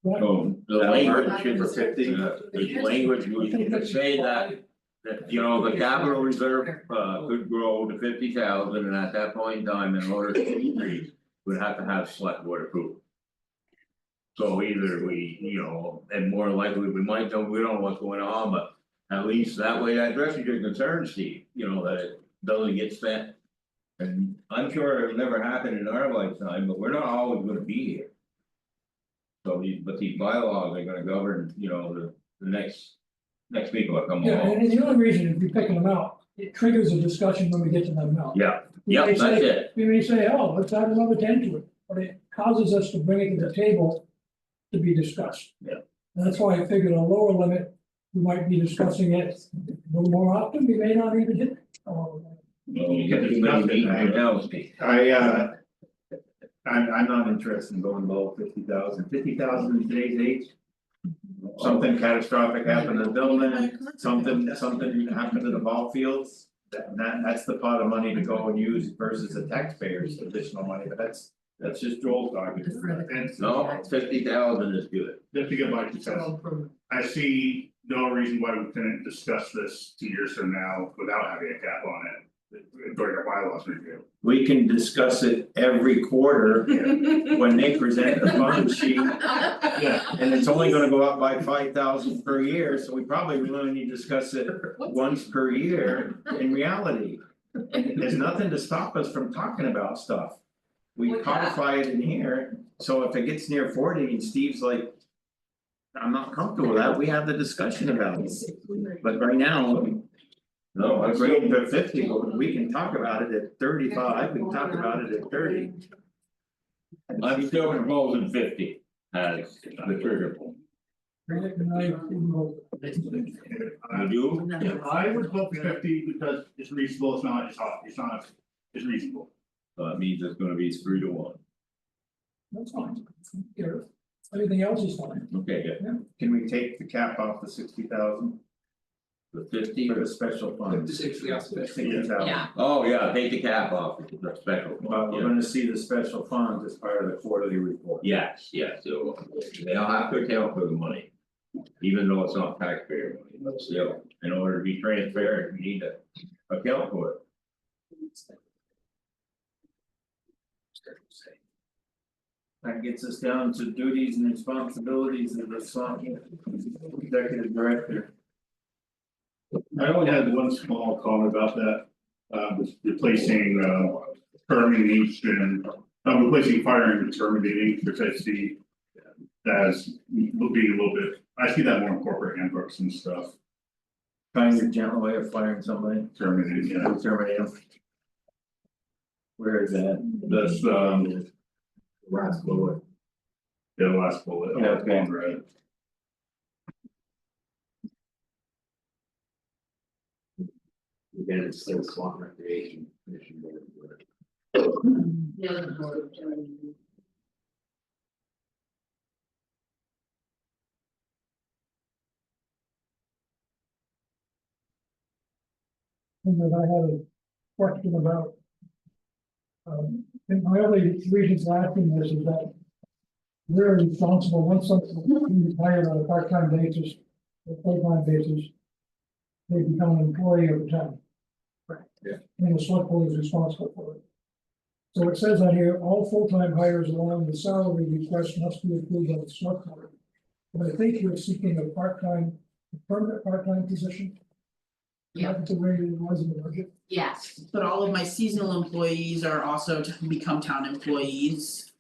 So the that language market should, for 50. the language we should say that. That, you know, the capital reserve could grow to 50,000, and at that point in time, in order to increase, we'd have to have select board approval. So either we, you know, and more likely we might, we don't know what's going on, but at least that way that addresses your concern, Steve, you know, that it doesn't get spent. And I'm sure it'll never happen in our lifetime, but we're not always gonna be here. So these bylaws are gonna govern, you know, the next people that come Yeah, along. and the only reason, if you pick them out, it triggers a discussion when we get to that amount. Yeah, We yeah, may that's say- it. We may say, oh, let's add another 10 to it, but it causes us to bring it to the table to be discussed. Yeah. And that's why I figured a lower limit, we might be discussing it a little more often, we may not even hit. Well, you get too many meetings right now, Steve. I'm not interested in going below 50,000. 50,000 in today's age. something catastrophic happened to the building, something happened to the ball fields. That's the pot of money to go and use versus the taxpayers' additional money, but that's just Joel's argument. And No, 50,000 is good. just to get my 2 cents, I see no reason why we couldn't discuss this 2 years from now without having a cap on it. During our bylaws review. We can discuss it every quarter when they present the fund sheet. Yeah. And it's only gonna go up by 5,000 per year, so we probably only need to discuss it once per year in reality. And there's nothing to stop us from talking about stuff. We codify it in here, so if it gets near 40 and Steve's like. I'm not comfortable with that, we have the discussion about it, but right now. No, I'm agreeing to 50, but we can talk about it at 35, we can talk about it at 30. I'm still proposing 50 as the trigger point. You do? Yeah, I would vote for 50 because it's reasonable, it's reasonable. So that means it's gonna be 3 to 1. That's fine, here, everything else is fine. Okay, good. Can we take the cap off the 60,000 The 50. for the special fund? 60,000. Yeah. Oh, yeah, take the cap off, it's a special. But we're Yeah. gonna see the special funds as part of the quarterly report. Yes, so they'll have to account for the money. Even though it's not taxpayer money, but still, in order to be transparent, we need to account for it. That gets us down to duties and responsibilities of the Swanton executive director. I only had one small comment about that, was replacing termination, replacing firing with terminating, which I see. As will be a little bit, I see that more in corporate handbooks and stuff, Find a gentle way of firing somebody, terminating, yeah, terminate them. Where is that? that's Last bullet. the last bullet. Yeah, okay. Right. Again, it's still Swanton Recreation Commission. And then I had a question about. And my only reason for asking this is that. We're responsible, once someone is hired on a part-time basis, or full-time basis. They become an employee of the town. Right, yeah. And the select board is responsible for it. So it says on here, all full-time hires along with salary requests must be approved by the select board. But I think you're seeking a part-time, permanent part-time position. Yeah. That's the way it was in the budget. Yes, But all of my seasonal employees are also to become town employees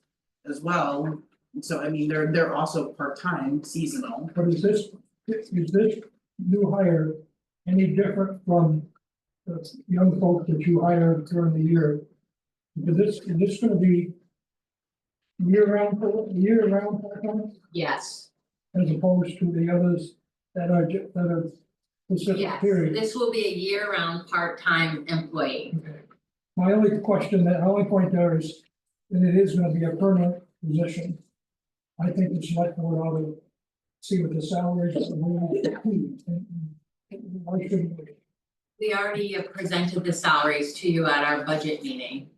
as well. And so I mean, they're also part-time seasonal. But is this new hire any different from the young folks that you hire during the year? Because is this gonna be year-round part-time, yes, as opposed to the others that are specific yes, period? this will be a year-round part-time employee. Okay. My only point there is, that it is gonna be a permanent position. I think the select board ought to see what the salaries are. Why shouldn't we? We already presented the salaries to you at our budget meeting.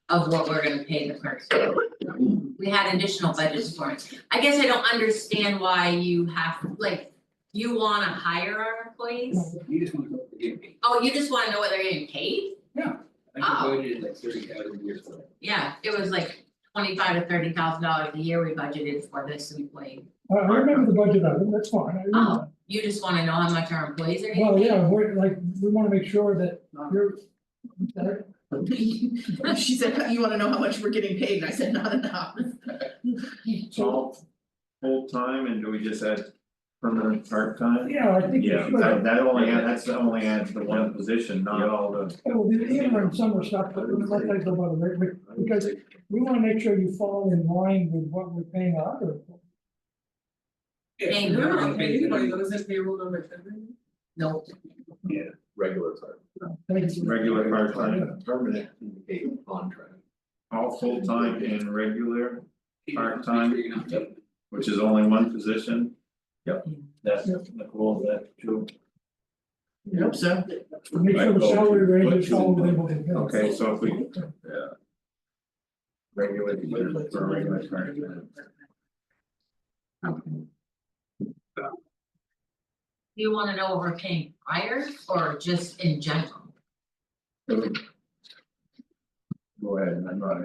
Of what we're gonna pay the person. We had additional budgets for it. I guess I don't understand why you have, like, you wanna hire our employees? You just want to go for getting paid. Oh, you just wanna know what they're getting paid? I think the Oh. budget is like 30,000 a year for it. Yeah, it was like $25,000 to $30,000 a year we budgeted for this employee. I remember the budget item, that's fine, I remember. Oh, you just wanna know how much our employees are getting Well, paid? yeah, we wanna make sure that you're. She said, you wanna know how much we're getting paid, and I said, not enough. So full-time, and do we just add permanent part-time? Yeah, I think. Yeah, that's only adds the one position, not all the. Well, the interim summer stuff, but let's talk about it, because we wanna make sure you fall in line with what we're paying our other. Thank We're you. not paying anybody that was in payroll number 10. Nope, Regular part. Thank you. Regular part-time, Permanent indicated contract. all full-time and regular. Part-time. which is only one position. That's Nicole, that's true. I hope so. Make sure the salary range is all within what we've got. Okay, so if we, yeah. Regular, for regular current. You wanna know what we're paying prior or just in general? Go ahead, I'm not.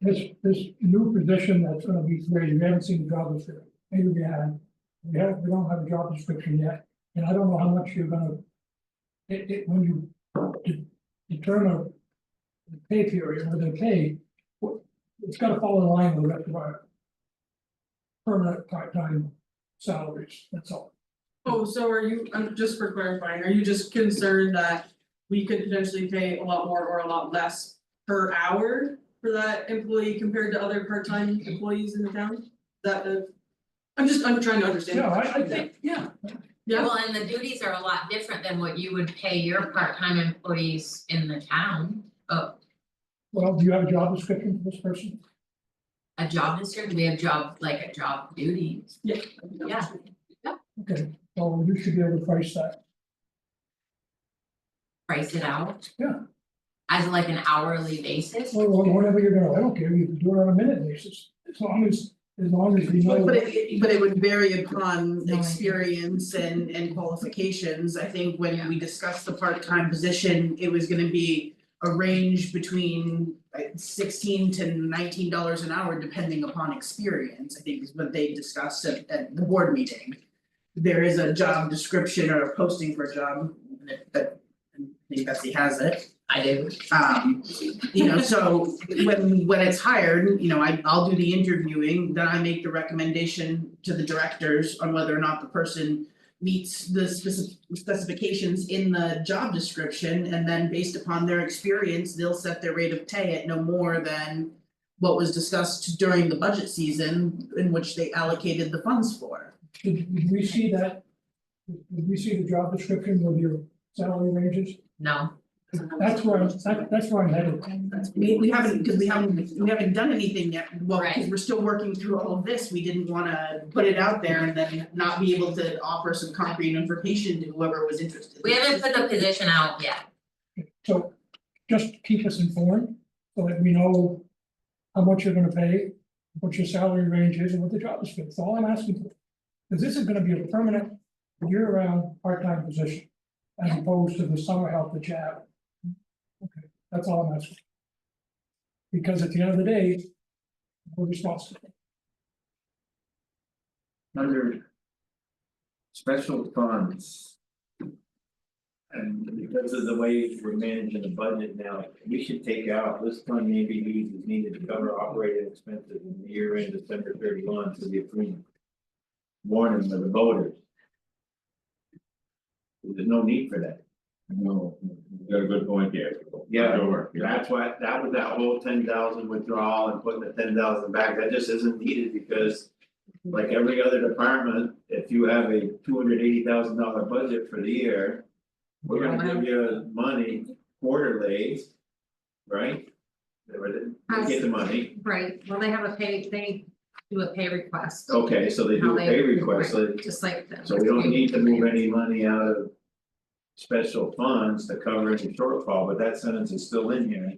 This new position that's gonna be created, we haven't seen the job description, maybe we have. We don't have a job description yet, and I don't know how much you're gonna. When you determine the pay period, or the pay, it's gotta fall in line with the rest of our permanent part-time salaries, that's all. Oh, so are you, just for clarifying, are you just concerned that we could potentially pay a lot more or a lot less per hour for that employee compared to other part-time employees in the town? Is that the, I'm trying to understand. Yeah, I think, Yeah. Yeah, Well, and the duties are a lot different than what you would pay your part-time employees in the town. well, do you have a job description for this person? A job description, we have job, like a job duties, yeah. yeah. Okay, so you should be able to price that. Price it out. Yeah. As like an hourly basis. Or whatever you're gonna, I don't care, you can do it on a minute basis, as long as we know. But it would vary upon experience and qualifications. I think when we discussed the part-time position, it was gonna be a range between $16 to $19 an hour, depending upon experience, I think is what they discussed at the board meeting. There is a job description or a posting for a job that I think Betsy has it. I do. So when it's hired, I'll do the interviewing, then I make the recommendation to the directors on whether or not the person meets the specifications in the job description, and then based upon their experience, they'll set their rate of pay at no more than what was discussed during the budget season in which they allocated the funds for. Did we see that? Did we see the job description with your salary ranges? No, That's where I'm headed. We haven't, because we haven't done anything yet, well, because Right. we're still working through all of this, we didn't wanna put it out there and then not be able to offer some concrete information to whoever was interested. we haven't put the position out yet. So just keep us informed so that we know how much you're gonna pay, what your salary range is and what the job description, that's all I'm asking for. Because this is gonna be a permanent, year-round, part-time position, as opposed to the summer help that you have. Okay, that's all I'm asking. Because at the end of the day, we're responsible. Under. Special funds. And because of the way we're managing the budget now, we should take out, this fund may be used as needed to cover operating expenses in the year end December 31 to the approved. Warning of the voters. There's no need for that. No, you got a good point there. Yeah, Sure. that's why, that was that whole 10,000 withdrawal and putting the 10,000 back, that just isn't needed because. Like every other department, if you have a $280,000 budget for the year. We're gonna give you money quarterly. Right? They get the money, Right, well, they have a pay, they do a pay request, okay, so they do a pay request, so just like them. so we don't need to move any money out of. Special funds to cover any shortfall, but that sentence is still in here.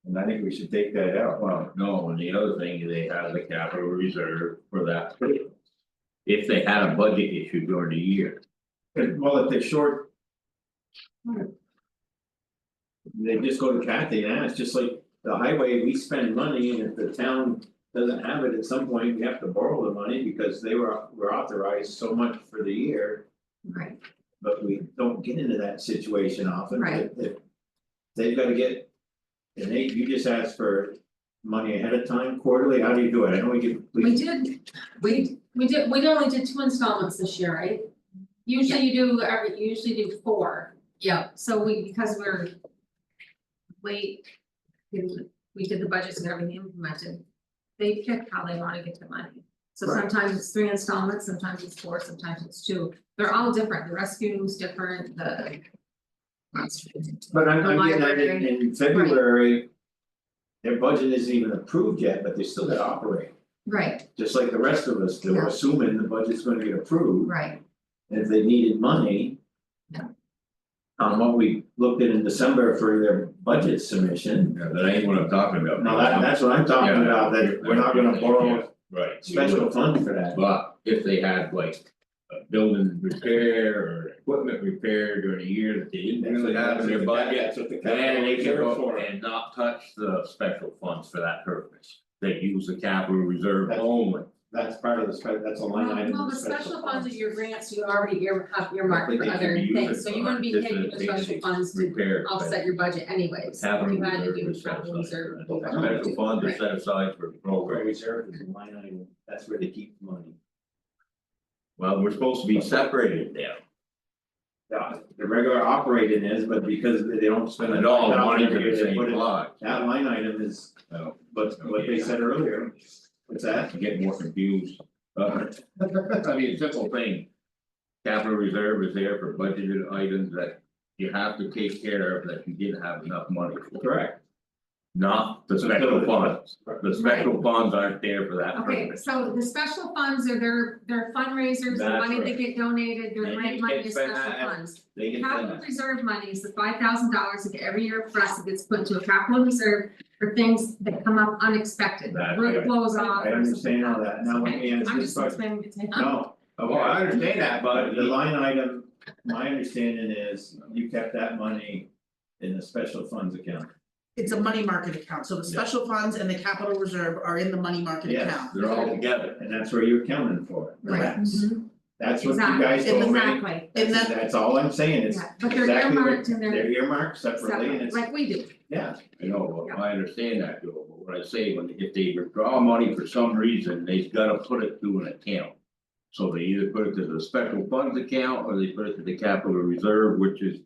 And I think we should take that out, Well, no, and the other thing, they have the capital reserve for that. If they had a budget issue during the year, well, if they're short. They just go to Kathy and ask, just like the highway, we spend money and if the town doesn't have it at some point, we have to borrow the money because they were authorized so much for the year. Right, But we don't get into that situation often. Right. If they've gotta get. And you just ask for money ahead of time quarterly, how do you do it? I know we get. we only did 2 installments this year, right? Usually you usually do 4, Yeah, so because we're. We did the budgets and everything implemented, they pick how they wanna get the money. So Right. sometimes it's 3 installments, sometimes it's 4, sometimes it's 2, they're all different, the rescuing's different, the. But I'm The getting that library. in February. Their budget isn't even approved yet, but they still gotta operate. right, just like the rest of us do, Yeah. assuming the budget's gonna get approved. right, And if they needed money. Yeah. What we looked at in December for their budget submission, Yeah, that ain't what I'm talking about. no, that's what I'm talking Yeah. about, that we're not gonna borrow Right. special fund for that. But if they had like a building repair or equipment repair during a year that they didn't really have in their budget. That's what the Then capital they can reserve go for. and not touch the special funds for that purpose. They use the capital reserve only. That's part of that's a line item. Well, in the special funds fund. of your grants, you already have earmarked But for they other can use things, it so you for wouldn't be just taking a the special basic funds to repair offset expense. your budget anyways. Capital You had to reserve do is set capital aside reserve. for that. Special funds are set aside for Program programs. reserve is a line item, that's where they keep the money. Well, we're supposed to be separated now. Yeah, the regular operating is, but because they don't spend. And all the money every to year, the they same put it- plot. That line item is, So but what they said earlier, what's that? I get more confused. I mean, simple thing. Capital reserve is there for budgeted items that you have to take care of that you didn't have enough money for. Correct. Not the special funds. The special funds aren't there for that okay, purpose. so the special funds are their fundraisers, the That's money that right. get donated, their And grant they money can is spend special that. funds. They can spend Capital that. reserve money is the $5,000 that every year for us, it gets put into a capital reserve for things that come up unexpected, That's road right. blows off. I or something understand all that, now let me Okay, answer I'm this just question. explaining it to him. No, Well, I understand that, but but the line item, my understanding is you kept that money in the special funds account. It's a money market account, so the special funds and the capital reserve are in the money market Yes. account. they're all together. And that's where you're accounting for it. Right. Mhm. That's what you guys Exactly. told me, Exactly, And that, that's all I'm saying, is yeah, but they're exactly what, earmarked and they're they're earmarked separately and separate, it's, like we do. yeah. I know, well, I understand that, Joe, but what I say, when if they withdraw money for some reason, they've gotta put it to an account. So they either put it to the special funds account or they put it to the capital reserve, which is.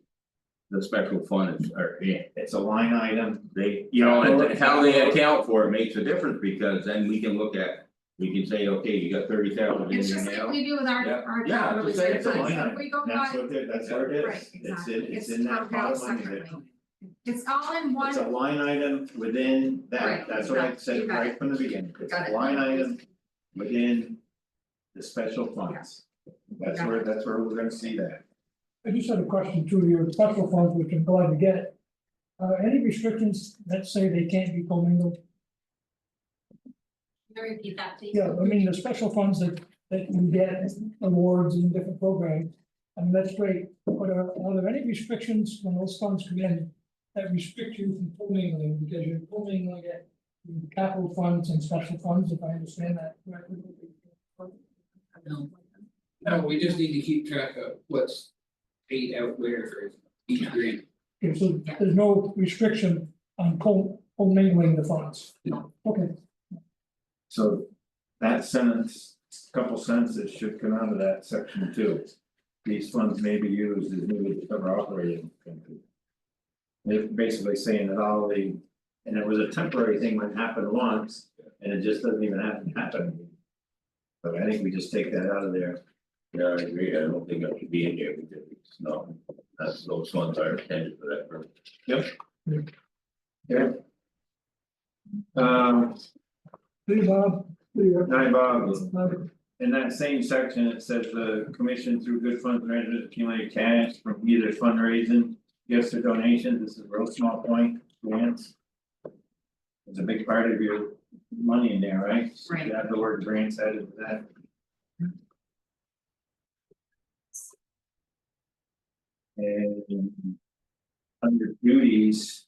The special funds are in, It's a line item, they, you know, and how they account for it makes a difference, because then we can look at. We can say, okay, you got 30,000 in It's there just like now, we do with our Yeah. capital Just say reserve it's a funds, line so if item, we go that's by, what it, that's what it right, is, exactly, it's in that broken out pot of money that. separately. It's all in one. It's a line item within that, Right, that's what I exactly, said you got right from the beginning, it's Got a it. line item within. The special funds, that's Got where we're gonna see that. I just had a question to your special funds, which I'm glad to get. Any restrictions that say they can't be commingled? Can you repeat that, please? Yeah, I mean, the special funds that you get awards and different programs, I mean, that's great, but are there any restrictions when those funds come in? That restrict you from commingling, because you're commingling it with capital funds and special funds, if I understand that correctly? No. No, we just need to keep track of what's paid out where for each grant. Okay, so there's no restriction on commingling the funds? No. Okay. So that sentence, couple sentences should come out of that section too. These funds may be used as needed to cover operating expenses. They're basically saying that all the, and it was a temporary thing that happened once, and it just doesn't even happen. But I think we just take that out of there. yeah, I agree, I don't think that should be in there, because it's not, that's, those funds are intended for that purpose. Yeah. Please, Bob. Hi, Bob. In that same section, it says the commission through good funds measures accumulated cash from either fundraising, gifts or donations, this is a real small point, grants. There's a big part of your money in there, right? So you have the word grants added to that. And under duties.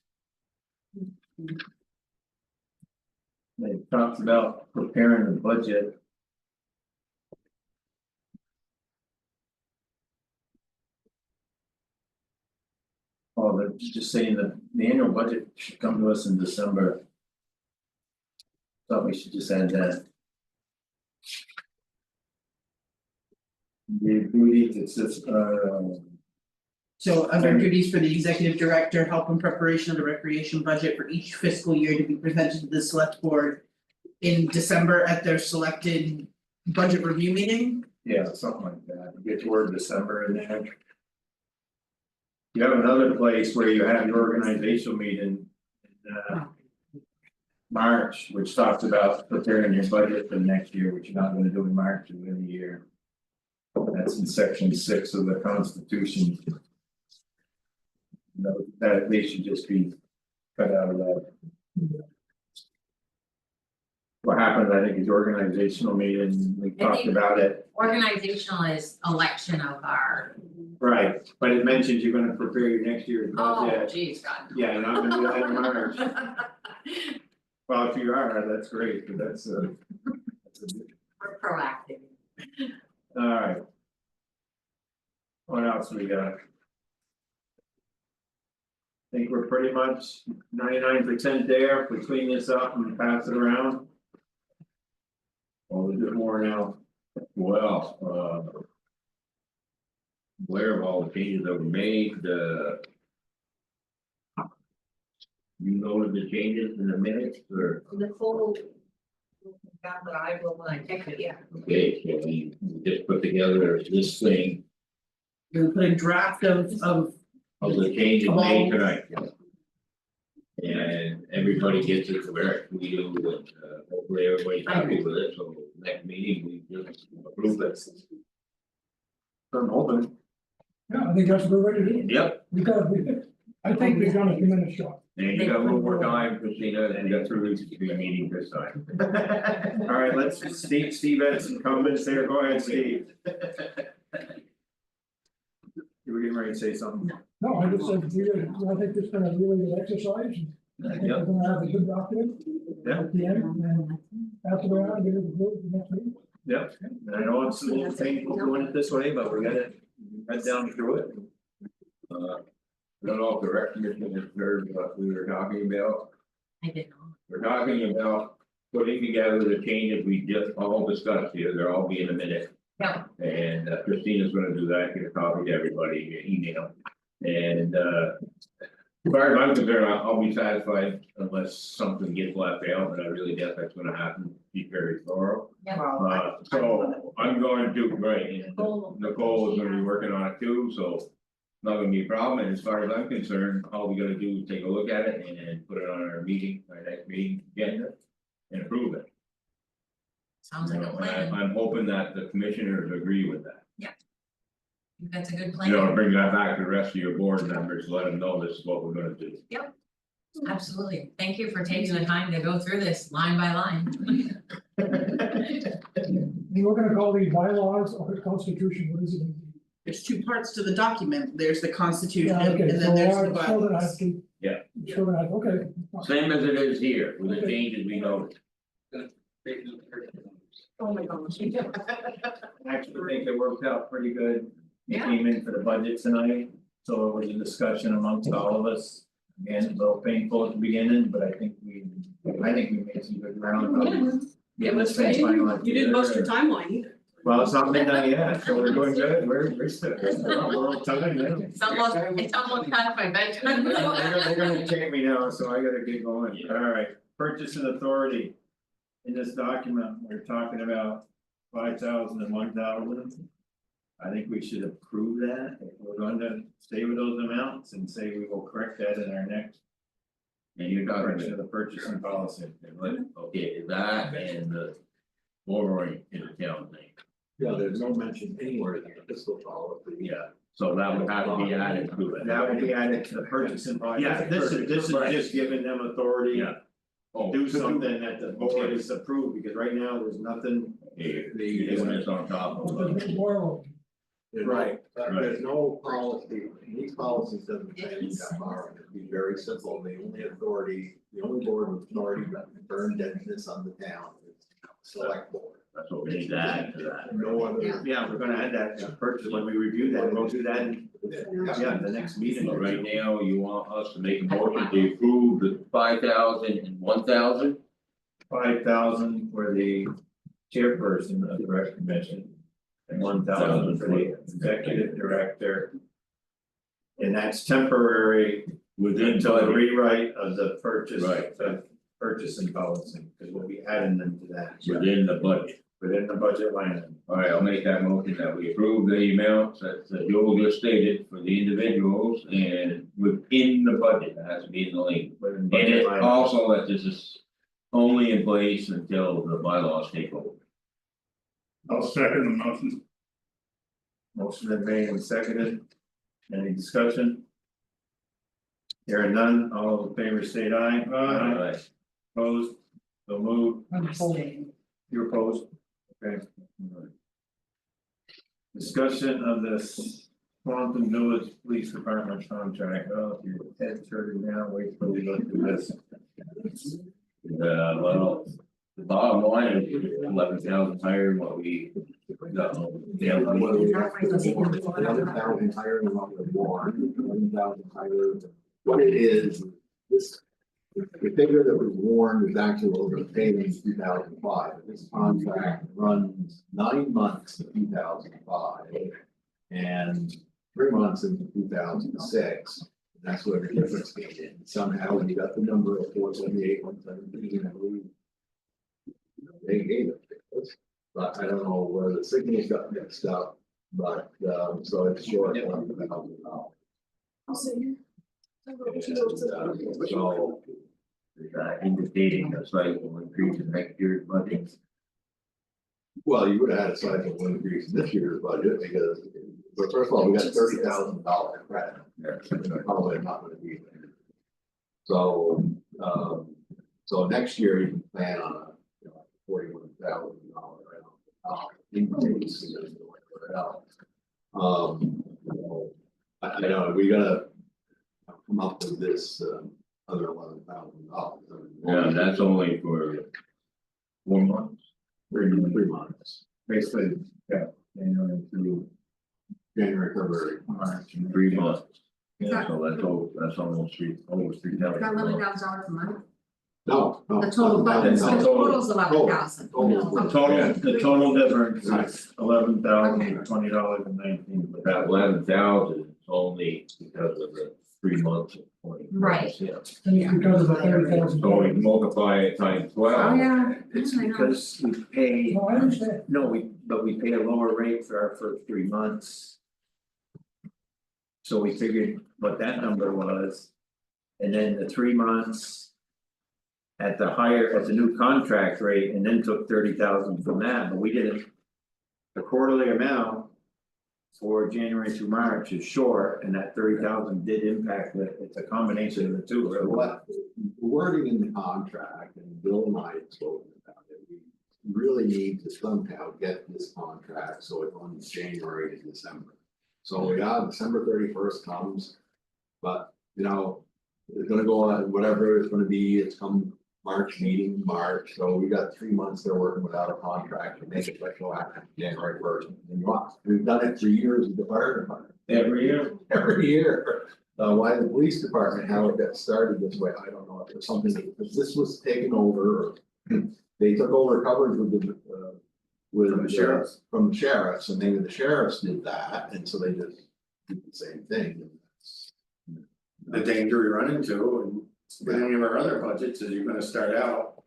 They talked about preparing the budget. Oh, they're just saying that the annual budget should come to us in December. Thought we should just add that. The duty, it says, so under duties for the executive director, help in preparation of the recreation budget for each fiscal year to be presented to the select board. In December at their selected budget review meeting. yeah, something like that, get the word December in there. You have another place where you have your organizational meeting. March, which talks about preparing your budget for the next year, which you're not gonna do in March, you're in the year. That's in section 6 of the Constitution. That they should just be cut out of that. What happened, I think, is organizational meeting, we talked about it, Organizational is election of our, right, but it mentions you're gonna prepare your next year's oh budget. geez, God. Yeah, you're not gonna do that in March. Well, if you are, that's great, but that's We're proactive. alright. What else we got? Think we're pretty much 99% there, if we clean this up and pass it around. Or we do more now, Well, aware of all the changes that were made, you noted the changes in the minutes, or, Nicole. Got what I will when I check it, yeah. okay, so we just put together this thing You're gonna put a draft of of the changes made tonight. And everybody gets it correct, we do, and hopefully everybody's happy with it, so next meeting, we just approve it. I'm hoping. Yeah, I think that's a good way to do it. Yep, I think we've done a tremendous job. and you got a little more time, Christina, and you got 3 weeks to do a meeting this time. Alright, let's, Steve had some comments there, go ahead, Steve. You were getting ready to say something? No, I just said, I think it's been a really good exercise. I think we're gonna have a good document. Yeah. At the end, and pass it around, give it to the next meeting. Yep, and I know it's a little painful doing it this way, but we gotta head down through it. I don't know if the rec commission has heard what we were talking about. I did not. We're talking about putting together the changes we just all discussed here, they're all be in a minute. Yeah. And Christina's gonna do that, get a copy to everybody, via email. And as far as I'm concerned, I'll be satisfied unless something gets left out, but I really doubt that's gonna happen, be very thorough. So I'm going to, right, and Nicole is gonna be working on it too, so. Not gonna be a problem, and as far as I'm concerned, all we gotta do is take a look at it and put it on our meeting, our next meeting agenda. And approve it. Sounds You like a know, and plan. I'm hoping that the commissioners agree with that. That's a good You know, plan. bring that back to the rest of your board members, let them know this is what we're gonna do. Absolutely. Thank you for taking the time to go through this line by line. We're gonna call these bylaws or constitution, what is it? there's 2 parts to the document, there's the constitution Yeah, okay, and so then there's the I'm still gonna have bylaws. to. Yeah. Still gonna have, okay. Same as it is here, with the changes we know. Oh my gosh. I actually think it worked out pretty good. It Yeah. came in for the budget tonight, so it was a discussion amongst all of us. Again, a little painful at the beginning, but I think we made some good ground. Yeah, let's say, you didn't bust your timeline. Well, it's not midnight yet, so we're doing good, we're still, we're on time now. It's almost past my bedtime. They're gonna take me now, so I gotta get going, alright, purchasing authority. In this document, we're talking about 5,000 and 1,000. I think we should approve that, if we're going to stay with those amounts and say we will correct that in our next. And you're talking Correction of the purchasing policy. okay, is that and the borrowing in the town thing, Yeah, there's no mention anywhere in the fiscal policy. yeah, so that would have to be added to it. That would be added to the purchasing policy. Yeah, this is just giving them authority. Yeah. Oh, Do something that the board is approved, because right now there's nothing. You're doing this on top of. There's Right, There's no policy, these policies doesn't say you got borrowed, it'd be very simple, the only authority, the only board with authority to burn deadness on the town is select board. That's what we need to add to that. No other. yeah, we're gonna add that to purchase when we review that, we'll do that in, yeah, the next meeting. So right now, you want us to make a motion to approve the 5,000 and 1,000? 5,000 for the chairperson of the rec commission. And 1,000 for the executive director. And that's temporary Within until the budget. rewrite of the purchase, Right. the purchasing policy, because we'll be adding them to that. Within the budget. Within the budget line item. Alright, I'll make that motion that we approve the amounts that Joel just stated for the individuals and within the budget, it has to be in the link. Within And budget it line item. also that this is only in place until the bylaws take over. I'll second the motion. Motion been made and seconded. Any discussion? Hearing none, all in favor state aye. Alright. Opposed, so moved, I'm holding. you're opposed, okay. Discussion of this Swanton Village Police Department contract, oh, your head turning now, wait till we go through this. Well, the bottom line is 11,000 higher than what we got. Yeah. 11,000 higher than what was warned, 11,000 higher than what it is, this. The figure that was warned is actually what was paid in 2005, this contract runs 9 months to 2005. And 3 months into 2006, and that's where the difference came in, somehow when you got the number of 478, 117, I believe. They gave it, to us, but I don't know where the signals got mixed up, but so it's short $11,000. I'll see. So. Indicating a slight increase in next year's budget. Well, you would have had a sizable increase in this year's budget because, but first of all, we got $30,000 credit. It's probably not gonna be there. So, so next year you can plan on a, you know, $41,000 increase in the else. I know, we gotta come up with this, other $11,000. Yeah, that's only for 4 months. 3 months, Basically, yeah, January through January, February. March. and 3 months. Yeah, so that's almost almost 3,000. Got $11,000 a month, No, no. the total budget, so the total's 11,000. The total difference is $11,020 and 19. But that 11,000 is only because of the 3 months of 20. Right. Yeah. And it's because of the $30,000. So we multiply it times 12. Oh, yeah. It's I know. because we pay, No, I understand. no, but we pay a lower rate for our first 3 months. So we figured what that number was. And then the 3 months. At the new contract rate, and then took 30,000 from that, but we didn't. The quarterly amount. For January through March is short, and that 30,000 did impact it, it's a combination of the two, really. What wording in the contract, and Bill and I had spoken about it, we really need to somehow get this contract, so it runs January to December. So yeah, December 31st comes, but you know, it's gonna go on, whatever it's gonna be, it's come March meeting, March, so we got 3 months they're working without a contract to make it retroactive January 1st. And we've done it for years with the fire department. Every year. Every year. Why the police department, how it got started this way, I don't know, if there's something, because this was taken over, or they took over coverage with the. From the sheriffs. From the sheriffs, and maybe the sheriffs did that, and so they just did the same thing. The danger we run into, and with any of our other budgets, is you're gonna start out.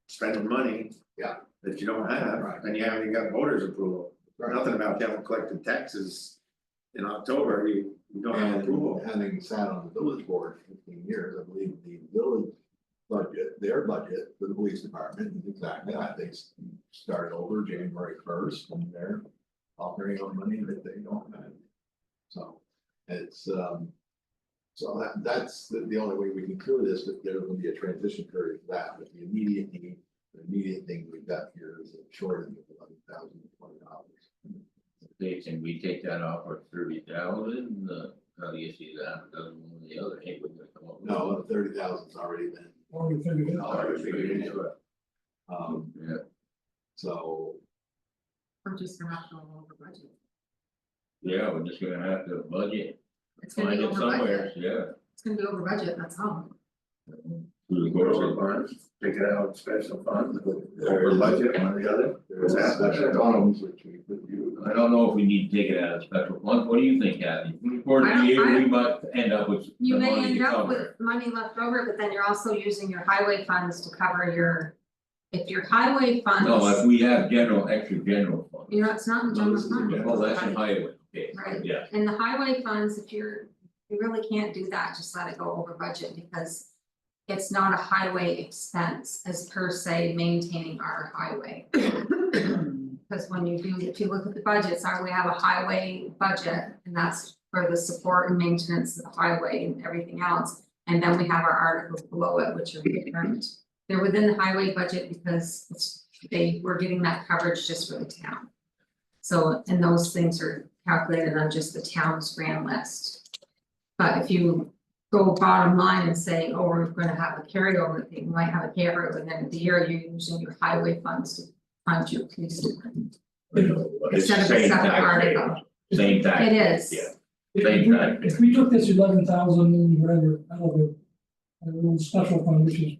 Spending money. Yeah. That you don't have, Right. and you haven't even got voters approval, Right. nothing about you haven't collected taxes. In October, you don't have approval. And having sat on the village board for 15 years, I believe the village budget, their budget for the police department is exactly that. They start over January 1st and they're offering on money that they don't have. So it's so that's the only way we can clear this, but there will be a transition period for that, but the immediate need, the immediate thing we've got here is a shortage of $11,020. Okay, can we take that off for 30,000? How do you see that? Doesn't one or the other, ain't we gonna come up with? No, the 30,000's already been. Or we figured it out. Already figured into it. Yeah. So, We're just gonna have to go over budget. Yeah, we're just gonna have to budget, It's gonna find be it over somewhere, budget, yeah. it's gonna be over budget, that's all. Through the course of the Take it out of special funds, There over is- budget, one or the other. there's special funds which we could use. I don't know if we need to take it out of special fund, what do you think, Kathy? According to you, we might end up with You the may money end to up cover. with money left over, but then you're also using your highway funds to cover your. If your highway funds. No, if we have extra general fund. You know, it's not in No, general this is in fund. general. Well, that's in highway, okay, Right. yeah. And the highway funds, if you really can't do that, just let it go over budget, because it's not a highway expense as per se maintaining our highway. Cause when you do, if you look at the budgets, we have a highway budget and that's for the support and maintenance of the highway and everything else. And then we have our articles below it, which are different. They're within the highway budget because they were getting that coverage just for the town. So, and those things are calculated on just the town's grand list. But if you go bottom line and say, oh, we're gonna have a carryover thing, you might have a carryover at the end of the year, you're using your highway funds to fund your police department. It's Instead of a same separate tax rate, article. same tax. It is. Yeah. If we took this 11,000, whatever, out of a little special fund, which is,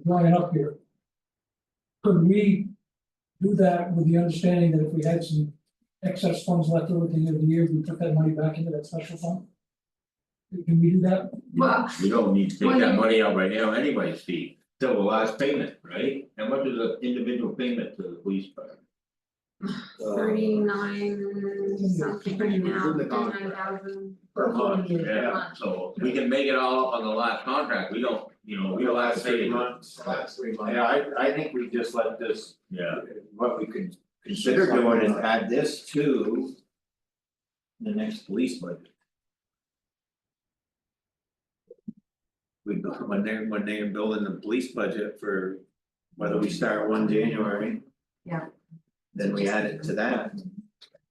drying up here. Could we do that with the understanding that if we had some excess funds left over at the end of the year, we put that money back into that special fund? Can we do that? Well, We don't need to take Well, that you- money out right now anyway, Steve, till the last payment, right? How much is an individual payment to the police department? 39 something right now, 39,000. Per month, yeah, so we can make it all up on the last contract, we don't, we don't have to pay it. Last 3 months. Yeah, I think we just let this, Yeah, what we could consider doing is add this to. The next police budget. We go, when they're building the police budget for, whether we start 1 January. Yeah. Then we add it to that.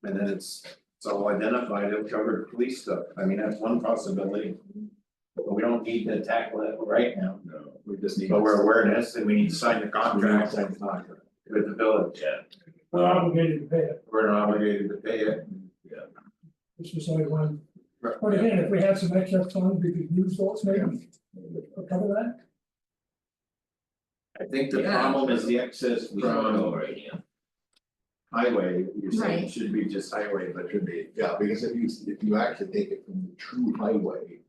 And then it's all identified, it'll cover police stuff, I mean, that's one possibility. But we don't need to tackle it right now, no, We just need. but we're awareness and we need to sign the contract Sign the contract. with the village, yeah, We're obligated to pay it, we're not obligated to pay it. it's just like one. But again, if we had some excess funds, we could use those maybe, cover that. I think the problem is the excess we don't know from right now. highway, you're saying Right. it should be just highway, but Should be, yeah, because if you actually take it from the true highway.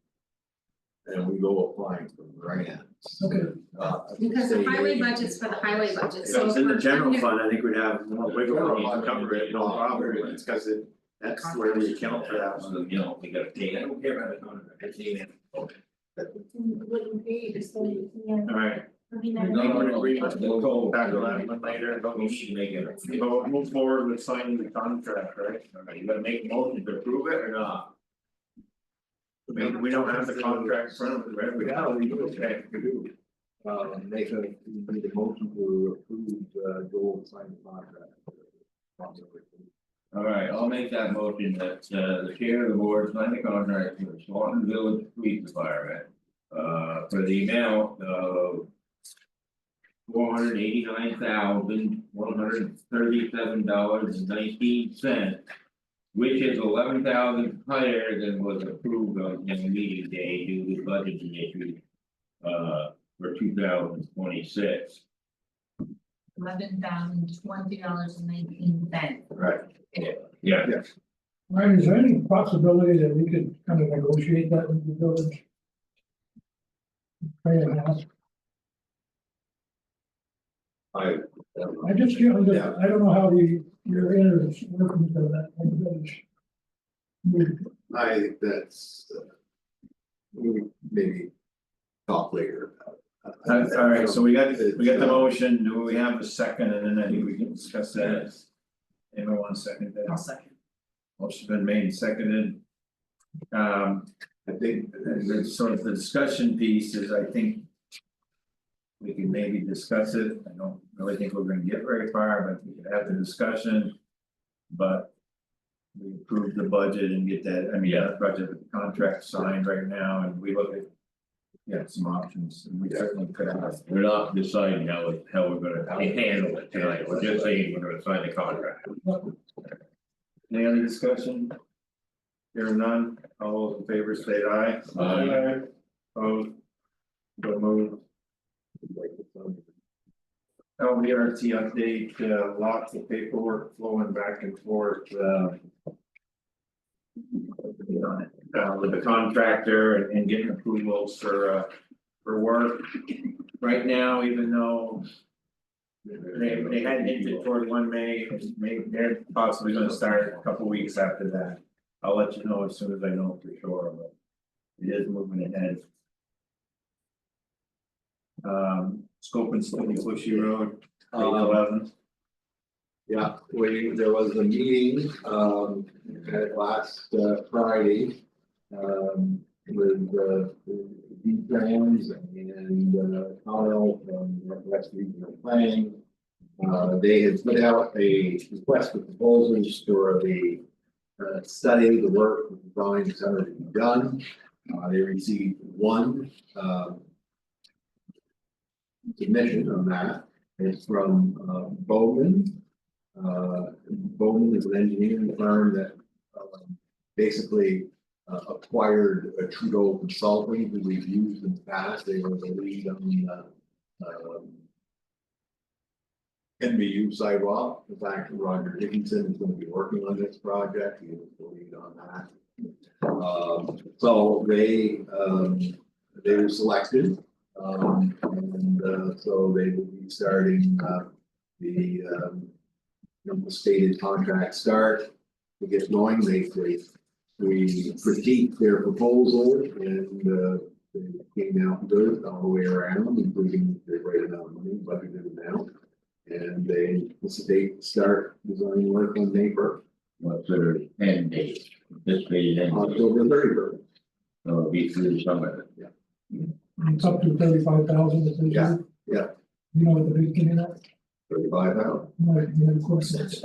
And we go applying for grants. Okay. I would Because the say highway maybe- budget's for the highway budget, if so. it's in the for general under- fund, I think we'd have more wiggle room to cover it, no problem, it's cause that's where we account for that. So, we gotta pay, I don't care about the contract, I see it. Alright, No, we'll go tackle that one later, but we need to make it. we'll move forward with signing the contract, right? Alright, you gotta make a motion to approve it or not? We don't have the contract in front of us, right? Yeah, we do. Okay, we do. Make a motion to approve, Joel to sign the contract. Alright, I'll make that motion that the chair of the board sign the contract for the Swanton Village Police Department. For the amount of. $489,137.19. Which is 11,000 higher than was approved on the meeting day due to budgeting issues. For 2026. $11,020.19. Right. Yeah. Ryan, is there any possibility that we could kind of negotiate that with the village? Pay and ask. I just, I don't know how your innards working for that village. I think that's, we would maybe talk later about it. Alright, so we got the motion, do we have a second, and then I think we can discuss that. Anyone want a second there? I'll second. Motion's been made and seconded. I think the sort of the discussion piece is, I think. We can maybe discuss it, I don't really think we're gonna get very far, but we can have the discussion. But. We approve the budget and get that, I mean, the budget, the contract signed right now, and we look at. Yeah, some options, and we certainly could have. We're not deciding how we're gonna handle it tonight, we're just saying we're gonna sign the contract. Any other discussion? Hearing none, all those in favor say aye. Aye. Opposed? So moved. LVRT update, lots of paperwork flowing back and forth, with the contractor and getting approvals for work. Right now, even though. They hadn't hinted toward 1 May, they're possibly gonna start a couple weeks after that. I'll let you know as soon as I know for sure, but it is moving ahead. Scope and study Bushy Road, page Um, 11. Yeah, there was a meeting, at last Friday. With, Deep Trans and, Kyle from Northwest Regional Planning. They had put out a request for proposals for the, study, the work, the drawings that are to be done. They received one, submission on that. It's from, Bowman. Bowman is an engineering firm that, basically, acquired a Trudeau Consulting who we've used in the past. They were the lead on the, NBU sidewalk. In fact, Roger Dickinson is going to be working on this project. He was the lead on that. So they were selected. And so they will be starting the stated contract start to get going. We critiqued their proposal and they came out good all the way around, including the right amount of money budgeted amount. And they anticipate to start design work on May 1st. What's their end date? This page end date, October 31st. so it'll be through the summer. It's up to 35,000. Yeah, yeah. You know what the big thing is? 35,000. Right, yeah, of course, that's.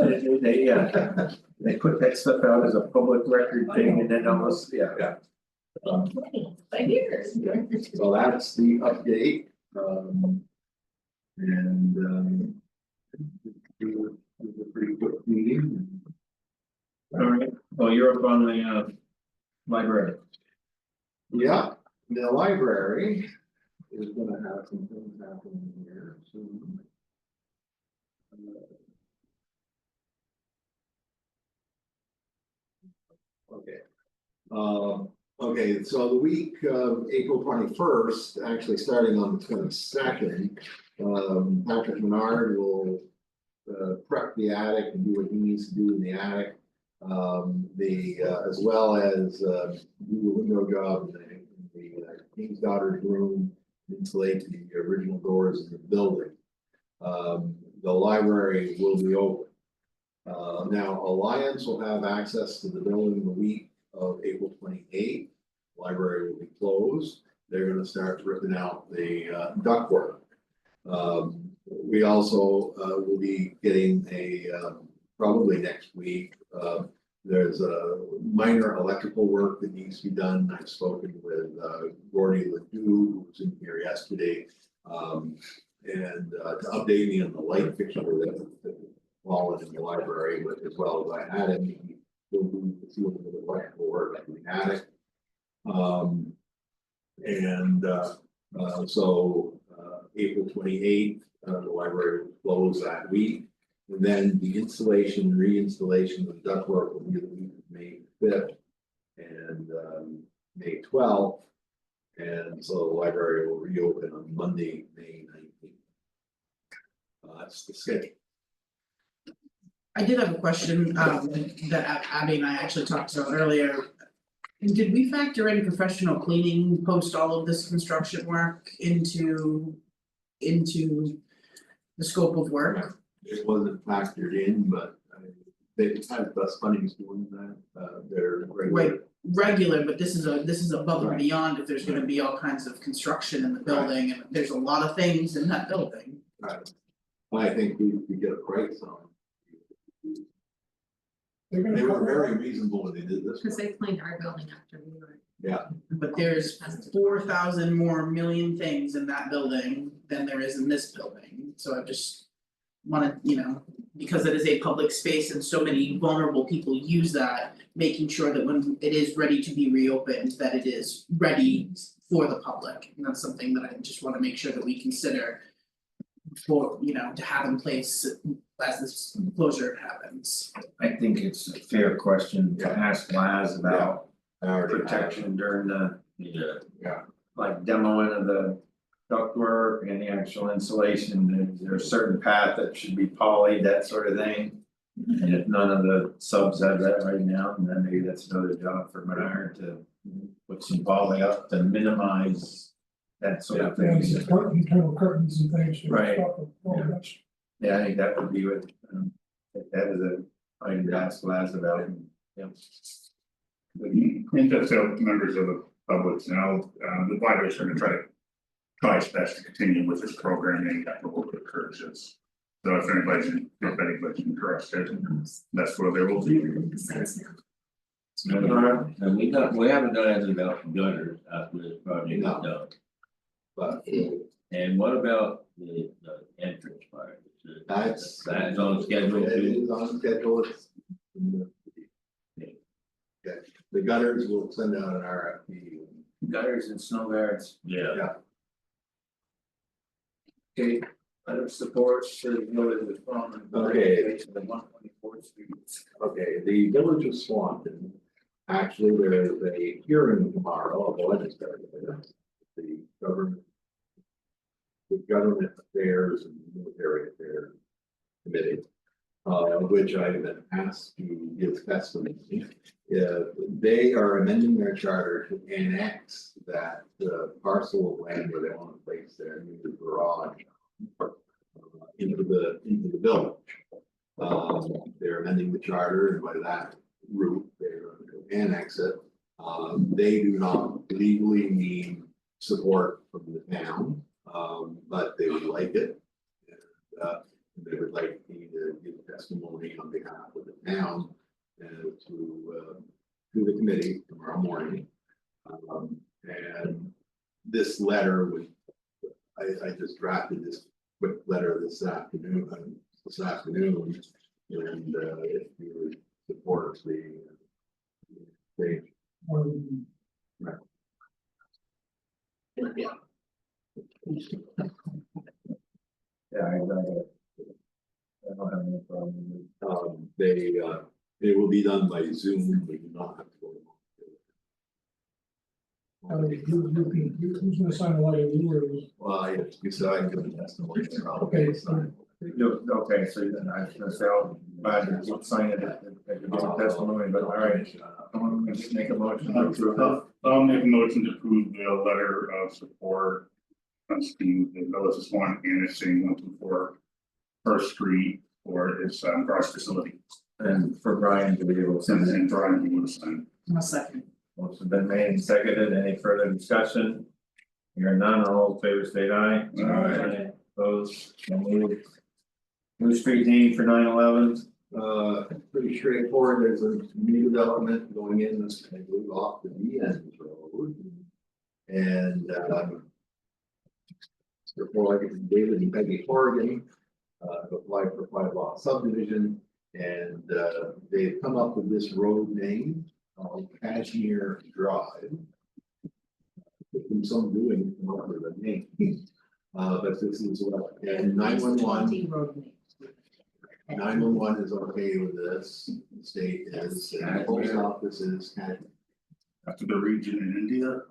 They put that stuff out as a public record thing and then almost, yeah. So that's the update. It was a pretty quick meeting. All right, well, you're up on the library. Yeah, the library is gonna have some things happening here soon. Okay. Okay, so the week of April 21st, actually starting on the 22nd, Patrick Menard will prep the attic and do what he needs to do in the attic. As well as do the window job in the King's Daughter's room, insulate the original doors in the building. The library will be open. Now Alliance will have access to the building the week of April 28th. Library will be closed. They're gonna start ripping out the ductwork. We also will be getting probably next week. There's a minor electrical work that needs to be done. I've spoken with Gordy Ledoux, who was in here yesterday. And to update me on the light fixture that fallen in the library, but as well as I had him, he'll do a little bit of electrical work in the attic. So April 28th, the library will close that week. And then the installation, reinstallation of the ductwork will be the week of May 5th and May 12th. And so the library will reopen on Monday, May 19th. That's the schedule. I did have a question, that Abby and I actually talked about earlier. Did we factor in professional cleaning post all of this construction work into the scope of work? It wasn't factored in, but they've had bus funding doing that, they're Regular, but this is above and beyond if there's gonna be all kinds of construction in the building, and there's a lot of things in that building. Right. I think we get a price on it. They were very reasonable when they did this. Cause they cleaned our building after we were. Yeah, But there's 4,000 more million things in that building than there is in this building, so I just. Wanna, because it is a public space and so many vulnerable people use that, making sure that when it is ready to be reopened, that it is ready for the public. And that's something that I just wanna make sure that we consider. For, to have in place as this closure happens. I think it's a fair question to ask Laz about protection during the. Yeah. Like demoing of the ductwork and the actual insulation, there's a certain path that should be polyed, that sort of thing. And if none of the subs have that right now, then maybe that's another job for Menard to put some poly up to minimize that sort of Yeah, thing. it's just internal curtains and things. to Right. stop it. Oh, that's- Yeah, I think that would be good, that is a, item to ask last about, yeah. And just so members of the public know, the library's gonna try its best to continue with this programming that will occurs. So if anybody's interested, that's where they will be. And we haven't done anything about gutters after this project is No. done. But And what about the entrance part? that's. That's on schedule It too? is on schedule, it's. Okay, the gutters will send out an RFP. Gutters and snow guards. Yeah. Okay, item support for the village of Swanton. Okay. The 124th Street. Okay, the village of Swanton, actually, there is a hearing tomorrow of the legislature. The government. The government affairs and military affairs committee. Which I've been asked to give testimony. They are amending their charter to annex that parcel of land where they want to place their new garage. Into the village. They're amending the charter, and by that route, they're going to annex it. They do not legally need support from the town, but they would like it. And, they would like me to give testimony on behalf of the town to the committee tomorrow morning. And this letter would, I just drafted this quick letter this afternoon, and if you would support the page. Right. Yeah, I don't have any problem with They will be done by Zoom, but you not have to go. Who's gonna sign a letter, you or? Well, you said I can give a testimony. Okay, Okay, so then I was gonna say, I'll, I'll sign it, give a testimony, but all right. I'm gonna just make a motion to approve it. I'll make a motion to approve the letter of support. That's the village of Swanton annexing 124 First Street for its garage facility. And for Brian to be able to send it. And Brian, you want to sign. A second. Motion been made and seconded, any further discussion? Hearing none, all in favor state aye. Aye. Opposed, so moved. New street name for 9/11. Pretty straightforward, there's a new development going in, I believe, off the end road. And before I get to David and Peggy Horgan, applied for 5 lot subdivision, and they've come up with this road name called Cashmere Drive. Took them some doing to come up with a name, but this is what, and 911. 911 is okay with this, the state is, and the post office is kind of. After the region in India.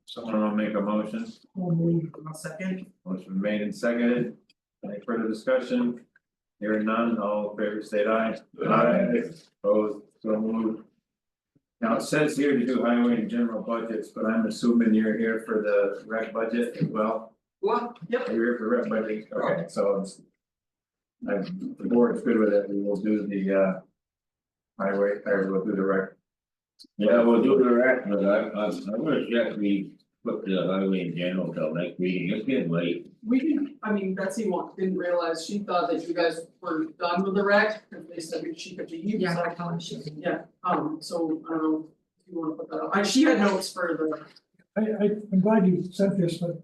Someone wanna make a motion? A second. Motion made and seconded. Any further discussion? Hearing none, all in favor state aye. Opposed, so moved. Now, it says here to do highway and general budgets, but I'm assuming you're here for the rec budget as well. What? Yep. You're here for rec budget, okay, so it's. The board is good with it, we will do the highway, or we'll do the rec. Yeah, we'll do the rest, but I wish that we put the highway in general till next meeting, it's getting late. We can, I mean, Betsy didn't realize, she thought that you guys were done with the rec, because they said she could be used. Yeah, I thought she. Yeah, so I don't know if you wanna put that up, she had notes for the, I'm glad you sent this, but.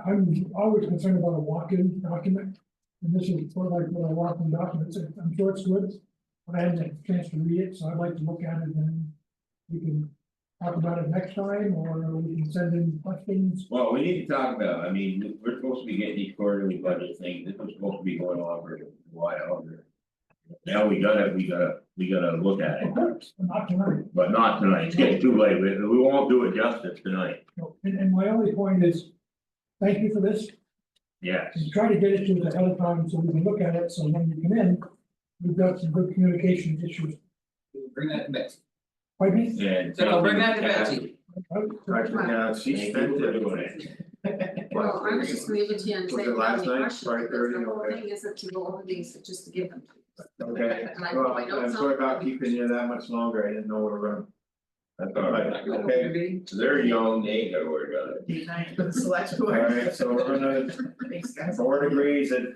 I'm always concerned about a walk-in document, and this is sort of like what a walk-in document, I'm sure it's good. But I hadn't had a chance to read it, so I'd like to look at it and we can talk about it next time, or we can send in questions. Well, we need to talk about, I mean, we're supposed to be getting these quarterly budget things, this was supposed to be going on for a while. Now we gotta look at it, Not tonight. but not tonight, it's getting too late, we won't do it justice tonight, And my only point is, thank you for this, yes. and try to get it to us ahead of time so we can look at it, so when you come in, we've got some good communications issues. Bring that to Betsy. Pardon me? And. So I'll bring that to Betsy. Yeah, she spent it doing it. Well, I was just gonna leave it to you and Was say, it last any night, questions, Friday, because the 30, whole okay. thing is that you go over these just to give them. Okay, And I well, put my notes I'm sorry on. about keeping you that much longer, I didn't know we were gonna. That's all right. Okay, They're young, they ain't gotta worry about it. Date night for the select all board. right, so we're gonna, Thanks, guys. board agrees that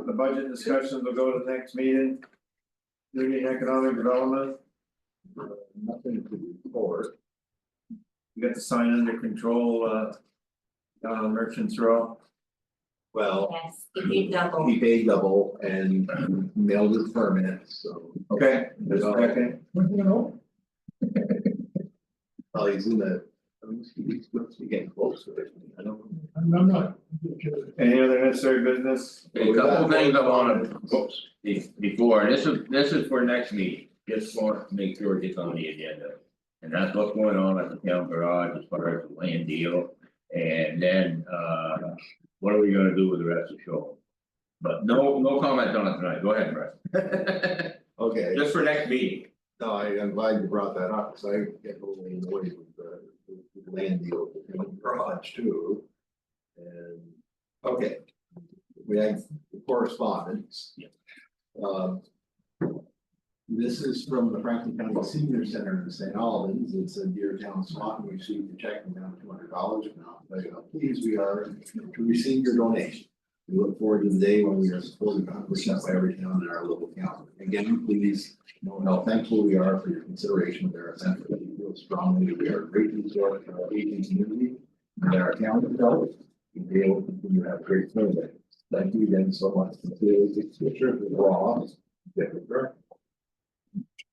the budget discussions will go to the next meeting. Union Economic Development, Nothing to report. you got the sign under control, down on Merchants Row. Well, Yes, if you double. he paid double and mailed his permit, so. Okay, just a second. What do you know? Well, he's in the, he's supposed to be getting close to it, I don't. I'm not. Any other necessary business? A couple things I wanna, whoops, before, and this is for next meeting, just want to make sure it gets on the agenda. And that's what's going on at the town garage as far as the land deal, and then, what are we gonna do with the rest of the show? But no comment on it tonight, go ahead, Russ. Okay, Just for next meeting. no, I'm glad you brought that up, because I get a little annoyed with the land deal in the garage too. And, okay. We have correspondence. Yeah. This is from the Franklin County Senior Center in St. Albans. It's a Dear Town Swanton. We received a check from them $200. And I'll tell you how pleased we are to receive your donation. We look forward to the day when we are supported 100% by every town in our local county. Again, please know how thankful we are for your consideration of their event. We feel strongly that we are a great resource for our aging community and our town itself. We be able to continue to have great service. Thank you again so much.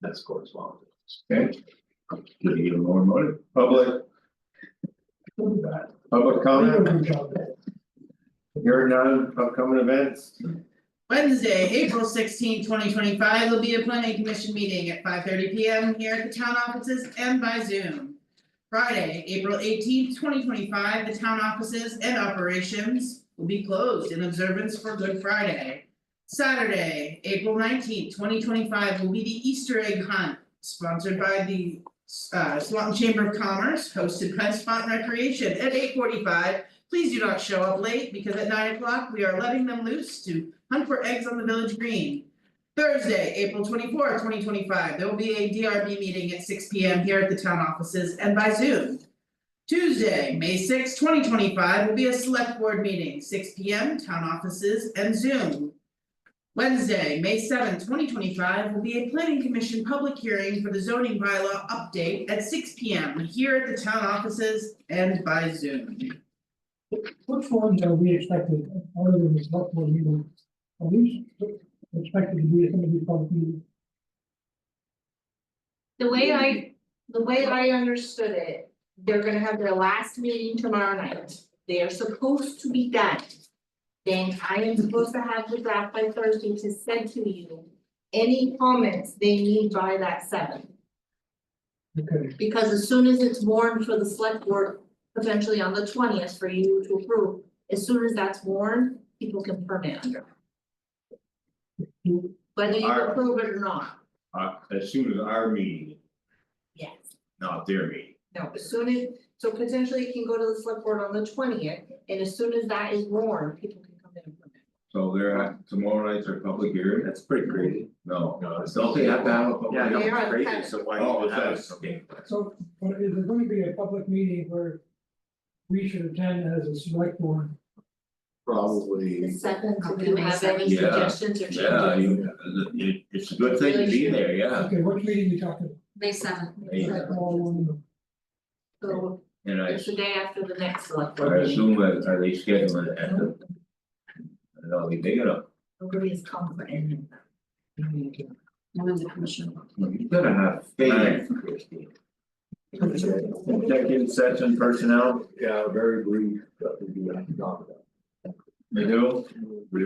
That's correspondence. Okay, Did you get more money? public comment, hearing none, upcoming events. Wednesday, April 16, 2025, there'll be a planning commission meeting at 5:30 P.M. here at the town offices and by Zoom. Friday, April 18, 2025, the town offices and operations will be closed in observance for Good Friday. Saturday, April 19, 2025, will be the Easter egg hunt, sponsored by the Swanton Chamber of Commerce, hosted by Swanton Recreation at 8:45. Please do not show up late, because at 9 o'clock, we are letting them loose to hunt for eggs on the village green. Thursday, April 24, 2025, there will be a DRB meeting at 6 P.M. here at the town offices and by Zoom. Tuesday, May 6, 2025, will be a select board meeting, 6 P.M., town offices and Zoom. Wednesday, May 7, 2025, will be a planning commission public hearing for the zoning bylaw update at 6 P.M. here at the town offices and by Zoom. Which ones are we expected, other than the select board meeting? Are we expected to be some of these public meetings? The way I understood it, they're gonna have their last meeting tomorrow night. They are supposed to be done. Then I am supposed to have the draft by Thursday to send to you any comments they need by that 7th. Okay, Because as soon as it's warned for the select board, potentially on the 20th for you to approve, as soon as that's warned, people can permit under. Whether you Our- approve it or not, As soon as our meeting, yes. not their meeting. No, as soon as, so potentially it can go to the select board on the 20th, and as soon as that is warned, people can come in and permit. So they're at, tomorrow night's our public hearing, That's pretty crazy. no. Don't they have to have a public? Yeah, They hearing? are Crazy, kind of- so why? Oh, even have it's it? okay. so, but is there going to be a public meeting where we should attend as a select board? The Probably, 7th, if you have any Yeah, suggestions or changes. Yeah, it's a good thing to be there, yeah. Okay, which meeting we talking May 7th. Yeah. about? So And I it's the day after the next select board I meeting, assume that, are they scheduling it at the? That'll be big enough, nobody's confident in I'm in the commission. you gotta have faith, Christine. Executive session personnel, yeah, very brief, but we do have to talk about. they do, We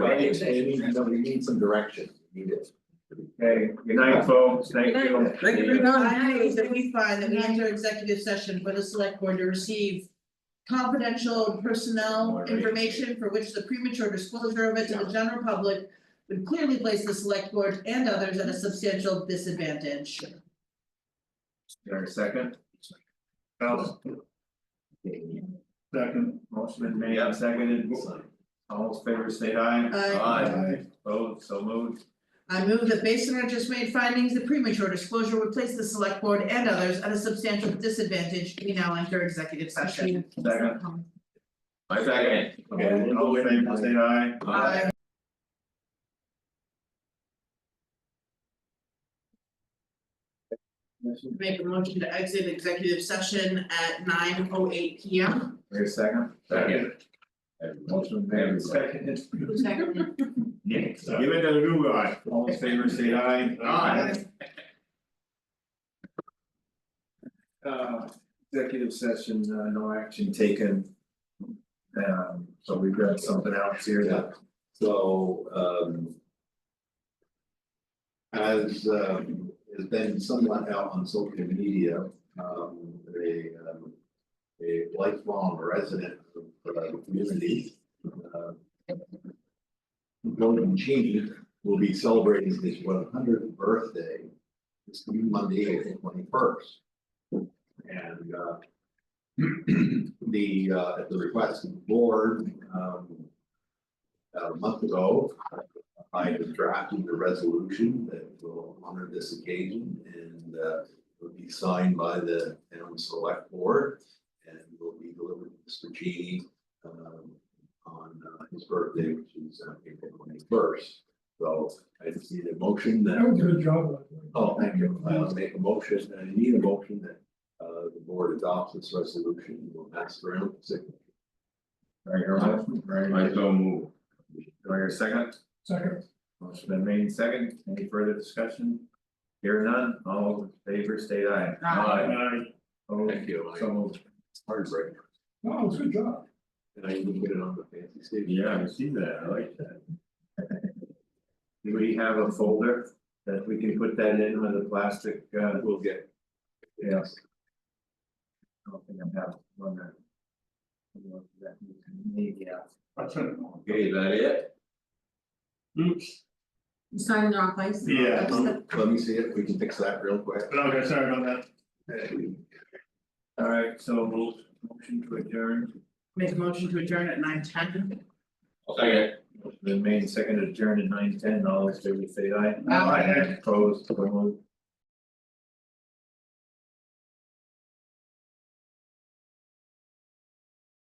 need some direction, we need it. okay, good night, folks, thank you. Thank you for I move that we find that we enter executive session for the select board to receive confidential personnel information for which the premature disclosure of it to the general public would clearly place the select board and others at a substantial disadvantage. There a second? Else? Second, motion been made and seconded, all those favors say aye. Aye. Opposed, so moved. I move that based on our just made findings, the premature disclosure would place the select board and others at a substantial disadvantage. We now enter executive session. Second. I second. Okay, all those favors say aye. Aye. Make a motion to exit executive session at 9:08 P.M. Wait a second. Second. Motion made and seconded. Who seconded? Yeah, give it to the new guy, all those favors say aye. Aye. Executive session, no action taken. So we've got something else here that. So, as has been somewhat out on social media, a lifelong resident of the community, Golden Genie will be celebrating his 100th birthday this coming Monday, April 21st. And at the request of the board, about a month ago, I was drafting the resolution that will honor this occasion and will be signed by the town select board and will be delivered to Mr. Genie on his birthday, which is April 21st. So I just need a motion that. That was a good job. Oh, thank you. I'll make a motion, I need a motion that the board adopts this resolution, we'll pass it around. I so move. Do I hear a second? Second. Motion been made second, any further discussion? Hear none, all in favor state aye. Aye. Oh, Thank you. so moved. Heartbreak. No, it's a good job. And I even put it on the fancy stage. Yeah, I see that, I like that. Do we have a folder that we can put that in with a plastic, We'll get. yes. I don't think I have one that. Maybe, yeah. That's it. Okay, is that it? Oops, You signed in the wrong place? Yeah. Let me see it, we can fix that real quick. okay, sorry about All right, so we'll motion to adjourn, Make a motion to adjourn at 9:10. I'll second. motion been made second to adjourn at 9:10, all those favors say aye. Aye. Opposed, so moved.